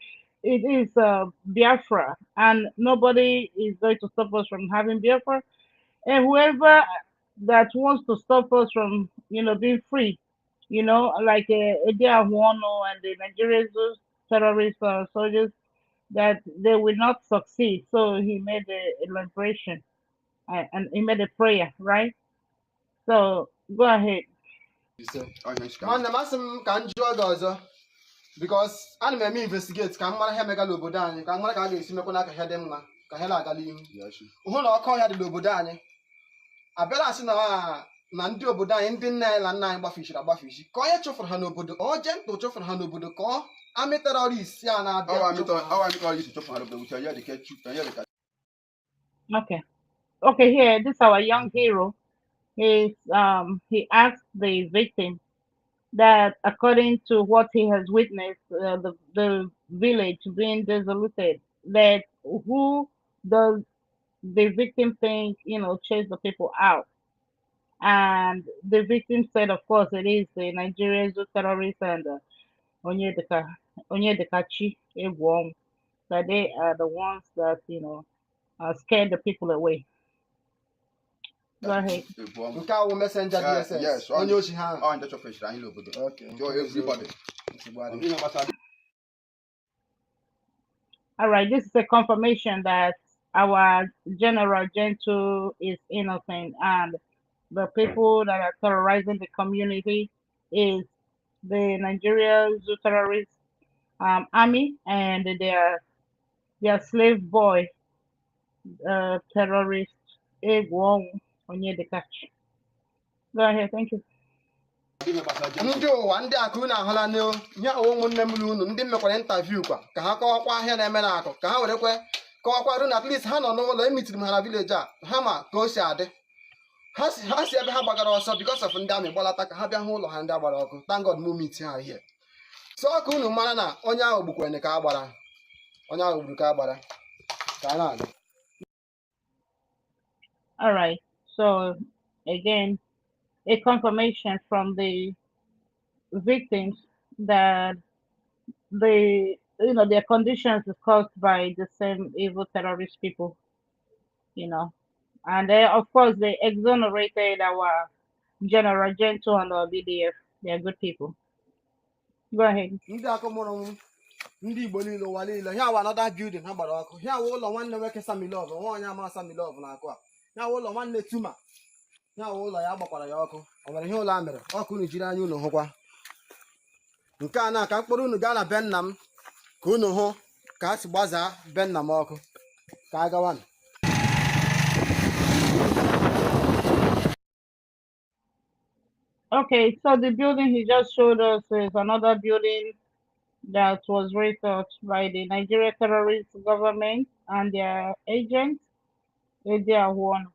it is Biafra, and nobody is going to stop us from having Biafra, and whoever that wants to stop us from, being free, like Ediahuono and the Nigerians, terrorist soldiers that they will not succeed. So he made a liberation and he made a prayer, right? So go ahead. nwanne m asị m ka m jụọ gị ọzọ because ana m eme investigate ka m mara ihe megala obodo anyị ka m mara ka a ga-esi mekwa n'aka ihe dị mma ka ihe na-agala ihu hụ na ọkụ ọhịa dị n'obodo anyị abịala asị na ndị obodo anyị ndị nna anyị na nna anyị gbafishiri agbafishi ka onye chụfụrụ ha n'obodo ọ jentụ chụfụrụ ha n'obodo ka ọ amị terọrist a na-abịa Okay, here this our young hero is he asked the victim that according to what he has witnessed, the village being desolated, that who does the victim think, chase the people out? And the victim said, of course, it is the Nigerian terrorists and Onyedikachi Egwom, that they are the ones that, scared the people away. Go ahead. nke a wụ messenger DSS onye ochi ha All right, this is a confirmation that our General Gentile is innocent and the people that are terrorizing the community is the Nigerian terrorist army and their slave boy terrorist Egwong Onyedikachi. Go ahead, thank you. ndị ụwa ndị akụ unu ahụla nye ụmụnne m unu ndị mekwara interview kwa ka ha kọwakwa ihe na-eme n'akụ ka ha werekwe kọwakwa ru na at least ha nọ n'ụlọ emitiri m ha na village a ha ma ka o si adị ha si ebe ha gbagara ọsọ because of ndị amị gbalata ka ha bịa hụ ụlọ ha ndị agbara ọkụ thank God moment ha here so ọkụ unu mara na onye ahụ gbukwere ka agbara onye ahụ gburu ka agbara ka a na-aga. All right, so again, a confirmation from the victims that their conditions is caused by the same evil terrorist people, and they, of course, they exonerated our General Gentile and our BDF. They are good people. Go ahead. ndị akụ mụrụ m ndị Igbo niile ụwa niile here wụ another building ha gbara ọkụ here wụ ụlọ nwanne nwoke Samilov nwa onye ama Samilov na akụ a here wụ ụlọ nwanne Tuma here wụ ụlọ ya gbakwara ya ọkụ o nwere ihe ụlọ a mere ọkụ unu jiri anya unu hụkwa nke a na ka mkpụrụ unu gaa na be nna m ka unu hụ ka a si gbazaa be nna m ọkụ ka a gawa. Okay, so the building he just showed us is another building that was researched by the Nigeria terrorist government and their agents. They are one.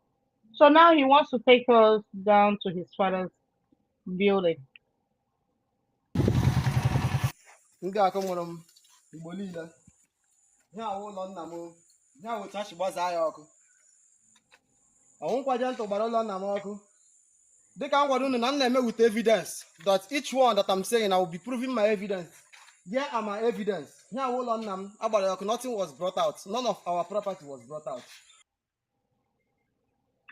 So now he wants to take us down to his father's building. ndị akụ mụrụ m Igbo niile ihe awụ ụlọ nna m ihe awụ chachi gbazaa ya ọkụ ọnwụkwaje ntụ gbara ụlọ nna m ọkụ dịka m gwara unu na m na-eme with evidence that each one that I'm saying I will be proving my evidence. Here are my evidence. Here awụ ụlọ nna m agbara ya ọkụ, nothing was brought out, none of our property was brought out.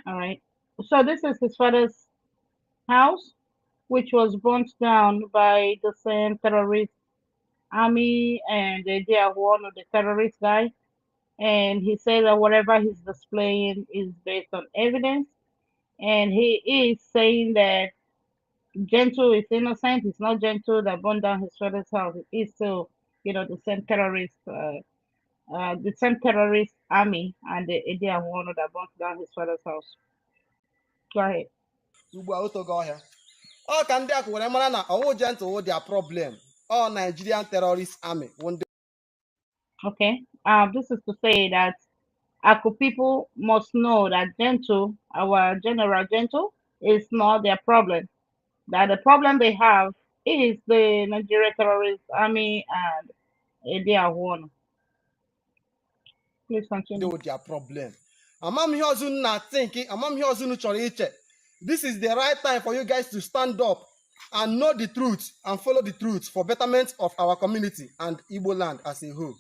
All right, so this is his father's house, which was burnt down by the same terrorist army, and they are one of the terrorist guy. And he said that whatever he's displaying is based on evidence, and he is saying that Gentile is innocent. It's not Gentile that burned down his father's house. It is still, the same terrorist, the same terrorist army, and they are one that burned down his father's house. Go ahead. ugbu a otogo ọhịa ọ ka ndị akụ were mara na ọwụ Gentile their problem all Nigerian terrorist army. Okay. This is to say that Aku people must know that Gentile, our General Gentile, is not their problem. That the problem they have is the Nigeria terrorist army and they are one. Please continue. With their problem. Amam ihe ọzọ unu na-think, amam ihe ọzọ unu chọrọ iche. This is the right time for you guys to stand up and know the truth and follow the truth for betterment of our community and Igbo land as a whole.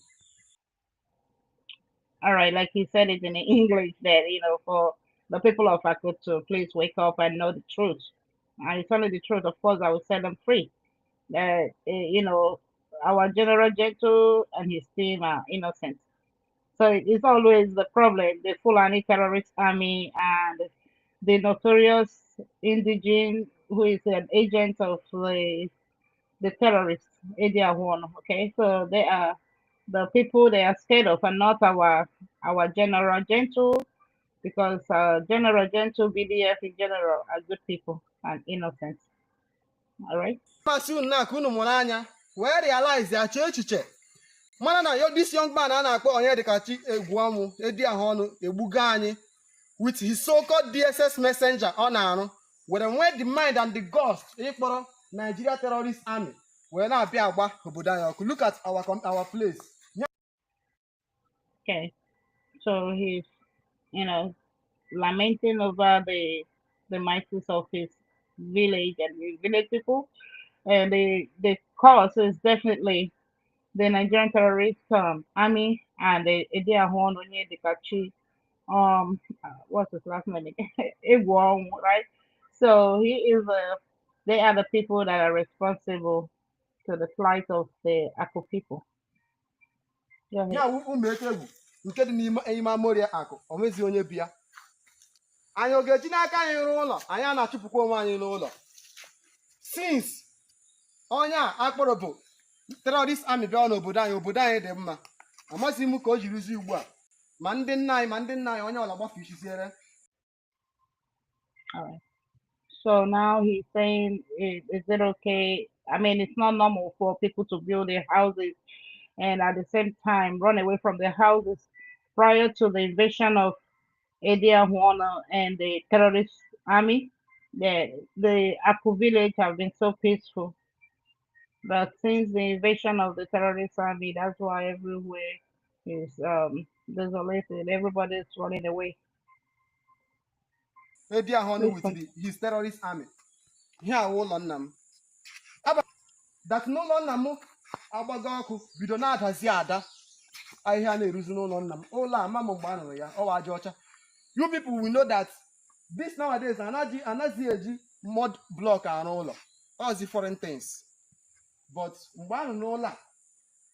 All right, like he said it in English, that for the people of Aku to please wake up and know the truth. And it's only the truth, of course, I will set them free. That our General Gentle and his team are innocent. So it's always the problem, the Fulani terrorist army and the notorious indigene who is an agent of the terrorists, Edia One. Okay, so they are the people they are scared of, and not our General Gentle, because General Gentle, BDF in general are good people and innocent. All right. Masị unu na-akụ unu mụrụ anya wee realize ya chee echiche mana na this young man a na-akpọ Onyedikachi Egwuọmụ edi ahụ ọnụ egbuga anyị with his so-called DSS messenger ọ na-arụ were nwee the mind and the guts ịkpọrọ Nigeria terrorist army wee na-abịa agba obodo anyị ọkụ. Look at our place. Okay. So he's, lamenting over the misses of his village and the village people. And the cause is definitely the Nigerian terrorist army and the Edia Horn Onyedikachi, what's his last name? Egwuọmụ, right? So they are the people that are responsible to the plight of the Akụ people. Go ahead. Ya ụmụ egwu nke dị n'ime Amoria akụ o nwezi onye bịa anyị ọ ga-eji n'aka anyị rụọ ụlọ anyị a na-achụpụkwa onwe anyị n'ụlọ since onye a akpọrọ bụ terrorist army bịa n'obodo anyị dị mma amasị m ka o jirizi ugbu a ma ndị nna anyị onye ọla gbafu isiziere. All right. So now he's saying, is it okay? I mean, it's not normal for people to build their houses and at the same time run away from their houses prior to the invasion of Edia Huana and the terrorist army. The Akụ village have been so peaceful. But since the invasion of the terrorist army, that's why everywhere is desolated. Everybody's running away. Edia Huana with his terrorist army. Here ụlọ nna m. That n'ụlọ nna m agbago ọkụ bido na-adazi ada ahịhịa na-eruzi n'ụlọ nna m ụlọ ama m mgbe a nụrụ ya ọwa aja ọcha. You people will know that this nowadays anaghị eji mud block arụ ụlọ all the foreign things. But mgbe a nụ n'ụlọ a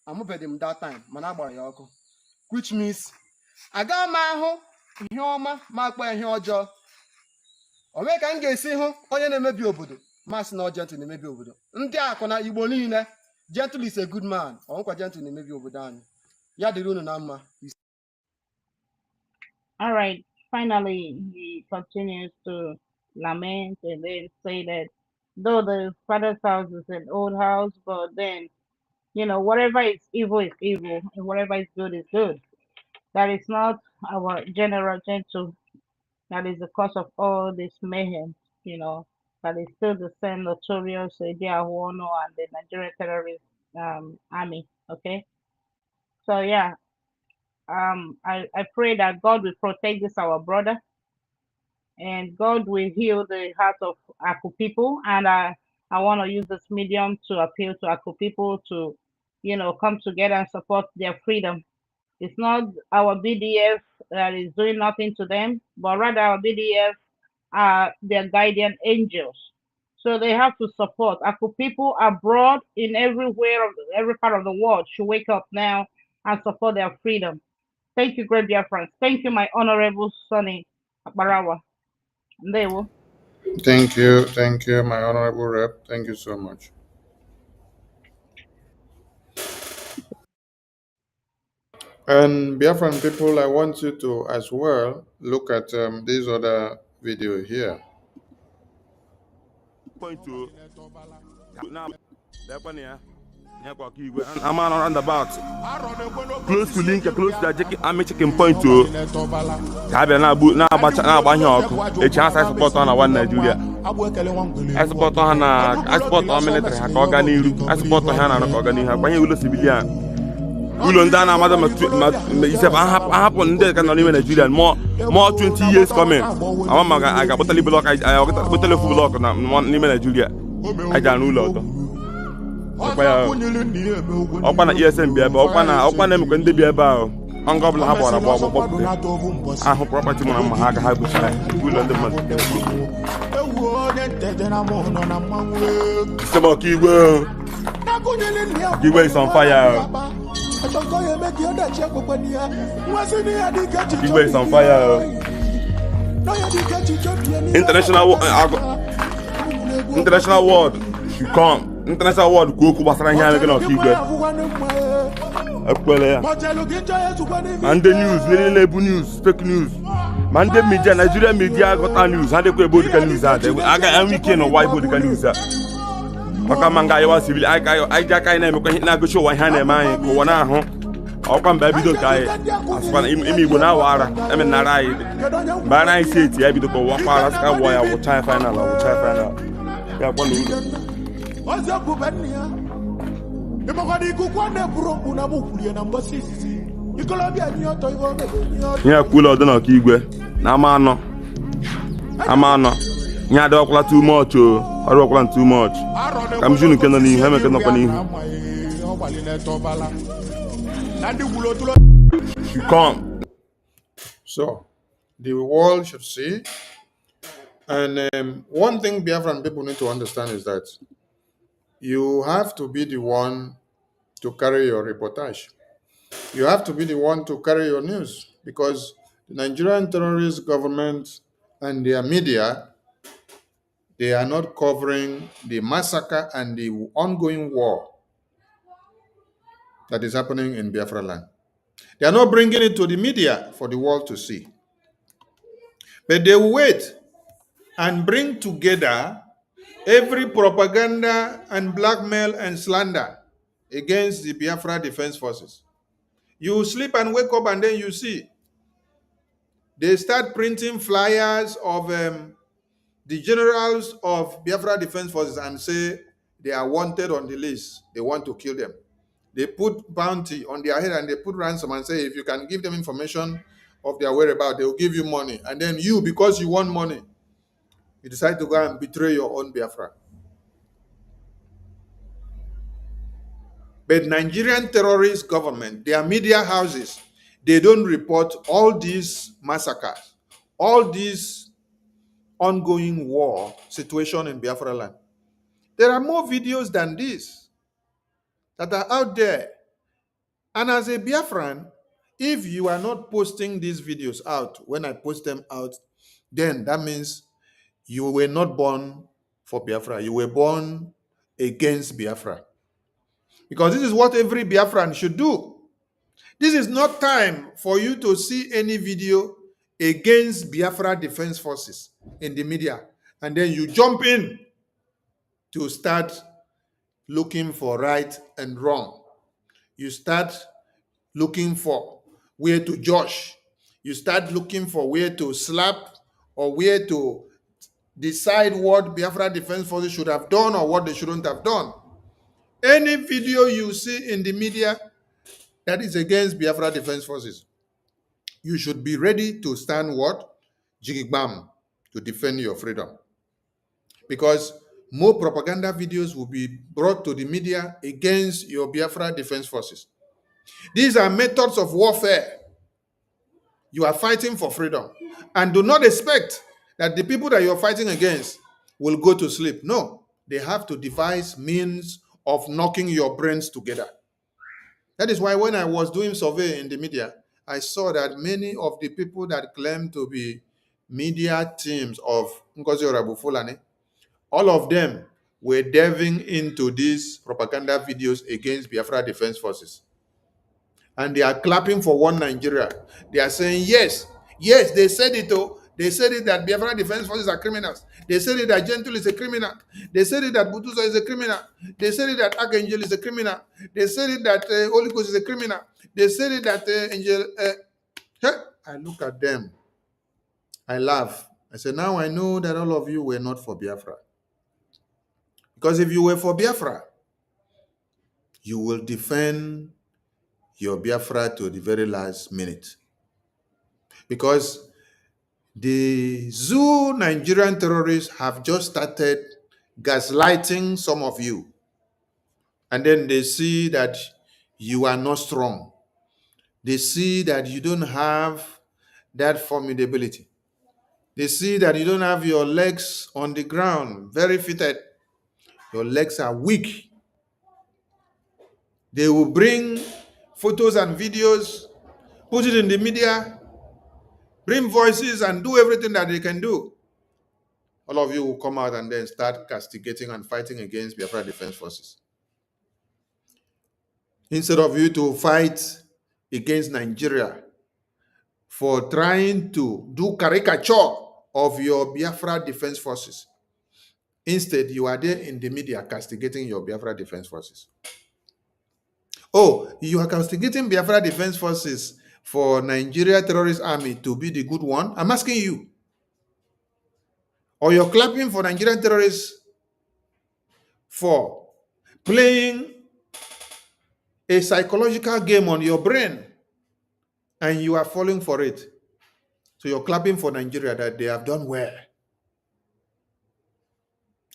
amụbeghị m that time mana agbara ya ọkụ, which means agaghị m ahụ ihe ọma ma akpa ihe ọjọọ. Onwe ka m ga-esi hụ onye na-emebi obodo masị na Gentle na-emebi obodo. Ndị akụ na Igbo niile, Gentle is a good man. Ọ nkwa Gentle na-emebi obodo anyị. Ya dịrị unu na mma. All right. Finally, he continues to lament and then say that though the father's house is an old house, but then, whatever is evil, and whatever is good. That is not our General Gentle. That is the cause of all this mayhem, that is still the same notorious Edia Huono and the Nigerian terrorist army, okay? So, yeah. I pray that God will protect this our brother, and God will heal the heart of Akụ people. And I want to use this medium to appeal to Akụ people to, come together and support their freedom. It's not our BDF that is doing nothing to them, but rather our BDF are their guardian angels. So they have to support. Akụ people abroad in every part of the world should wake up now and support their freedom. Thank you, great Biafrans. Thank you, my honorable Sonny Barawa. Ndewo. Thank you, my honorable rep. Thank you so much. And Biafran people, I want you to as well look at this other video here. I'm on roundabout. Close to link, close to the army checking point to have a now chance I support on one Nigeria. I support on military, I support on Hana, when you lose civilian. We learn that madam happened there can even Nigeria more 20 years coming. I got totally block, I got totally full block on one Nigeria. I don't know. Open an ESM, open them can be about Ungobble Habo. I hope property on Mahaga Habu. We learn the money. Sabaki well. Igwe is on fire. Igwe is on fire. International world should come. International world go kubasara ihe ameke na Igwe. Ekwele ya. And the news, nebu news, fake news. Man, the media, Nigeria media got news. How they go about the news? I got weekend or why about the news? Maka manga yawa civil. I just can't even go show why hand man. Go wana ho. I'll come baby do kai. As far imi go na wara. I mean narai. But I say it. I be to go walk para. Ska why I will try final. I will try final. Yeah, one minute. Yeah, cool out na Igwe. Na mano. Amano. Nya do okla too much o. Aro okla too much. Kam junu kena ni heme kena pa ni. You come. So, the world should see. And one thing Biafran people need to understand is that you have to be the one to carry your reportage. You have to be the one to carry your news, because the Nigerian terrorist government and their media, they are not covering the massacre and the ongoing war that is happening in Biafra land. They are not bringing it to the media for the world to see. But they wait and bring together every propaganda and blackmail and slander against the Biafra Defense Forces. You sleep and wake up and then you see. They start printing flyers of the generals of Biafra Defense Forces and say they are wanted on the list. They want to kill them. They put bounty on their head and they put ransom and say if you can give them information of their whereabouts, they will give you money. And then you, because you want money, you decide to go and betray your own Biafra. But Nigerian terrorist government, their media houses, they don't report all these massacres, all these ongoing war situation in Biafra land. There are more videos than this that are out there. And as a Biafran, if you are not posting these videos out, when I post them out, then that means you were not born for Biafra. You were born against Biafra. Because this is what every Biafran should do. This is not time for you to see any video against Biafra Defense Forces in the media. And then you jump in to start looking for right and wrong. You start looking for where to judge. You start looking for where to slap or where to decide what Biafra Defense Forces should have done or what they shouldn't have done. Any video you see in the media that is against Biafra Defense Forces, you should be ready to stand what? Jigigbam, to defend your freedom. Because more propaganda videos will be brought to the media against your Biafra Defense Forces. These are methods of warfare. You are fighting for freedom. And do not expect that the people that you're fighting against will go to sleep. No, they have to devise means of knocking your brains together. That is why when I was doing survey in the media, I saw that many of the people that claim to be media teams of Ngozi Orabu-Fulani, all of them were delving into these propaganda videos against Biafra Defense Forces. And they are clapping for one Nigeria. They are saying, yes, they said it. Oh, they said it that Biafra Defense Forces are criminals. They said it that Gentle is a criminal. They said it that Butuso is a criminal. They said it that Archangel is a criminal. They said it that Holy Ghost is a criminal. They said it that Angel. I look at them. I laugh. I say, now I know that all of you were not for Biafra. Because if you were for Biafra, you will defend your Biafra to the very last minute. Because the zoo Nigerian terrorists have just started gaslighting some of you. And then they see that you are not strong. They see that you don't have that formidability. They see that you don't have your legs on the ground, very fitted. Your legs are weak. They will bring photos and videos, put it in the media, bring voices and do everything that they can do. All of you will come out and then start castigating and fighting against Biafra Defense Forces. Instead of you to fight against Nigeria for trying to do caricature of your Biafra Defense Forces, instead you are there in the media castigating your Biafra Defense Forces. Oh, you are castigating Biafra Defense Forces for Nigeria Terrorist Army to be the good one? I'm asking you. Or you're clapping for Nigerian terrorists for playing a psychological game on your brain and you are falling for it. So you're clapping for Nigeria that they have done well.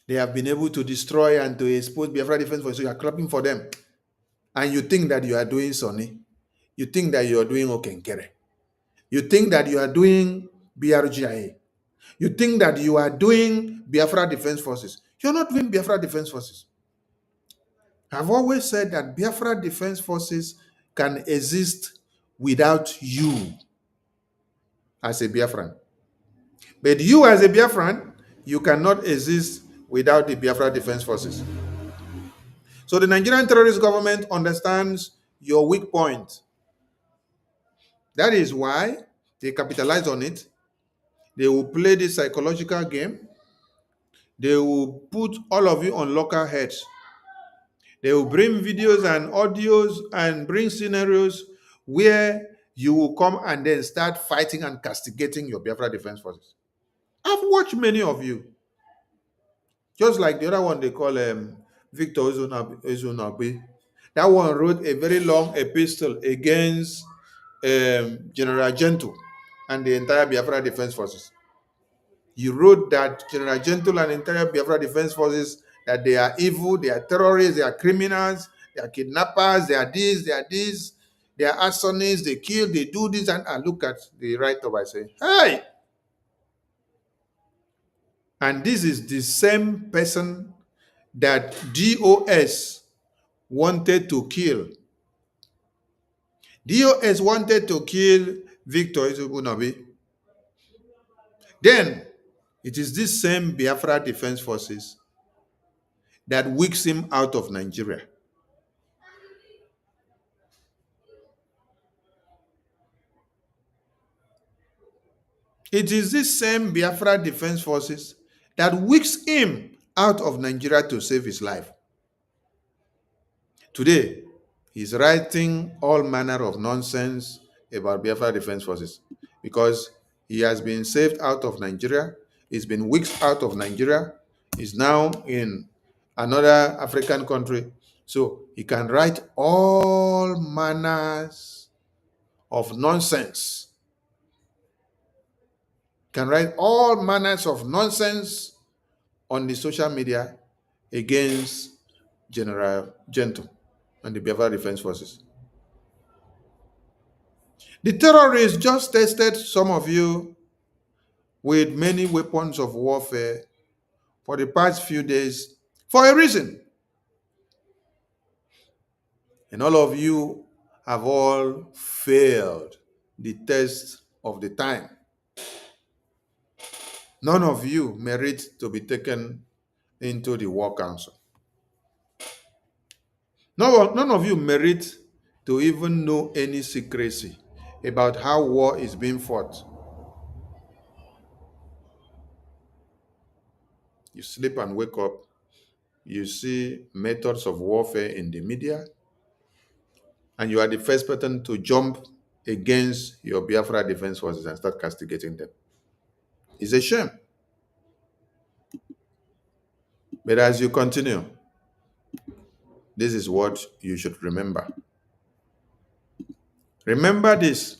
They have been able to destroy and to expose Biafra Defense Forces. So you are clapping for them. And you think that you are doing Sonny. You think that you are doing Okenkere. You think that you are doing BRGIA. You think that you are doing Biafra Defense Forces. You're not doing Biafra Defense Forces. I've always said that Biafra Defense Forces can exist without you as a Biafran. But you as a Biafran, you cannot exist without the Biafra Defense Forces. So the Nigerian terrorist government understands your weak point. That is why they capitalize on it. They will play this psychological game. They will put all of you on lockerheads. They will bring videos and audios and bring scenarios where you will come and then start fighting and castigating your Biafra Defense Forces. I've watched many of you. Just like the other one they call Victor Ezunabi. That one wrote a very long epistle against General Gentle and the entire Biafra Defense Forces. You wrote that General Gentle and the entire Biafra Defense Forces, that they are evil, they are terrorists, they are criminals, they are kidnappers, they are this, they are arsonists, they kill, they do this, and I look at the write-up, I say, hey! And this is the same person that DOS wanted to kill. DOS wanted to kill Victor Izubunabi. Then, it is this same Biafra Defense Forces that weeks him out of Nigeria. It is this same Biafra Defense Forces that weeks him out of Nigeria to save his life. Today, he's writing all manner of nonsense about Biafra Defense Forces because he has been saved out of Nigeria. He's been weeks out of Nigeria. He's now in another African country. So he can write all manners of nonsense. Can write all manners of nonsense on the social media against General Gentle and the Biafra Defense Forces. The terrorists just tested some of you with many weapons of warfare for the past few days for a reason. And all of you have all failed the test of the time. None of you merit to be taken into the War Council. None of you merit to even know any secrecy about how war is being fought. You sleep and wake up, you see methods of warfare in the media, and you are the first person to jump against your Biafra Defense Forces and start castigating them. It's a shame. But as you continue, this is what you should remember. Remember this,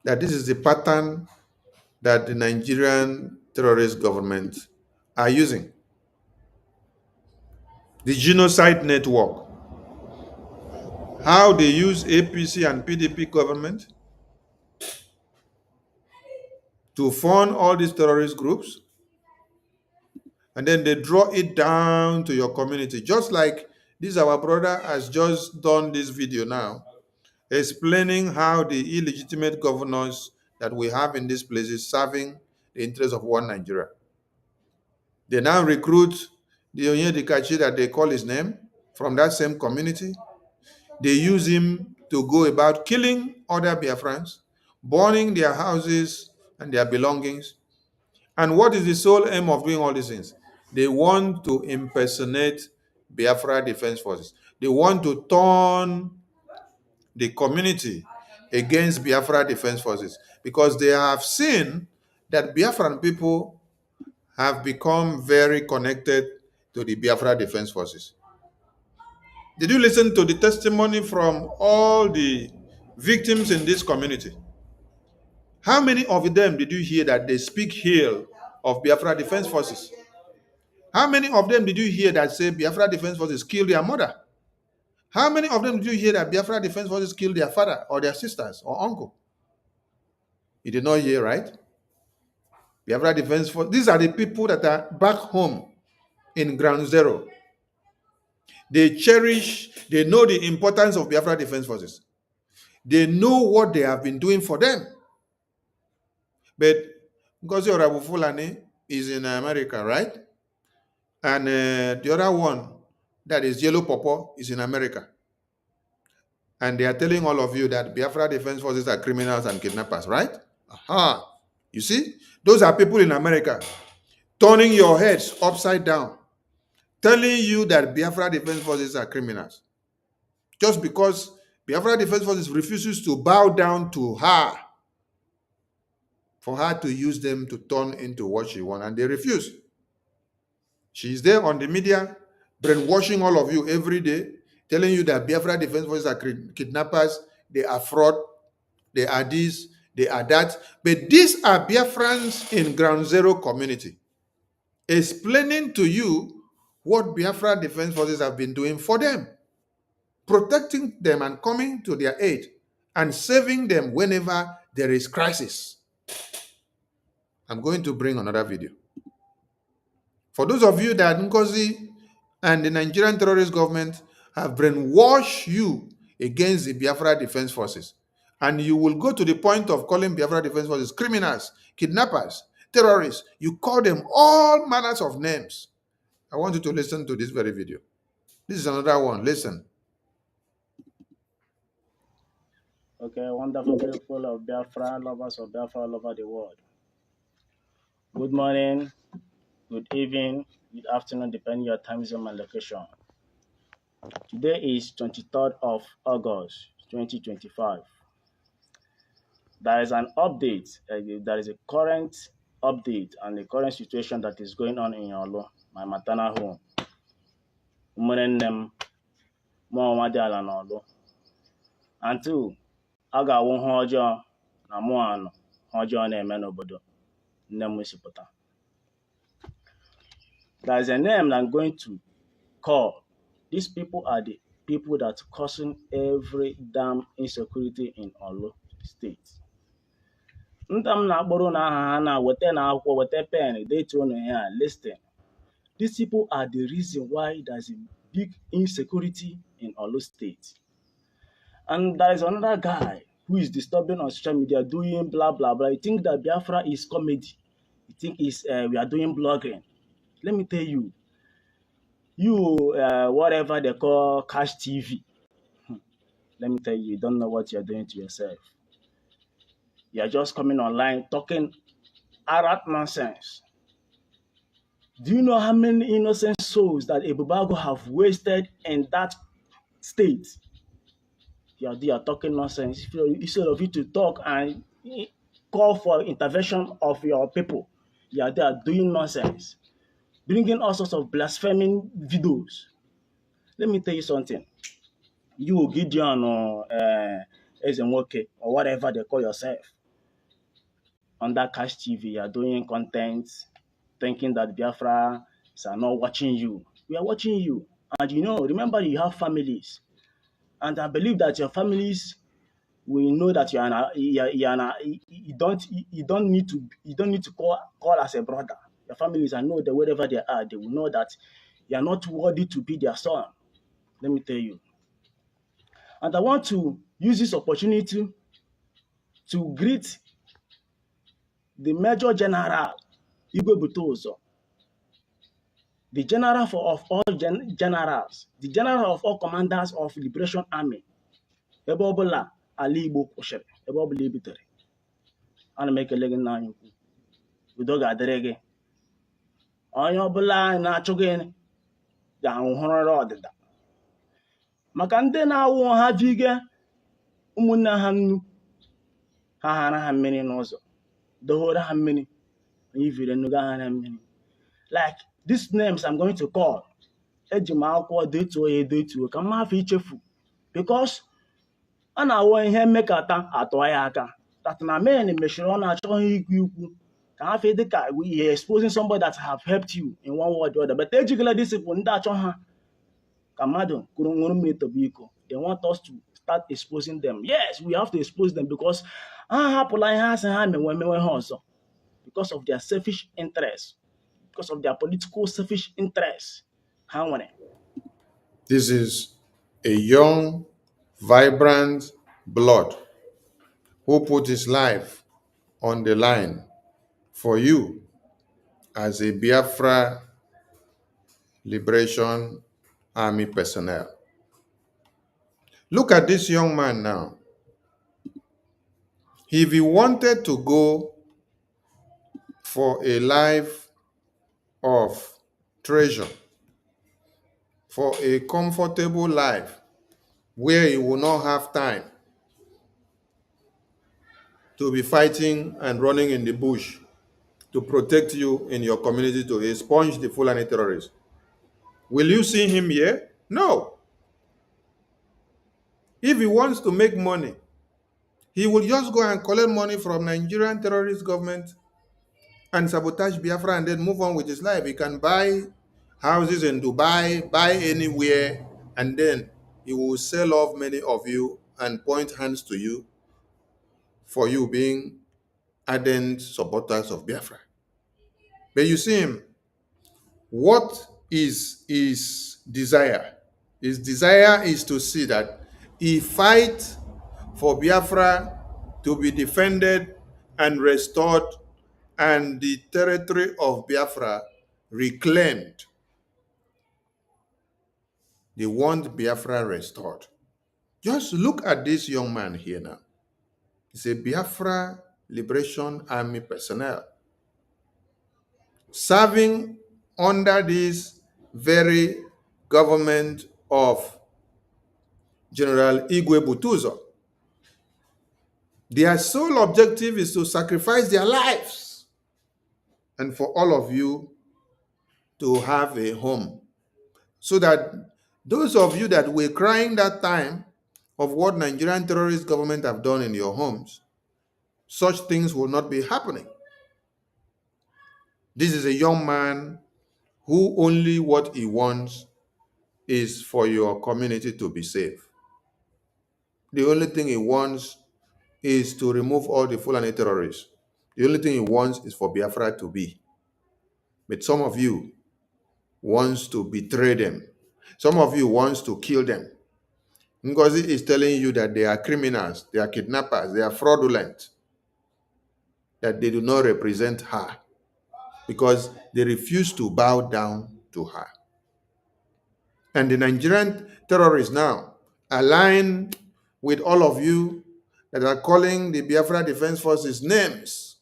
that this is the pattern that the Nigerian terrorist government are using. The genocide network. How they use APC and PDP government to fund all these terrorist groups, and then they draw it down to your community, just like This our brother has just done this video now, explaining how the illegitimate governors that we have in these places serving the interests of one Nigeria. They now recruit the Onyedikachi that they call his name from that same community. They use him to go about killing other Biafrans, burning their houses and their belongings. And what is the sole aim of doing all these things? They want to impersonate Biafra Defense Forces. They want to turn the community against Biafra Defense Forces because they have seen that Biafran people have become very connected to the Biafra Defense Forces. Did you listen to the testimony from all the victims in this community? How many of them did you hear that they speak ill of Biafra Defense Forces? How many of them did you hear that say Biafra Defense Forces killed their mother? How many of them did you hear that Biafra Defense Forces killed their father or their sisters or uncle? You did not hear, right? Biafra Defense Force. These are the people that are back home in ground zero. They cherish, they know the importance of Biafra Defense Forces. They know what they have been doing for them. But Ngozi Orabufulani is in America, right? And the other one, that is Yellow Popo, is in America. And they are telling all of you that Biafra Defense Forces are criminals and kidnappers, right? Aha. You see? Those are people in America turning your heads upside down, telling you that Biafra Defense Forces are criminals. Just because Biafra Defense Forces refuses to bow down to her, for her to use them to turn into what she wants, and they refuse. She's there on the media, brainwashing all of you every day, telling you that Biafra Defense Forces are kidnappers, they are fraud, they are this, they are that. But these are Biafrans in Ground Zero community, explaining to you what Biafra Defense Forces have been doing for them, protecting them and coming to their aid and saving them whenever there is crisis. I'm going to bring another video. For those of you that Ngozi and the Nigerian terrorist government have brainwashed you against the Biafra Defense Forces, and you will go to the point of calling Biafra Defense Forces criminals, kidnappers, terrorists, you call them all manners of names. I want you to listen to this very video. This is another one. Listen. Okay, wonderful people of Biafra, lovers of Biafra all over the world. Good morning, good evening, good afternoon, depending your time zone and location. Today is 23rd of August, 2025. There is an update, there is a current update and the current situation that is going on in Yolo, my maternal home. Until I got one hojo, na hojo na-eme n'obodo nne m si pụta. There is a name that I'm going to call. These people are the people that causing every damn insecurity in Olo State. Ntam na agboro na aha na wete na akwụkwọ wete pen they throw no here listen. These people are the reason why there's a big insecurity in Olo State. And there is another guy who is disturbing on social media doing blah blah blah. You think that Biafra is comedy? You think is we are doing blogging? Let me tell you, whatever they call cash TV. Let me tell you, you don't know what you're doing to yourself. You're just coming online talking Arab nonsense. Do you know how many innocent souls that Ebubago have wasted in that state? You're there talking nonsense. Instead of you to talk and call for intervention of your people, you're there doing nonsense, bringing all sorts of blaspheming videos. Let me tell you something. You, Gideon, or Ezenwoke, or whatever they call yourself, on that Cash TV, you are doing content, thinking that Biafra are not watching you. We are watching you. And you know, remember you have families. And I believe that your families will know that you don't need to call as a brother. Your families, I know that wherever they are, they will know that you are not worthy to be their son. Let me tell you. And I want to use this opportunity to greet the Major General Igwe Butozo, the general of all generals, the general of all commanders of Liberation Army. Ebe ọbụla ala Igbo kwụsịrị, ebe ọbụla ebitere, ana m ekele gị nna anyị ukwu. Udo ga-adịrị gị. Onye ọbụla na-achụ gị ga-ahụrịrị ọdịda. Maka ndị na-awụ ha vige ụmụnne ha nnu, ha hara ha mmiri n'ụzọ, dohore ha mmiri, anyị vire nnu ga hara mmiri. Like these names I'm going to call, eji m akwụkwọ detuo ya edetuo ka mma afọ ichefu, because a na-awụ ihe mmekọta atụọ ya aka. That na men mechiri ọ na-achọghị ikwu ikwu ka ha fee dịka we exposing somebody that have helped you in one way or the other. But ejigala discipline ndị achọ ha ka mmadụ kwuru nwụrụ mmiri tobe iko. They want us to start exposing them. Yes, we have to expose them because ha hapụla ihe asị ha mewe ha ọzọ because of their selfish interests, because of their political selfish interests. Ha nwere. This is a young, vibrant blood who put his life on the line for you as a Biafra Liberation Army personnel. Look at this young man now. If he wanted to go for a life of treasure, for a comfortable life where he will not have time to be fighting and running in the bush to protect you in your community, to expunge the Fulani terrorists, will you see him here? No. If he wants to make money, he will just go and collect money from Nigerian terrorist government and sabotage Biafra and then move on with his life. He can buy houses in Dubai, buy anywhere, and then he will sell off many of you and point hands to you for you being ardent supporters of Biafra. But you see him, what is his desire? His desire is to see that he fights for Biafra to be defended and restored and the territory of Biafra reclaimed. They want Biafra restored. Just look at this young man here now. He's a Biafra Liberation Army personnel serving under this very government of General Igwe Butuzo. Their sole objective is to sacrifice their lives and for all of you to have a home, so that those of you that were crying that time of what Nigerian terrorist government have done in your homes, such things will not be happening. This is a young man who only what he wants is for your community to be safe. The only thing he wants is to remove all the Fulani terrorists. The only thing he wants is for Biafra to be. But some of you wants to betray them. Some of you wants to kill them. Ngozi is telling you that they are criminals, they are kidnappers, they are fraudulent, that they do not represent her because they refuse to bow down to her. And the Nigerian terrorists now align with all of you that are calling the Biafra Defense Forces names,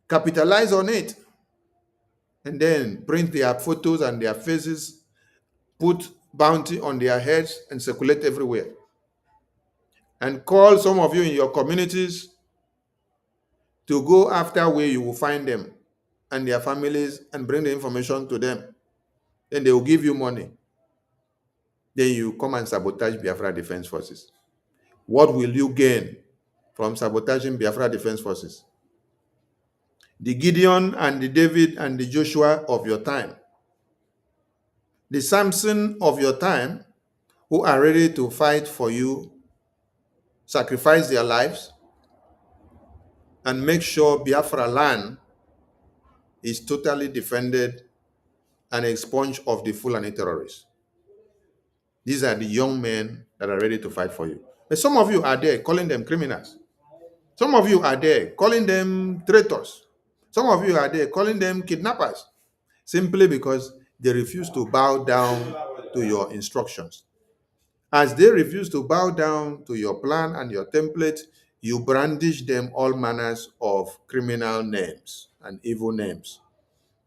capitalize on it, and then print their photos and their faces, put bounty on their heads and circulate everywhere. And call some of you in your communities to go after where you will find them and their families and bring the information to them. Then they will give you money. Then you come and sabotage Biafra Defense Forces. What will you gain from sabotaging Biafra Defense Forces? The Gideon and the David and the Joshua of your time, the Samson of your time, who are ready to fight for you, sacrifice their lives, and make sure Biafra land is totally defended and expunged of the Fulani terrorists. These are the young men that are ready to fight for you. But some of you are there calling them criminals. Some of you are there calling them traitors. Some of you are there calling them kidnappers, simply because they refuse to bow down to your instructions. As they refuse to bow down to your plan and your template, you brandish them all manners of criminal names and evil names.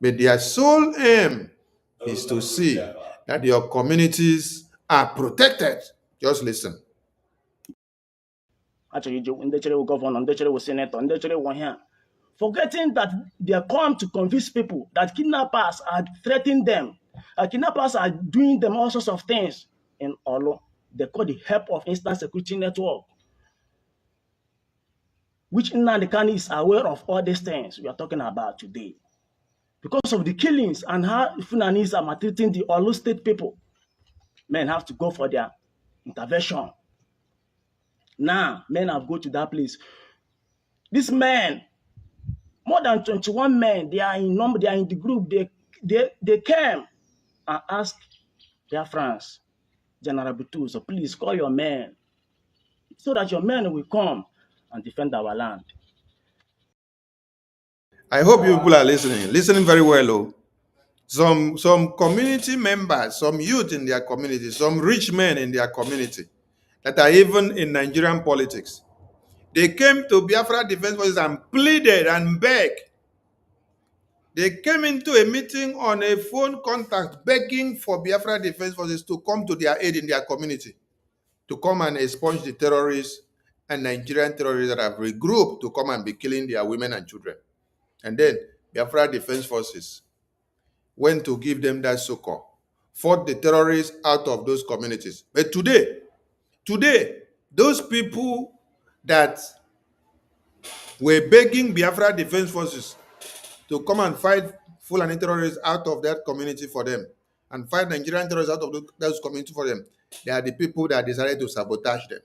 But their sole aim is to see that your communities are protected. Just listen. Actually, ndị chere wụ gọvanọ, ndị chere wụ senator, ndị chere wụ here, forgetting that they come to convince people that kidnappers are threatening them. Kidnappers are doing them all sorts of things. In Olo, they call the help of instant security network, which Nnamdi Kanu is aware of all these things we are talking about today. Because of the killings and how Funanis are maltreating the Olo state people, men have to go for their intervention. Now, men have go to that place. These men, more than 21 men, they are in number, they are in the group. They came and asked Biafrans, General Butu, so please call your men so that your men will come and defend our land. I hope you people are listening very well. Oh. Some community members, some youth in their community, some rich men in their community that are even in Nigerian politics, they came to Biafra Defense Forces and pleaded and begged. They came into a meeting on a phone contact begging for Biafra Defense Forces to come to their aid in their community, to come and expunge the terrorists and Nigerian terrorists that have regrouped to come and be killing their women and children. And then Biafra Defense Forces went to give them that succor, fought the terrorists out of those communities. But today, those people that were begging Biafra Defense Forces to come and fight Fulani terrorists out of that community for them and fight Nigerian terrorists out of those community for them, they are the people that decided to sabotage them.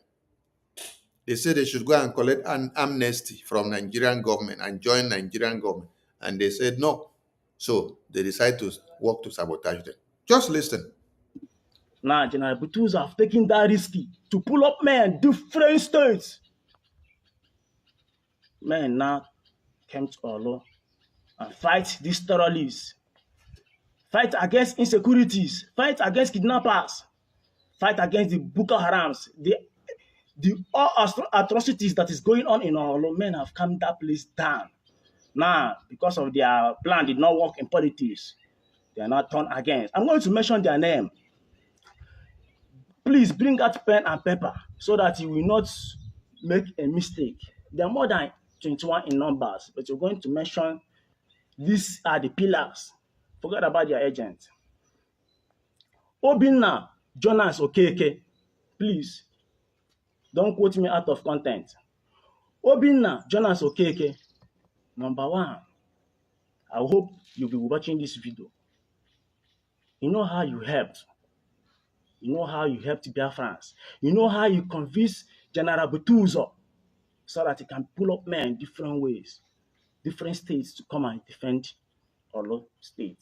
They said they should go and collect an amnesty from Nigerian government and join Nigerian government. And they said no. So they decided to work to sabotage them. Just listen. Now, General Butus have taken that risky to pull up men, different states. Men now came to Olo and fight these terrorists, fight against insecurities, fight against kidnappers, fight against the Boko Harams, the all atrocities that is going on in Olo. Men have calmed that place down. Now, because of their plan did not work in politics, they are not turned against. I'm going to mention their name. Please bring out pen and paper so that you will not make a mistake. There are more than 21 in numbers, but you're going to mention these are the pillars. Forget about their agent. Obinna Jonas Okeke, please don't quote me out of content. Obinna Jonas Okeke, number one. I hope you'll be watching this video. You know how you helped. You know how you helped Biafrans. You know how you convinced General Butuzo so that he can pull up men in different ways, different states to come and defend Olo State.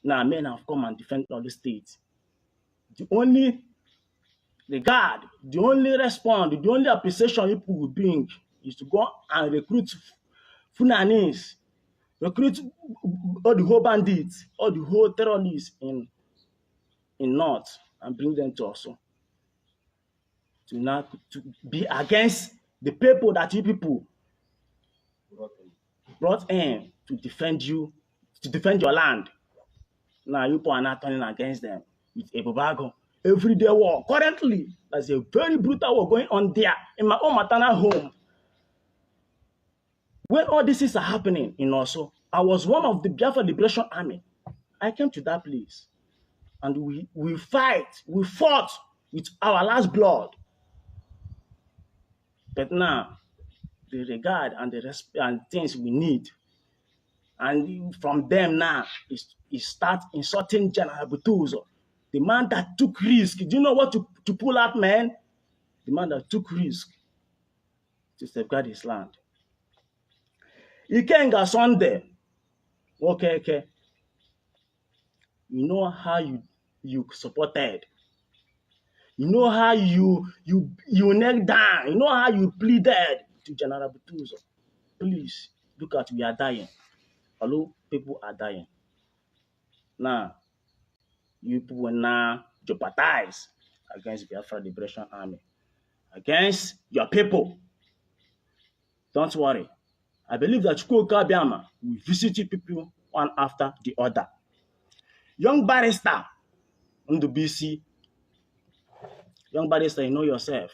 Now men have come and defend Olo State. The only regard, the only response, the only appreciation people will bring is to go and recruit Funanis, recruit all the whole bandits, all the whole terrorists in North and bring them to us to be against the people that you people brought in to defend you, to defend your land. Now you people are not turning against them with Ebobago. Everyday war. Currently, there's a very brutal war going on there in my own maternal home. When all this is happening in Oso, I was one of the Biafra Liberation Army. I came to that place and we fought with our last blood. But now, the regard and the respect and things we need, and from them now, is start insulting General Butuzo, the man that took risk. Do you know what to pull out, man? The man that took risk to safeguard his land. Ikenga Sunday, okay. You know how you supported You know how you knelt down. You know how you pleaded to General Butuzo. Please, look at, we are dying. Although people are dying. Now, you people will now jeopardize against Biafra Liberation Army. Against your people. Don't worry. I believe that Chukwuka Biama will visit you people one after the other. Young barrister, BC. Young barrister, you know yourself.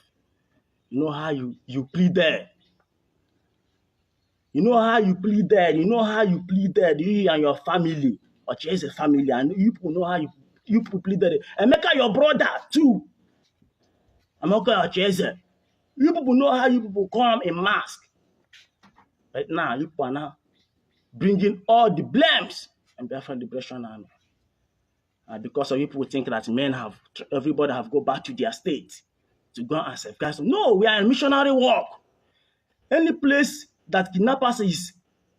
You know how you pleaded. You know how you pleaded. You know how you pleaded. You and your family, or just a family, and you people know how you people pleaded. And Emeka, your brother too. Amaka Ocheze. You people know how you people come in mask. Right now, you people are now bringing all the blames and Biafra Liberation Army. Because of people think that everybody have go back to their state to go and safeguard. No, we are in missionary work. Any place that kidnappers is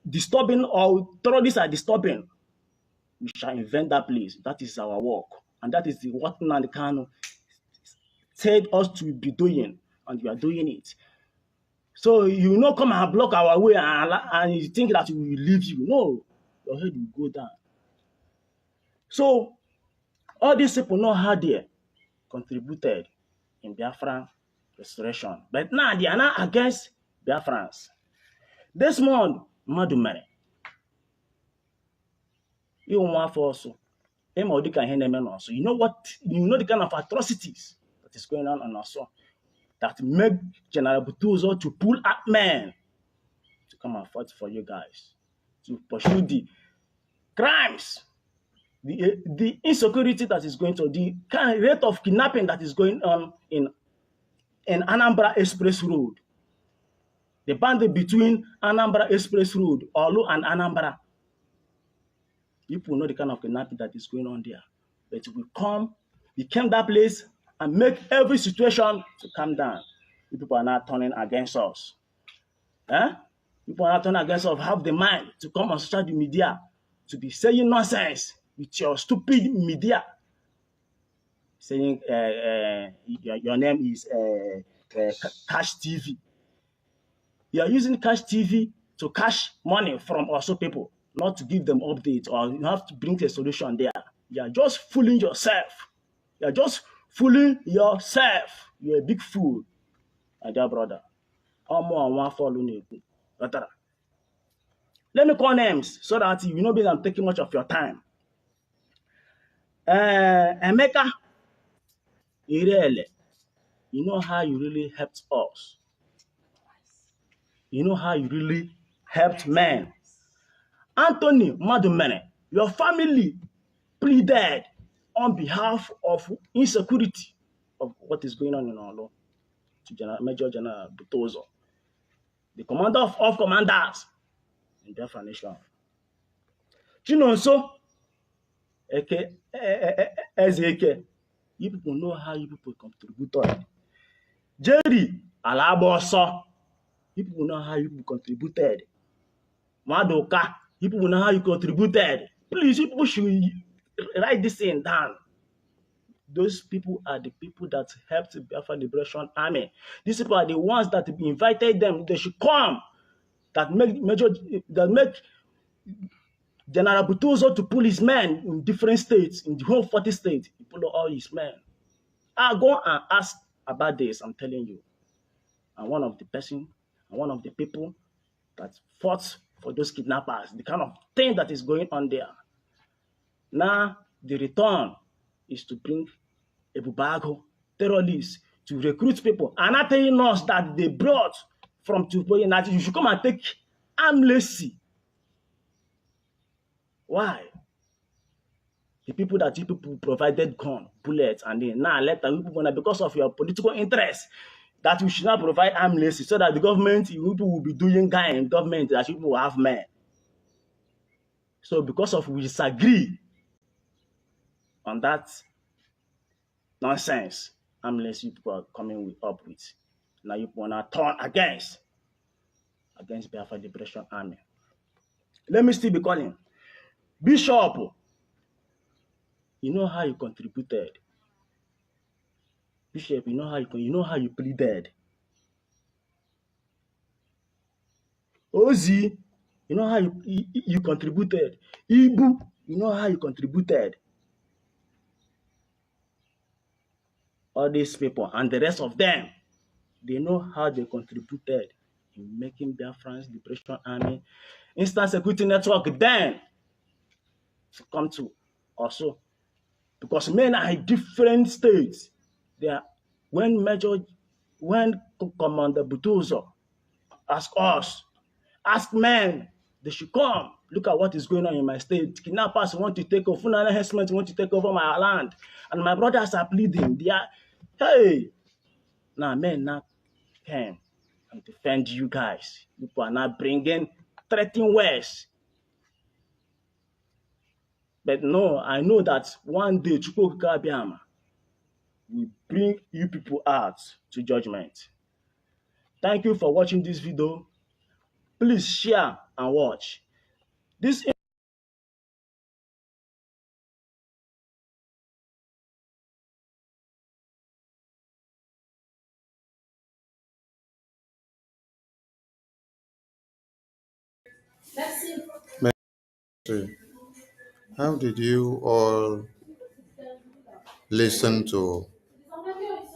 disturbing or terrorists are disturbing, we shall invent that place. That is our work. And that is what Nnamdi Kanu said us to be doing, and we are doing it. So you not come and block our way and you think that we will leave you. No, your head will go down. So all these people know how they contributed in Biafran restoration. But now they are not against Biafrans. This month, Madumere. You want for also. You know what? You know the kind of atrocities that is going on also. That make General Butuzo to pull up men to come and fight for you guys. To pursue the crimes. The insecurity that is going to, the kind of rate of kidnapping that is going on in Anambra Express Road. The boundary between Anambra Express Road, Olu and Anambra. People know the kind of kidnapping that is going on there. But we came that place and make every situation to calm down. People are not turning against us. People are not turning against us, have the mind to come on social media to be saying nonsense with your stupid media. Saying your name is Cash TV. You are using Cash TV to cash money from also people, not to give them updates, or you have to bring a solution there. You are just fooling yourself. You are just fooling yourself. You're a big fool, my dear brother. Let me call names so that you know I'm taking much of your time. Emeka, Irele, you know how you really helped us. You know how you really helped men. Anthony Madumene, your family pleaded on behalf of insecurity of what is going on in our law to Major General Butozo, the commander of all commanders in Biafra Nation. Chinonso, Ezeke, you people know how you people contributed. Jerry Alaboso, you people know how you people contributed. Madoka, you people know how you contributed. Please, you people should write this thing down. Those people are the people that helped the Biafra Liberation Army. These people are the ones that invited them. They should come. That make General Butuzo to pull his men in different states, in the whole 40 states. He pull all his men. I'll go and ask about this, I'm telling you. And one of the people that fought for those kidnappers, the kind of thing that is going on there. Now, the return is to bring Ebubago terrorists to recruit people. And not telling us that they brought from Tupoye that you should come and take amnesty. Why? The people that you people provided gun, bullets, and then now let the people, because of your political interest, that we should not provide amnesty so that the government, you people will be doing guy in government that you people will have men. So because of we disagree on that nonsense, amnesty people are coming up with. Now you want to turn against Biafra Liberation Army. Let me still be calling. Bishop, you know how you contributed. Bishop, you know how you pleaded. Ozzy, you know how you contributed. Ibu, you know how you contributed. All these people and the rest of them, they know how they contributed in making Biafrans Liberation Army Instant Security Network then to come to also. Because men are in different states. They are, when Commander Butuzo ask us, ask men, they should come. Look at what is going on in my state. Kidnappers want to take over, Funana herdsmen want to take over my land. And my brothers are pleading. They are, hey, now men now came and defend you guys. People are now bringing threatening words. But no, I know that one day Chukwu Kabiama will bring you people out to judgment. Thank you for watching this video. Please share and watch. This How did you all listen to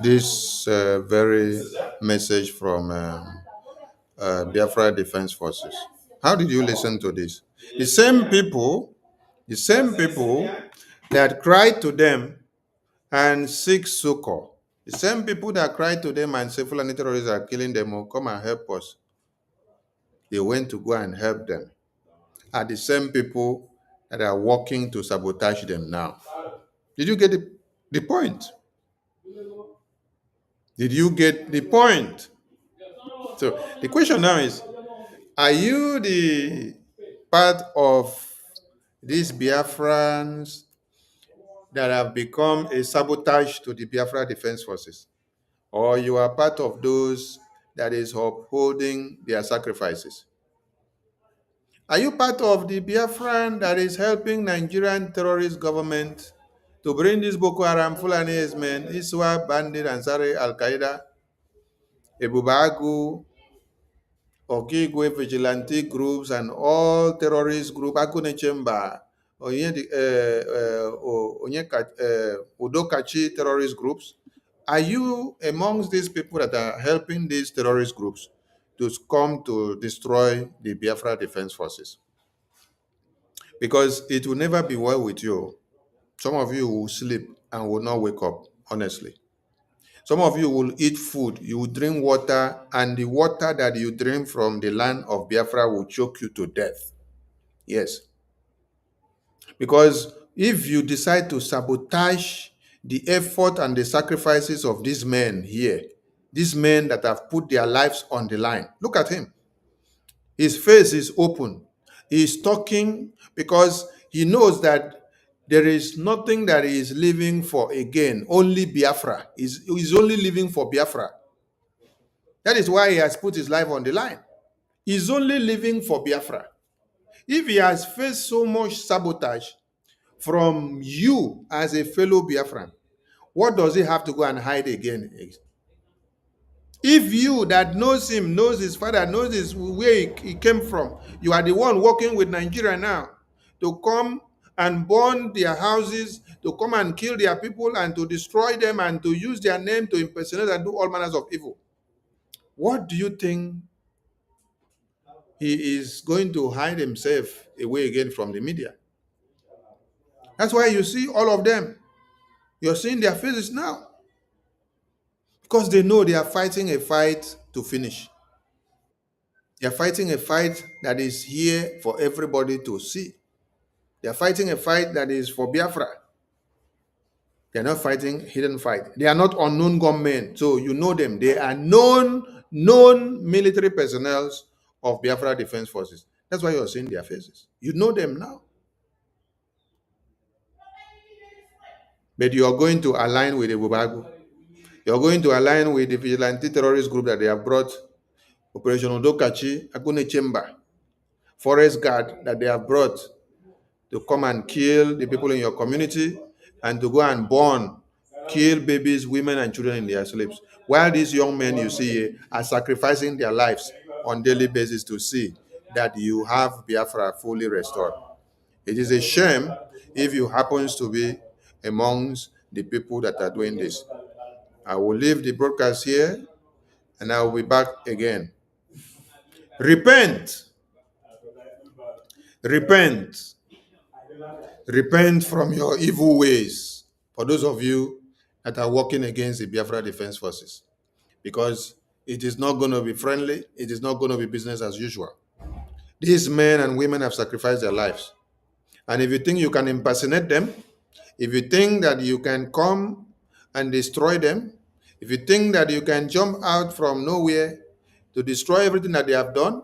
this very message from Biafra Defense Forces? How did you listen to this? The same people that cried to them and seek succor, the same people that cried to them and say Fulani terrorists are killing them, oh, come and help us. They went to go and help them. Are the same people that are working to sabotage them now. Did you get the point? Did you get the point? So the question now is, are you the part of these Biafrans that have become a sabotage to the Biafra Defense Forces? Or you are part of those that is upholding their sacrifices? Are you part of the Biafran that is helping Nigerian terrorist government to bring this Boko Haram, Fulani men, Iswa, Bandit, Ansari, Al-Qaeda, Ebubagu, Okigwe, vigilante groups, and all terrorist groups, Akune Chemba, Udokachi terrorist groups? Are you amongst these people that are helping these terrorist groups to come to destroy the Biafra Defense Forces? Because it will never be well with you. Some of you will sleep and will not wake up, honestly. Some of you will eat food, you will drink water, and the water that you drink from the land of Biafra will choke you to death. Yes. Because if you decide to sabotage the effort and the sacrifices of these men here, these men that have put their lives on the line, look at him. His face is open. He is talking because he knows that there is nothing that he is living for again, only Biafra. He's only living for Biafra. That is why he has put his life on the line. He's only living for Biafra. If he has faced so much sabotage from you as a fellow Biafran, what does he have to go and hide again? If you that knows him, knows his father, knows where he came from, you are the one working with Nigeria now to come and burn their houses, to come and kill their people and to destroy them and to use their name to impersonate and do all manners of evil. What do you think he is going to hide himself away again from the media? That's why you see all of them. You're seeing their faces now. Because they know they are fighting a fight to finish. They are fighting a fight that is here for everybody to see. They are fighting a fight that is for Biafra. They are not fighting hidden fight. They are not unknown gunmen. So you know them. They are known military personnel of Biafra Defense Forces. That's why you're seeing their faces. You know them now. But you are going to align with the Bubagu. You're going to align with the vigilante terrorist group that they have brought, Operation Odokachi, Akune Chemba, Forest Guard that they have brought to come and kill the people in your community and to go and burn kill babies, women, and children in their sleeps. While these young men you see here are sacrificing their lives on daily basis to see that you have Biafra fully restored. It is a shame if you happens to be amongst the people that are doing this. I will leave the broadcast here and I will be back again. Repent. Repent. Repent from your evil ways. For those of you that are working against the Biafra Defense Forces, because it is not going to be friendly, it is not going to be business as usual. These men and women have sacrificed their lives. And if you think you can impersonate them, if you think that you can come and destroy them, if you think that you can jump out from nowhere to destroy everything that they have done,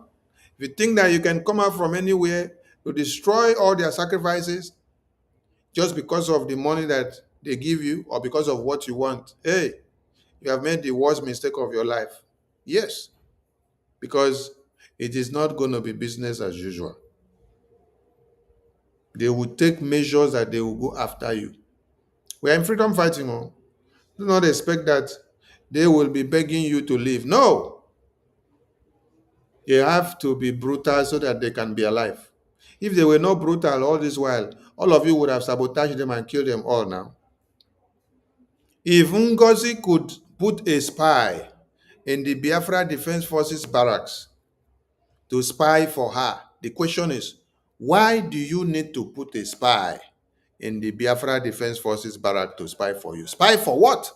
if you think that you can come out from anywhere to destroy all their sacrifices just because of the money that they give you or because of what you want, hey, you have made the worst mistake of your life. Yes, because it is not going to be business as usual. They will take measures that they will go after you. We are in freedom fighting. Oh. Do not expect that they will be begging you to leave. No. They have to be brutal so that they can be alive. If they were not brutal all this while, all of you would have sabotaged them and killed them all now. If Ngozi could put a spy in the Biafra Defense Forces barracks to spy for her, the question is, why do you need to put a spy in the Biafra Defense Forces barrack to spy for you? Spy for what?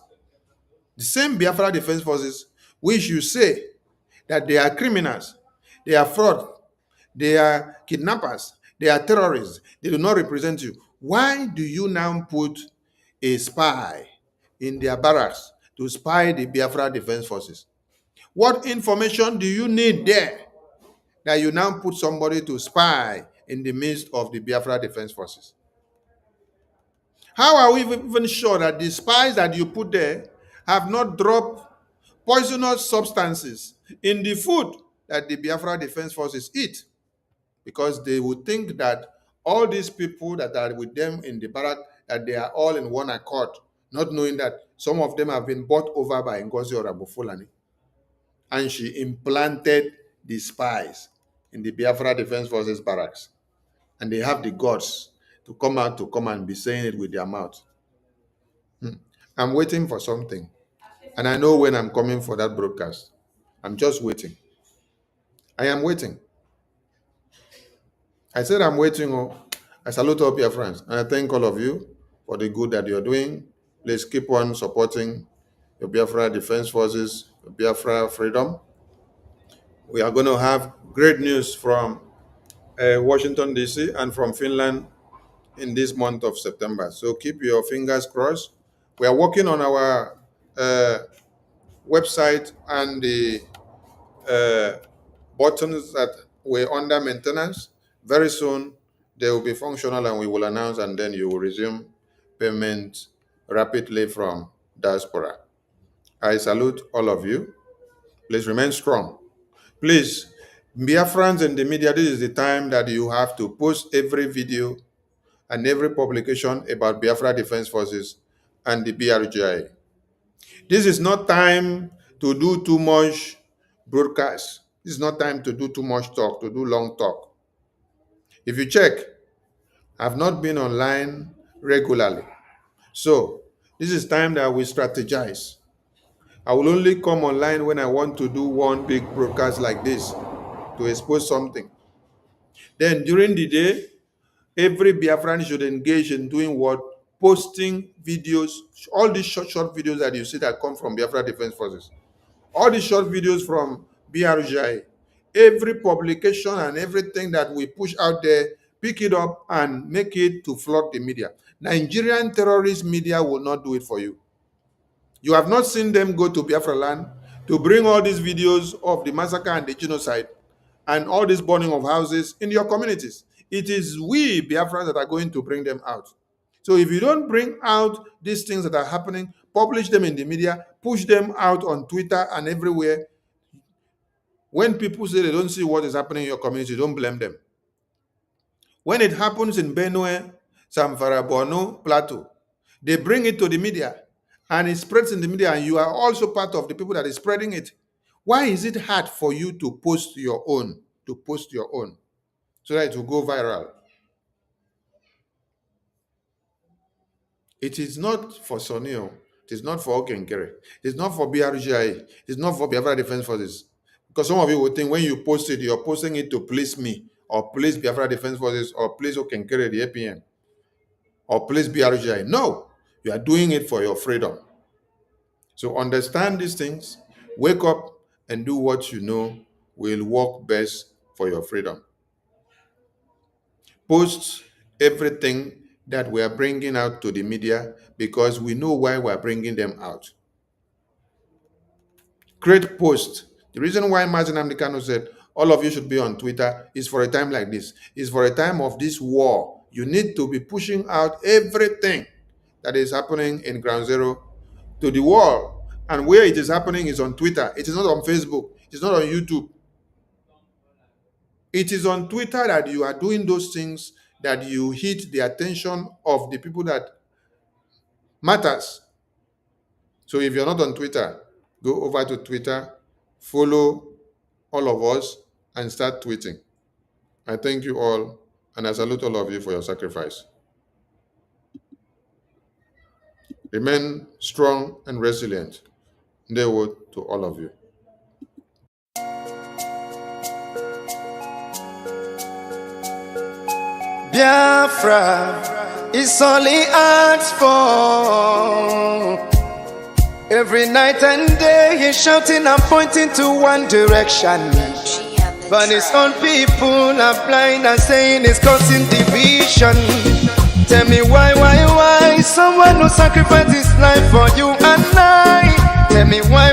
The same Biafra Defense Forces, which you say that they are criminals, they are fraud, they are kidnappers, they are terrorists, they do not represent you. Why do you now put a spy in their barracks to spy the Biafra Defense Forces? What information do you need there that you now put somebody to spy in the midst of the Biafra Defense Forces? How are we even sure that the spies that you put there have not dropped poisonous substances in the food that the Biafra Defense Forces eat? Because they would think that all these people that are with them in the barrack, that they are all in one accord, not knowing that some of them have been bought over by Ngozi Orabufulani. And she implanted the spies in the Biafra Defense Forces barracks. And they have the guts to come out to come and be saying it with their mouth. I'm waiting for something. And I know when I'm coming for that broadcast. I'm just waiting. I am waiting. I said I'm waiting. Oh, I salute all Biafrans. And I thank all of you for the good that you're doing. Please keep on supporting your Biafra Defense Forces, Biafra Freedom. We are going to have great news from Washington, D.C. and from Finland in this month of September. So keep your fingers crossed. We are working on our website and the buttons that were under maintenance. Very soon they will be functional and we will announce, and then you will resume payment rapidly from diaspora. I salute all of you. Please remain strong. Please, Biafrans in the media, this is the time that you have to post every video and every publication about Biafra Defense Forces and the BRGI. This is not time to do too much broadcast. This is not time to do too much talk, to do long talk. If you check, I've not been online regularly. So this is time that we strategize. I will only come online when I want to do one big broadcast like this to expose something. Then during the day, every Biafran should engage in doing what? Posting videos, all these short videos that you see that come from Biafra Defense Forces, all these short videos from BRGI, every publication and everything that we push out there, pick it up and make it to flood the media. Nigerian terrorist media will not do it for you. You have not seen them go to Biafra land to bring all these videos of the massacre and the genocide and all this burning of houses in your communities. It is we Biafrans that are going to bring them out. So if you don't bring out these things that are happening, publish them in the media, push them out on Twitter and everywhere, when people say they don't see what is happening in your community, don't blame them. When it happens in Benue, Zamfara, Borno, Plateau, they bring it to the media and it spreads in the media, and you are also part of the people that is spreading it, why is it hard for you to post your own, so that it will go viral? It is not for Sonio. It is not for 9GERIA. It is not for BRGI. It is not for Biafra Defense Forces. Because some of you will think when you post it, you're posting it to please me, or please Biafra Defense Forces, or please 9GERIA, the APN, or please BRGI. No, you are doing it for your freedom. So understand these things, wake up and do what you know will work best for your freedom. Post everything that we are bringing out to the media, because we know why we are bringing them out. Create posts. The reason why Massacred said all of you should be on Twitter is for a time like this. Is for a time of this war. You need to be pushing out everything that is happening in Ground Zero to the world. And where it is happening is on Twitter. It is not on Facebook. It is not on YouTube. It is on Twitter that you are doing those things, that you hit the attention of the people that matters. So if you're not on Twitter, go over to Twitter, follow all of us, and start tweeting. I thank you all, and I salute all of you for your sacrifice. Remain strong and resilient. Ndewo to all of you. Biafra is only asked for. Every night and day he's shouting and pointing to one direction. But his own people are blind and saying it's causing division. Tell me why someone who sacrificed his life for you and I? Tell me why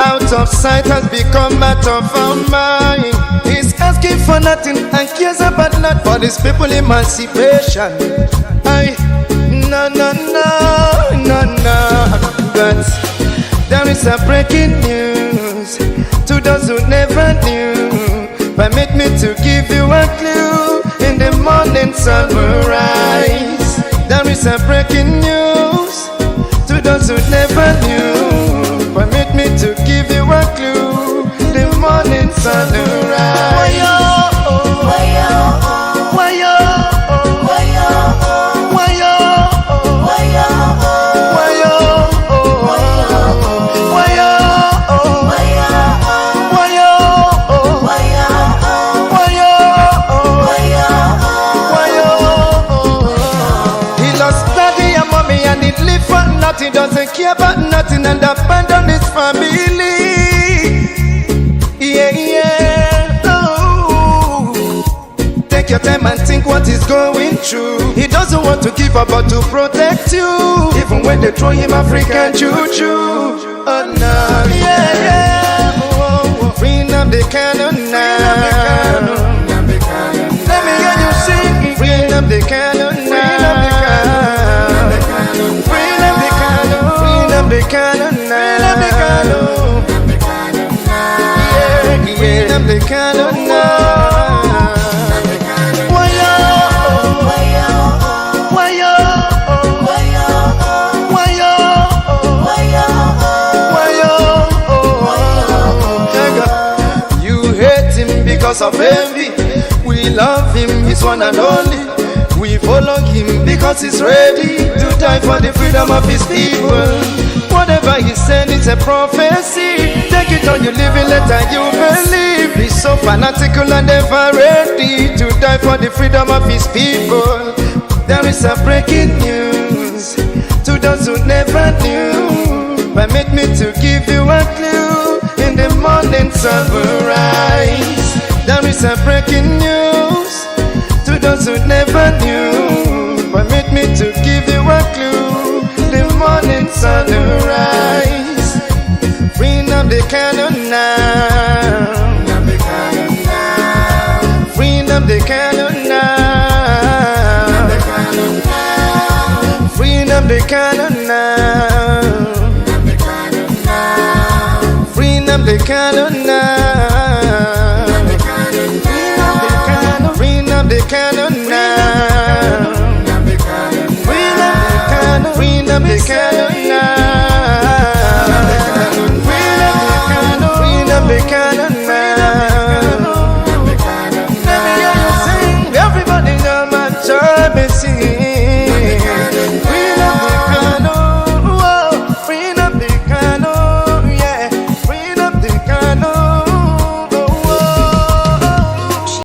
out of sight has become out of our mind. He's asking for nothing and cares about not for these people emancipation. No. But there is a breaking news to those who never knew. Permit me to give you a clue. In the morning sun will rise. There is a breaking news to those who never knew. Permit me to give you a clue. The morning sun will rise. He doesn't care about nothing and abandon his family. Take your time and think what he's going through. He doesn't want to give up but to protect you. Even when they throw him African juju. Oh no, freedom they cannot now. Let me hear you sing. Freedom they cannot now. They cannot now. Yeah, they cannot now. You hate him because of envy. We love him, he's one and only. We follow him because he's ready to die for the freedom of his people. Whatever he said, it's a prophecy. Take it or you live it, later you believe. He's so fanatical and ever ready to die for the freedom of his people. There is a breaking news to those who never knew. Permit me to give you a clue. In the morning sun will rise. There is a breaking news to those who never knew. Permit me to give you a clue. The morning sun will rise. Freedom they cannot now. Freedom they cannot now. Freedom they cannot now. Freedom they cannot now. Freedom they cannot now. Freedom they cannot.